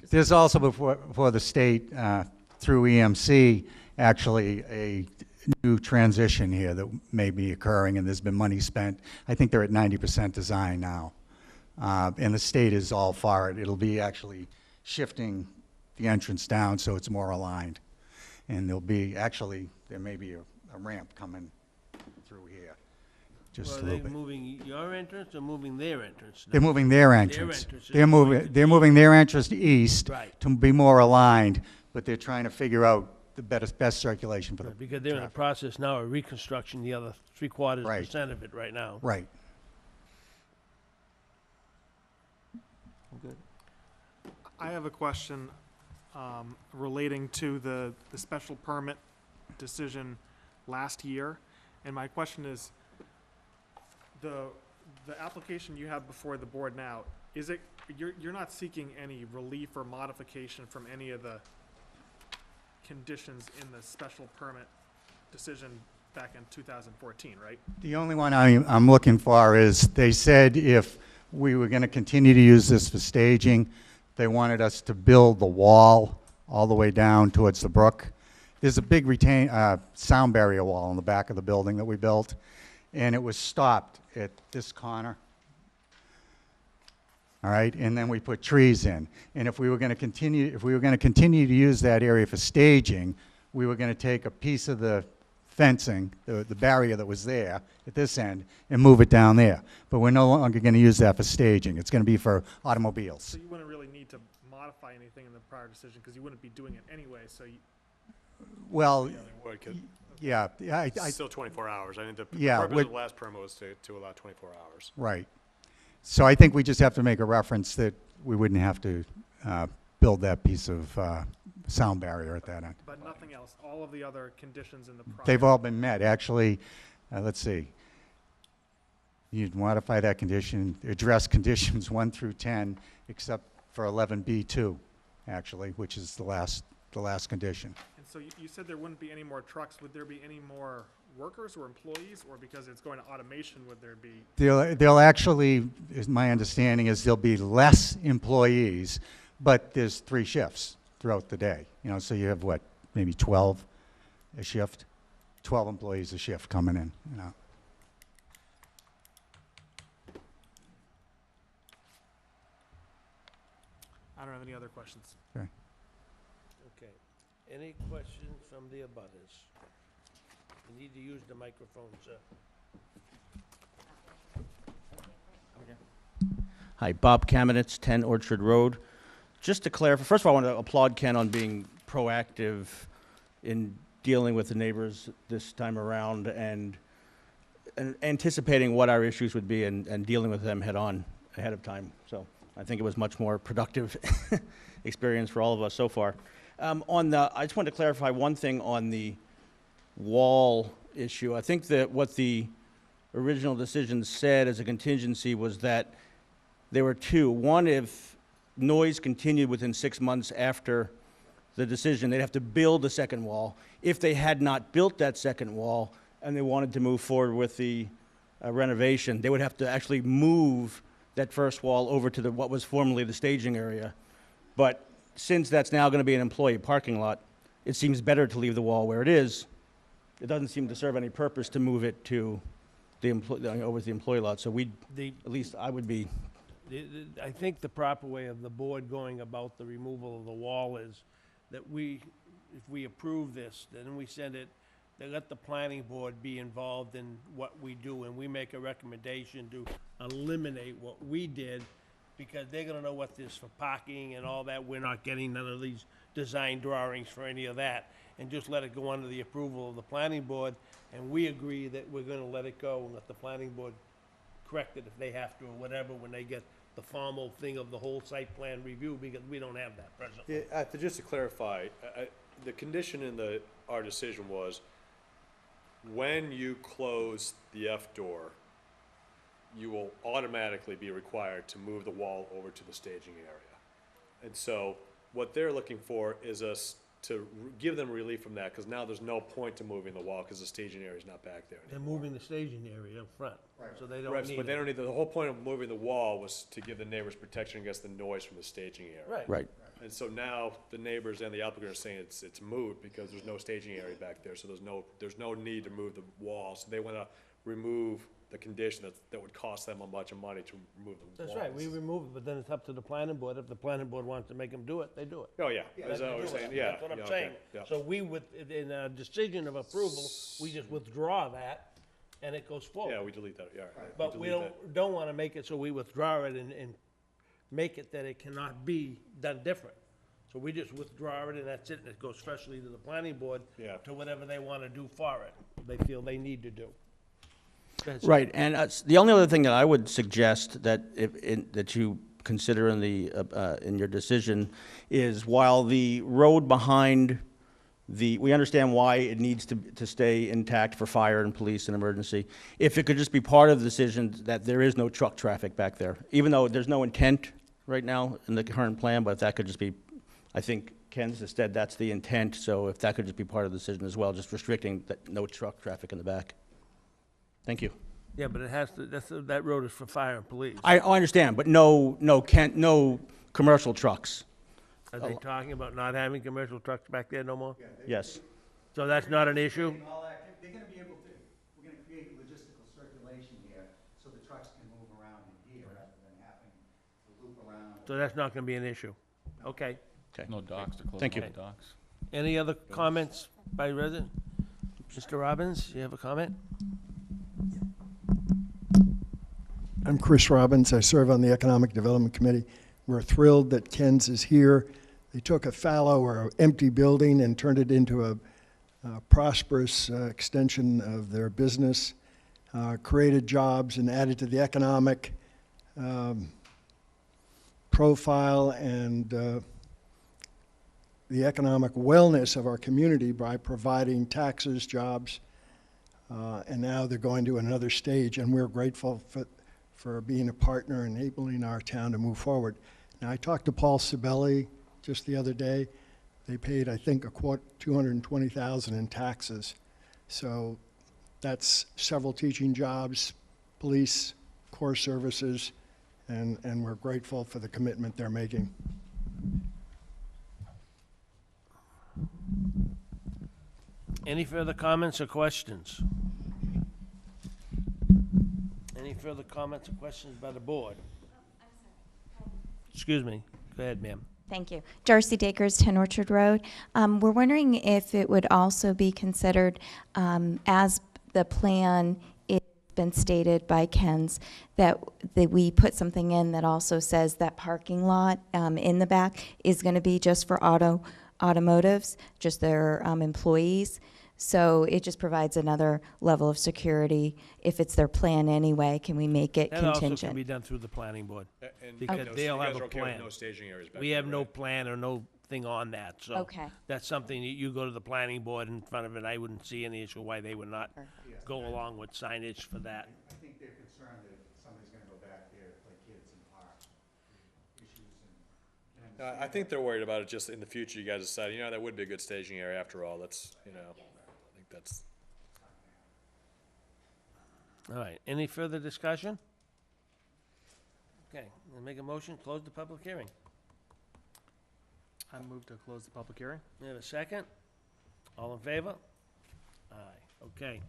there's also before the state, through EMC, actually a new transition here that may be occurring, and there's been money spent. I think they're at 90% design now. And the state is all for it. It'll be actually shifting the entrance down so it's more aligned. And there'll be, actually, there may be a ramp coming through here, just Well, a are little they bit. moving your entrance or moving their entrance? They're moving their entrance. entrance is They're moving their entrance east Right. to be more aligned, but they're trying to figure out the best circulation for the Because they're in the traffic. process now of reconstructing the other 3/4% of it right now. Right. I'm good. I have a question relating to the special permit decision last year. And my question is, the application you have before the board now, is it, you're not seeking any relief or modification from any of the conditions in the special permit decision back in 2014, right? The only one I'm looking for is, they said if we were going to continue to use this for staging, they wanted us to build the wall all the way down towards the brook. There's a big sound barrier wall in the back of the building that we built, and it was stopped at this corner. All right, and then we put trees in. And if we were going to continue to use that area for staging, we were going to take a piece of the fencing, the barrier that was there at this end, and move it down there. But we're no longer going to use that for staging. It's going to be for automobiles. So you wouldn't really need to modify anything in the prior decision because you wouldn't be doing it anyway, so you, Well, Yeah, they would, 'cause yeah, it's still 24 hours. I think the Yeah, purpose what- of the last permit was to allow 24 hours. right. So I think we just have to make a reference that we wouldn't have to build that piece of sound barrier at that end. but nothing else. All of the other conditions in the prior. They've all been met, actually. Let's see. You'd modify that condition, address conditions 1 through 10, except for 11B2, actually, which is the last condition. And so you said there wouldn't be any more trucks. Would there be any more workers or employees, or because it's going to automation, would there be? They'll actually, my understanding is there'll be less employees, but there's 3 shifts throughout the day. You know, so you have what, maybe 12 a shift? 12 employees a shift coming in, you know. I don't have any other questions. Okay. Okay. Any questions from the abutters? You need to use the microphone, sir. Hi, Bob Kamenetz, 10 Orchard Road. Just to clarify, first of all, I want to applaud Ken on being proactive in dealing with the neighbors this time around and anticipating what our issues would be and dealing with them head-on ahead of time. So I think it was much more productive experience for all of us so far. I just wanted to clarify one thing on the wall issue. I think that what the original decision said as a contingency was that there were 2. One, if noise continued within 6 months after the decision, they'd have to build a second wall. If they had not built that second wall and they wanted to move forward with the renovation, they would have to actually move that first wall over to what was formerly the staging area. But since that's now going to be an employee parking lot, it seems better to leave the wall where it is. It doesn't seem to serve any purpose to move it to over to the employee lot. So at least I would be. I think the proper way of the board going about the removal of the wall is that if we approve this, then we send it, they let the planning board be involved in what we do, and we make a recommendation to eliminate what we did, because they're gonna know what this for parking and all that. We're not getting none of these design drawings for any of that, and just let it go under the approval of the planning board, and we agree that we're gonna let it go and let the planning board correct it if they have to, or whatever, when they get the formal thing of the whole site plan review, because we don't have that presently. Yeah, just to clarify, the condition in our decision was, when you close the F door, you will automatically be required to move the wall over to the staging area. And so what they're looking for is us give them relief from that, because now there's no point to moving the wall, because the staging area is not back there They're anymore. moving the staging area up front, so they don't Right, need but they it. don't need, the whole point of moving the wall was to give the neighbors protection against the noise from the staging area. Right. Right. And so now the neighbors and the applicant are saying it's moot because there's no staging area back there, so there's no need to move the wall. So they wanna remove the condition that would cost them a bunch of money to remove the wall. That's right, we remove it, but then it's up to the planning board. If the planning board wants to make them do it, they do it. Oh, yeah, That's as I was saying, yeah. That's what I'm yeah, saying. okay, yeah. So we would, in a decision of approval, we just withdraw that, and it goes forward. Yeah, we delete that, yeah. right, But we delete that. don't wanna make it so we withdraw it and make it that it cannot be done different. So we just withdraw it, and that's it, and it goes freshly to the planning board Yeah. to whatever they wanna do for it, they feel they need to do. That's it. Right, and the only other thing that I would suggest that that you consider in your decision is while the road behind we understand why it needs to stay intact for fire and police and emergency, if it could just be part of the decision that there is no truck traffic back there, even though there's no intent right now in the current plan, but if that could just be, I think Ken's has said that's the intent, so if that could just be part of the decision as well, just restricting that no truck traffic in the back. Thank you. Yeah, but it has to, that road is for fire and police. I understand, but no commercial trucks. Are they talking about not having commercial trucks back there no more? Yes. So that's not an issue? They're gonna be able to, we're gonna create logistical circulation here, so the trucks can move around in here rather than having to loop around. So that's not gonna be an issue? Okay. No docks, they're closing Thank you. all the docks. Any other comments by resident? Mr. Robbins, you have a comment? I'm Chris Robbins. I serve on the Economic Development Committee. We're thrilled that Ken's is here. They took a fallow or empty building and turned it into a prosperous extension of their business, created jobs and added to the economic profile and the economic wellness of our community by providing taxes, jobs, and now they're going to another stage, and we're grateful for being a partner, enabling our town to move forward. Now, I talked to Paul Sibeli just the other day. They paid, I think, $220,000 in taxes. So that's several teaching jobs, police, core services, and we're grateful for the commitment they're making. Any further comments or questions? Any further comments or questions by the board? Excuse me. Go ahead, ma'am. Thank you. Darcy Dakers, 10 Orchard Road. We're wondering if it would also be considered, as the plan has been stated by Ken's, that we put something in that also says that parking lot in the back is going to be just for automotives, just their employees. So it just provides another level of security. If it's their plan anyway, can we make it That also contingent? can be done through the planning board, And because you they'll guys have are a okay with plan. no staging areas back We there, have no right? plan or no thing on that, so. Okay. That's something that you go to the planning board in front of it. I wouldn't see any issue why they would not go along with signage for that. I think they're concerned that somebody's gonna go back there, play kids and park. Issues and. I think they're worried about it just in the future, you guys decide, that would be a good staging area after all, that's, I think that's. All right, any further discussion? Okay, we'll make a motion, close the public hearing. I move to close the public hearing. We have a second? All in favor? Aye, okay.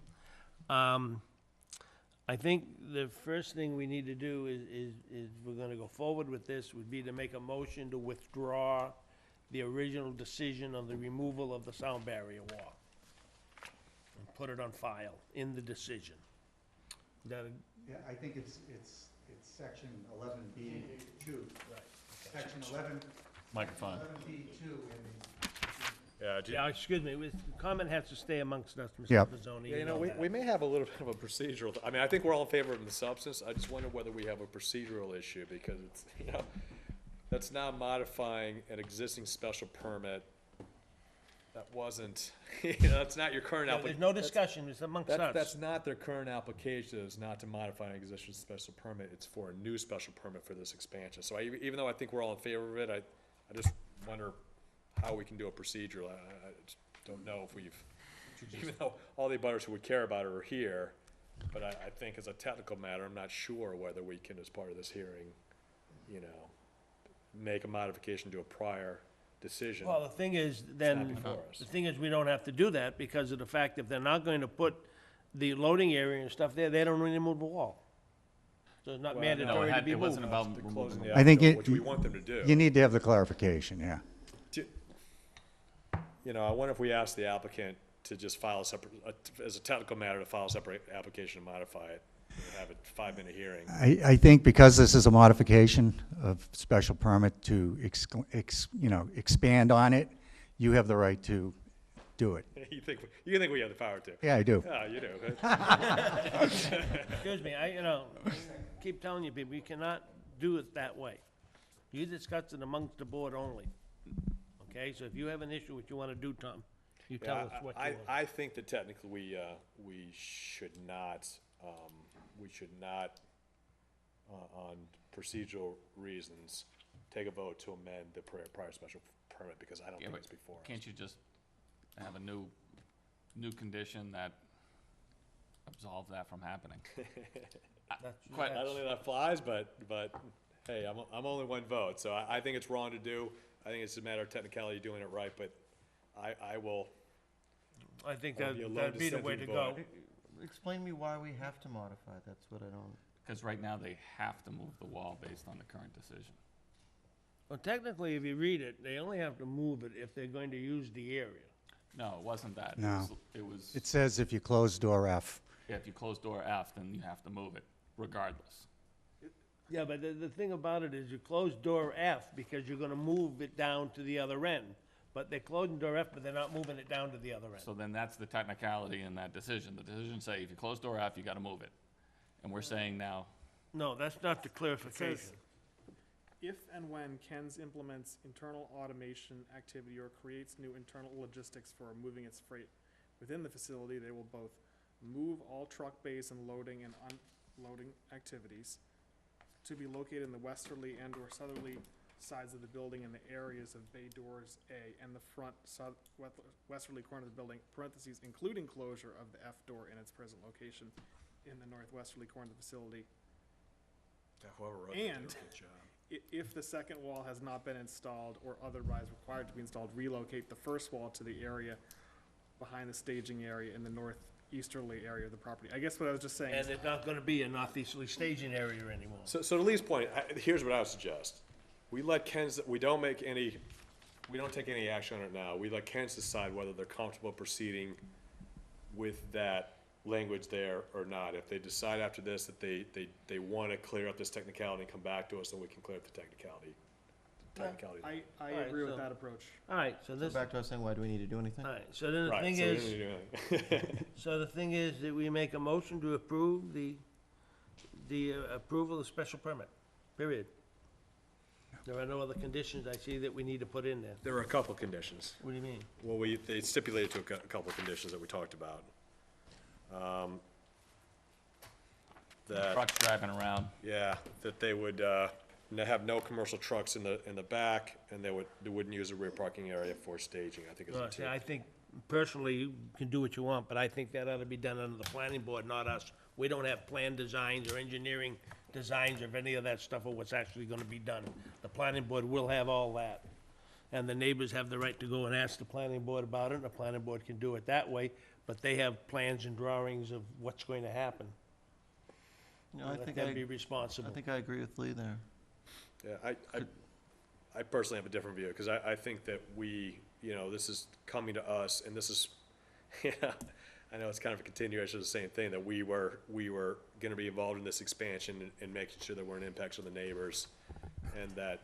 I think the first thing we need to do is we're gonna go forward with this, would be to make a motion to withdraw the original decision on the removal of the sound barrier wall. And put it on file in the decision. That, Yeah, I think it's section 11B2. Right. Section 11. Microphone. 11B2 Yeah, excuse me, the comment has to stay amongst us, Mr. Yep. Pizzoni. Yeah, you know that. we may have a little bit of a procedural, I mean, I think we're all in favor of the substance, I just wonder whether we have a procedural issue, because it's, that's now modifying an existing special permit that wasn't, that's not your current Yeah, application. There's no discussion, it's amongst us. That's not their current application, it's not to modify an existing special permit, it's for a new special permit for this expansion. So even though I think we're all in favor of it, I just wonder how we can do it procedurally. I just don't know if we've, even though all the abutters who would care about it are here, but I think as a technical matter, I'm not sure whether we can, as part of this hearing, you know, make a modification to a prior decision. Well, the thing is, It's then, not before us. the thing is, we don't have to do that because of the fact if they're not going to put the loading area and stuff there, they don't really move the wall. So it's not Well, no, mandatory to be it moved. wasn't about They're removing closing the the I think outdoor, it, which we want them to do. you need to have the clarification, yeah. You know, I wonder if we ask the applicant to just file a separate, as a technical matter, to file a separate application and modify it, and have a 5-minute hearing. I think because this is a modification of special permit to expand on it, you have the right to do it. You think we have the power to? Yeah, I do. Ah, you do. Excuse me, keep telling you people, you cannot do it that way. You discuss it amongst the board only. Okay, so if you have an issue what you want to do, Tom, you tell Yeah, us what you want. I think that technically we should not, on procedural reasons, take a vote to amend the prior special permit, because I don't think it's before us. Can't you just have a new condition that absolves that from happening? I don't think that flies, but hey, I'm only one vote, so I think it's wrong to do. I think it's a matter of technicality doing it right, but I will. I think I'll be a lone that'd be the way to dissenting go. vote. Explain to me why we have to modify, that's what I don't. Because right now, they have to move the wall based on the current decision. Well, technically, if you read it, they only have to move it if they're going to use the area. No, it wasn't that. No. It was, It says if you close door F. yeah, if you close door F, then you have to move it regardless. Yeah, but the thing about it is you close door F because you're gonna move it down to the other end. But they're closing door F, but they're not moving it down to the other end. So then that's the technicality in that decision. The decision say, if you close door F, you gotta move it. And we're saying now, No, that's not the clarification. If and when Ken's implements internal automation activity or creates new internal logistics for moving its freight within the facility, they will both move all truck bays and loading and unloading activities to be located in the westerly and or southerly sides of the building in the areas of bay doors A and the front westerly corner of the building, parentheses, including closure of the F door in its present location in the northwesterly corner of the facility. Whoever wrote that did a And good job. If the second wall has not been installed or otherwise required to be installed, relocate the first wall to the area behind the staging area in the northeasterly area of the property. I guess what I was just saying. And it's not gonna be a northeasterly staging area anymore. So to Lee's point, here's what I would suggest. We let Ken's, we don't take any action on it now. We let Ken's decide whether they're comfortable proceeding with that language there or not. If they decide after this that they want to clear up this technicality and come back to us, then we can clear up the technicality. I All right, agree with so- that approach. All right, so So this, back to us saying, why do we need to do anything? all right, so then the Right, thing so we is, don't need to do anything. so the thing is that we make a motion to approve the approval of special permit, period. There are no other conditions I see that we need to put in there. There were a couple conditions. What do you mean? Well, they stipulated to a couple of conditions that we talked about. That, trucks driving around. yeah, that they would, have no commercial trucks in the back, and they wouldn't use a rear parking area for staging, I think is Well, a see, two. I think personally, you can do what you want, but I think that ought to be done under the planning board, not us. We don't have plan designs or engineering designs of any of that stuff or what's actually gonna be done. The planning board will have all that. And the neighbors have the right to go and ask the planning board about it, and the planning board can do it that way, but they have plans and drawings of what's going to happen. No, I Let think them be responsible. I think I agree with Lee there. Yeah, I personally have a different view, because I think that this is coming to us, and this is, I know it's kind of a continuation of the same thing, that we were gonna be involved in this expansion and making sure there weren't impacts on the neighbors, and that,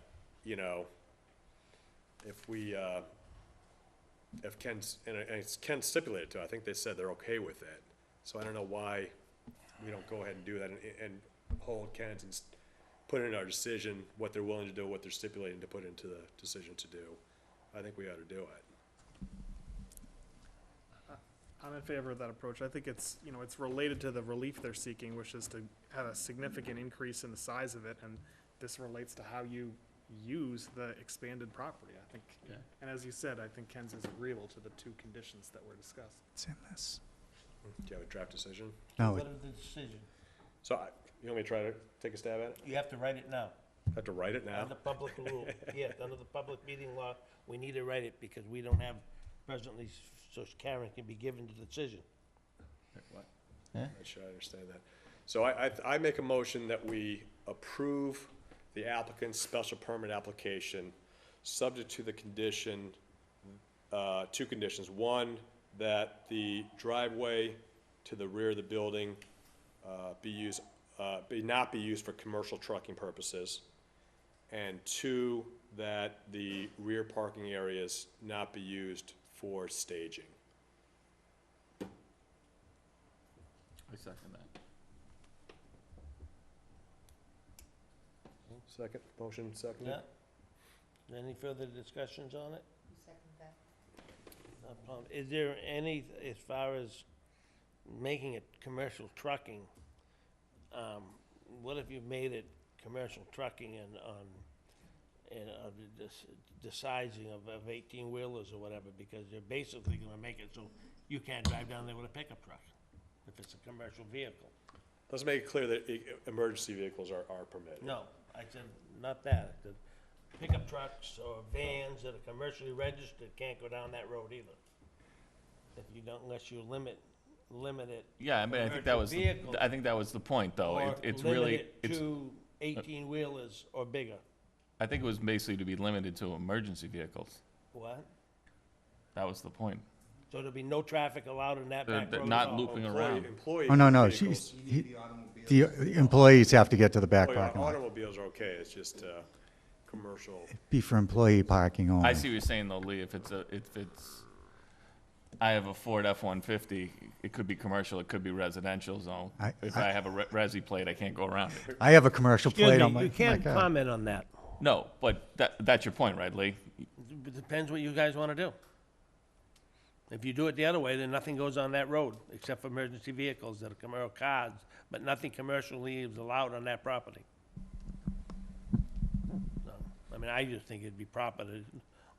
if Ken's, and it's Ken stipulated to, I think they said they're okay with it. So I don't know why we don't go ahead and do that and hold Ken's and put in our decision what they're willing to do, what they're stipulating to put into the decision to do. I think we ought to do it. I'm in favor of that approach. I think it's related to the relief they're seeking, which is to have a significant increase in the size of it, and this relates to how you use the expanded property. think, and as you said, I think Ken's is agreeable to the two conditions that were discussed. It's in this. Do you have a draft decision? No, What is the decision? So, you want me to try to take a stab at it? You have to write it now. Have to write it now? Under public rule, yes, under the public meeting law, we need to write it because we don't have presently, so Karen can be given the decision. What? I'm not sure I understand that. So I make a motion that we approve the applicant's special permit application, subject to the condition, two conditions. One, that the driveway to the rear of the building not be used for commercial trucking purposes. And two, that the rear parking areas not be used for staging. I second that. Second, motion seconded? Yeah. Any further discussions on it? No problem. Is there any, as far as making it commercial trucking, what if you made it commercial trucking and the sizing of 18-wheelers or whatever, because you're basically gonna make it so you can't drive down there with a pickup truck if it's a commercial vehicle. Let's make it clear that emergency vehicles are permitted. No, I said, not that. The pickup trucks or vans that are commercially registered can't go down that road either. If you don't, unless you limit it. Yeah, I mean, I think that was, I think that was the point, though. Or It's limit really, it it's, to 18-wheelers or bigger. I think it was basically to be limited to emergency vehicles. What? That was the point. So there'll be no traffic allowed in that back They're road? not at all? looping around. Employee Oh, no, vehicles. the employees have to get to the back Oh, yeah, parking lot. automobiles are okay, it's just, commercial. Be for employee parking only. I see what you're saying, though, Lee. If it's, I have a Ford F-150, it could be commercial, it could be residential zone. If I have a resi plate, I can't go around it. I have a commercial Excuse plate me, on my you can't car. comment on that. No, but that's your point, right, Lee? It depends what you guys want to do. If you do it the other way, then nothing goes on that road, except for emergency vehicles that are commercial cars, but nothing commercially is allowed on that property. So, I mean, I just think it'd be proper to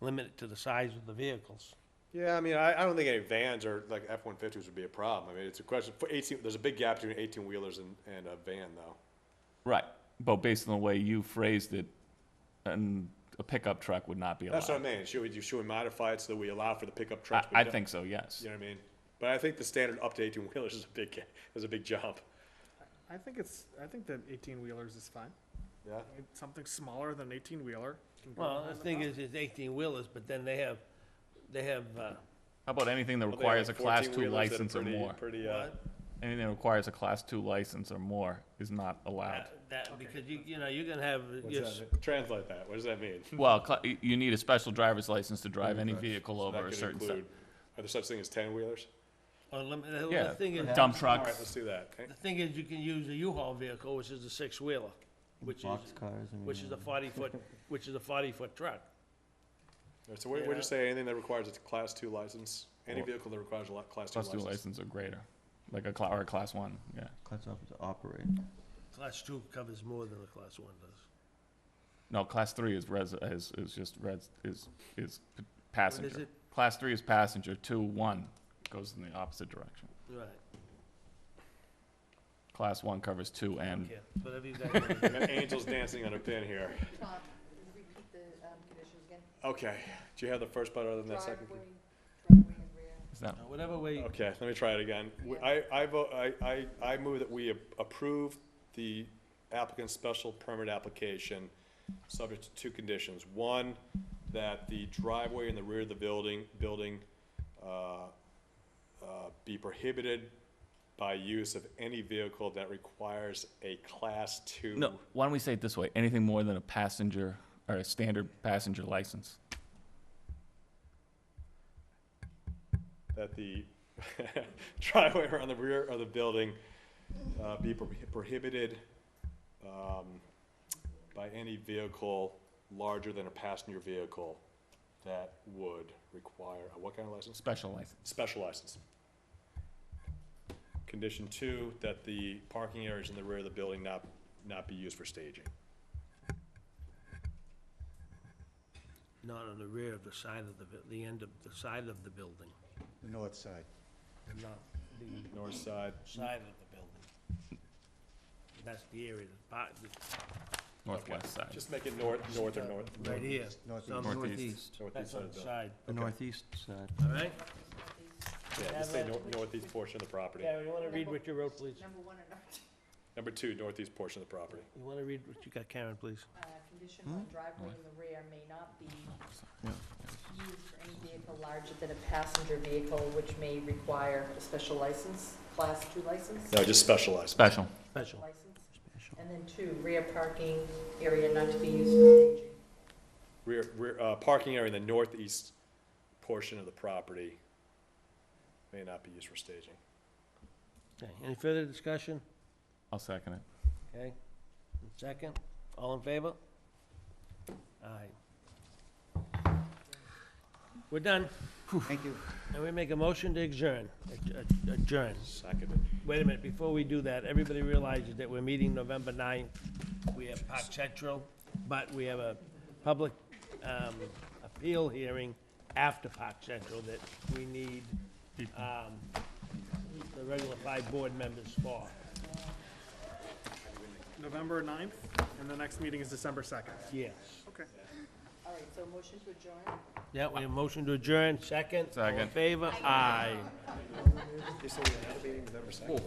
limit it to the size of the vehicles. Yeah, I mean, I don't think any vans or like F-150s would be a problem. I mean, it's a question, for 18, there's a big gap between 18-wheelers and a van, though. Right, but based on the way you phrased it, and a pickup truck would not be allowed. That's what I mean. Should we modify it so that we allow for the pickup trucks? I think so, yes. You know what I mean? But I think the standard up to 18-wheelers is a big jump. I think that 18-wheelers is fine. Yeah? Something smaller than 18-wheeler. Well, the thing is, it's 18-wheelers, but then they have, How about anything that Well, they requires a have Class 14 2 wheelers that are license or pretty- more? what? Anything that requires a Class 2 license or more is not allowed. Because you're gonna have, What's your that mean? Translate that. What does that mean? Well, you need a special driver's license to drive any vehicle So over that a could certain step. include- Are there such things as 10-wheelers? Yeah, the thing is, dump All trucks. right, let's do that. Okay. the thing is, you can use a U-Haul vehicle, which is a 6-wheeler, which is, Boxcars, I mean, which is a 40-foot truck. All right, so what would you say, anything that requires a Class 2 license? Any vehicle that requires a Class 2 Class 2 license? license or greater, like or a Class 1, yeah. Class up to operate. Class 2 covers more than a Class 1 does. No, Class 3 is passenger. it? Class 3 is passenger, 2, 1 goes in the opposite direction. Right. Class 1 covers 2 and, Okay, whatever you guys want to do. We got angels dancing on a pin here. repeat the conditions again? Okay. Do you have the first part other than that second? is that, Whatever way, Okay, let me try it again. I move that we approve the applicant's special permit application, subject to two conditions. One, that the driveway in the rear of the building be prohibited by use of any vehicle that requires a Class 2. no, why don't we say it this way, anything more than a passenger, or a standard passenger license. That the driveway around the rear of the building be prohibited by any vehicle larger than a passenger vehicle that would require, what kind of license? Special license. Special license. Condition 2, that the parking areas in the rear of the building not be used for staging. Not on the rear of the side of the end of the side of the building, The north side. and not the North side. side of the building. That's the area, Northwest side. Just make it north or north. right here. Northeast. So Northeast That's side on of the the side, The northeast side. all right? Yeah, just say northeast portion of the property. Karen, you wanna read what you wrote, please? Number 2, northeast portion of the property. You wanna read what you got, Karen, please? Condition one, driveway in the rear may not be used for any vehicle larger than a passenger vehicle, which may require a special license, class 2 license. No, just specialized. Special. Special. License. And then 2, rear parking area not to be used for staging. Rear, parking area in the northeast portion of the property may not be used for staging. Okay, any further discussion? I'll second it. Okay, second, all in favor? Aye. We're done. Thank you. And we make a motion to adjourn. Adjourn. Seconded. Wait a minute, before we do that, everybody realizes that we're meeting November 9th. We have Park Central, but we have a public appeal hearing after Park Central that we need the regular 5 board members for. November 9th, and the next meeting is December 2nd. Yes. Okay. All right, so motion to adjourn? Yeah, we have a motion to adjourn, second. All in Second. favor? Aye. You said we had a meeting November 2nd?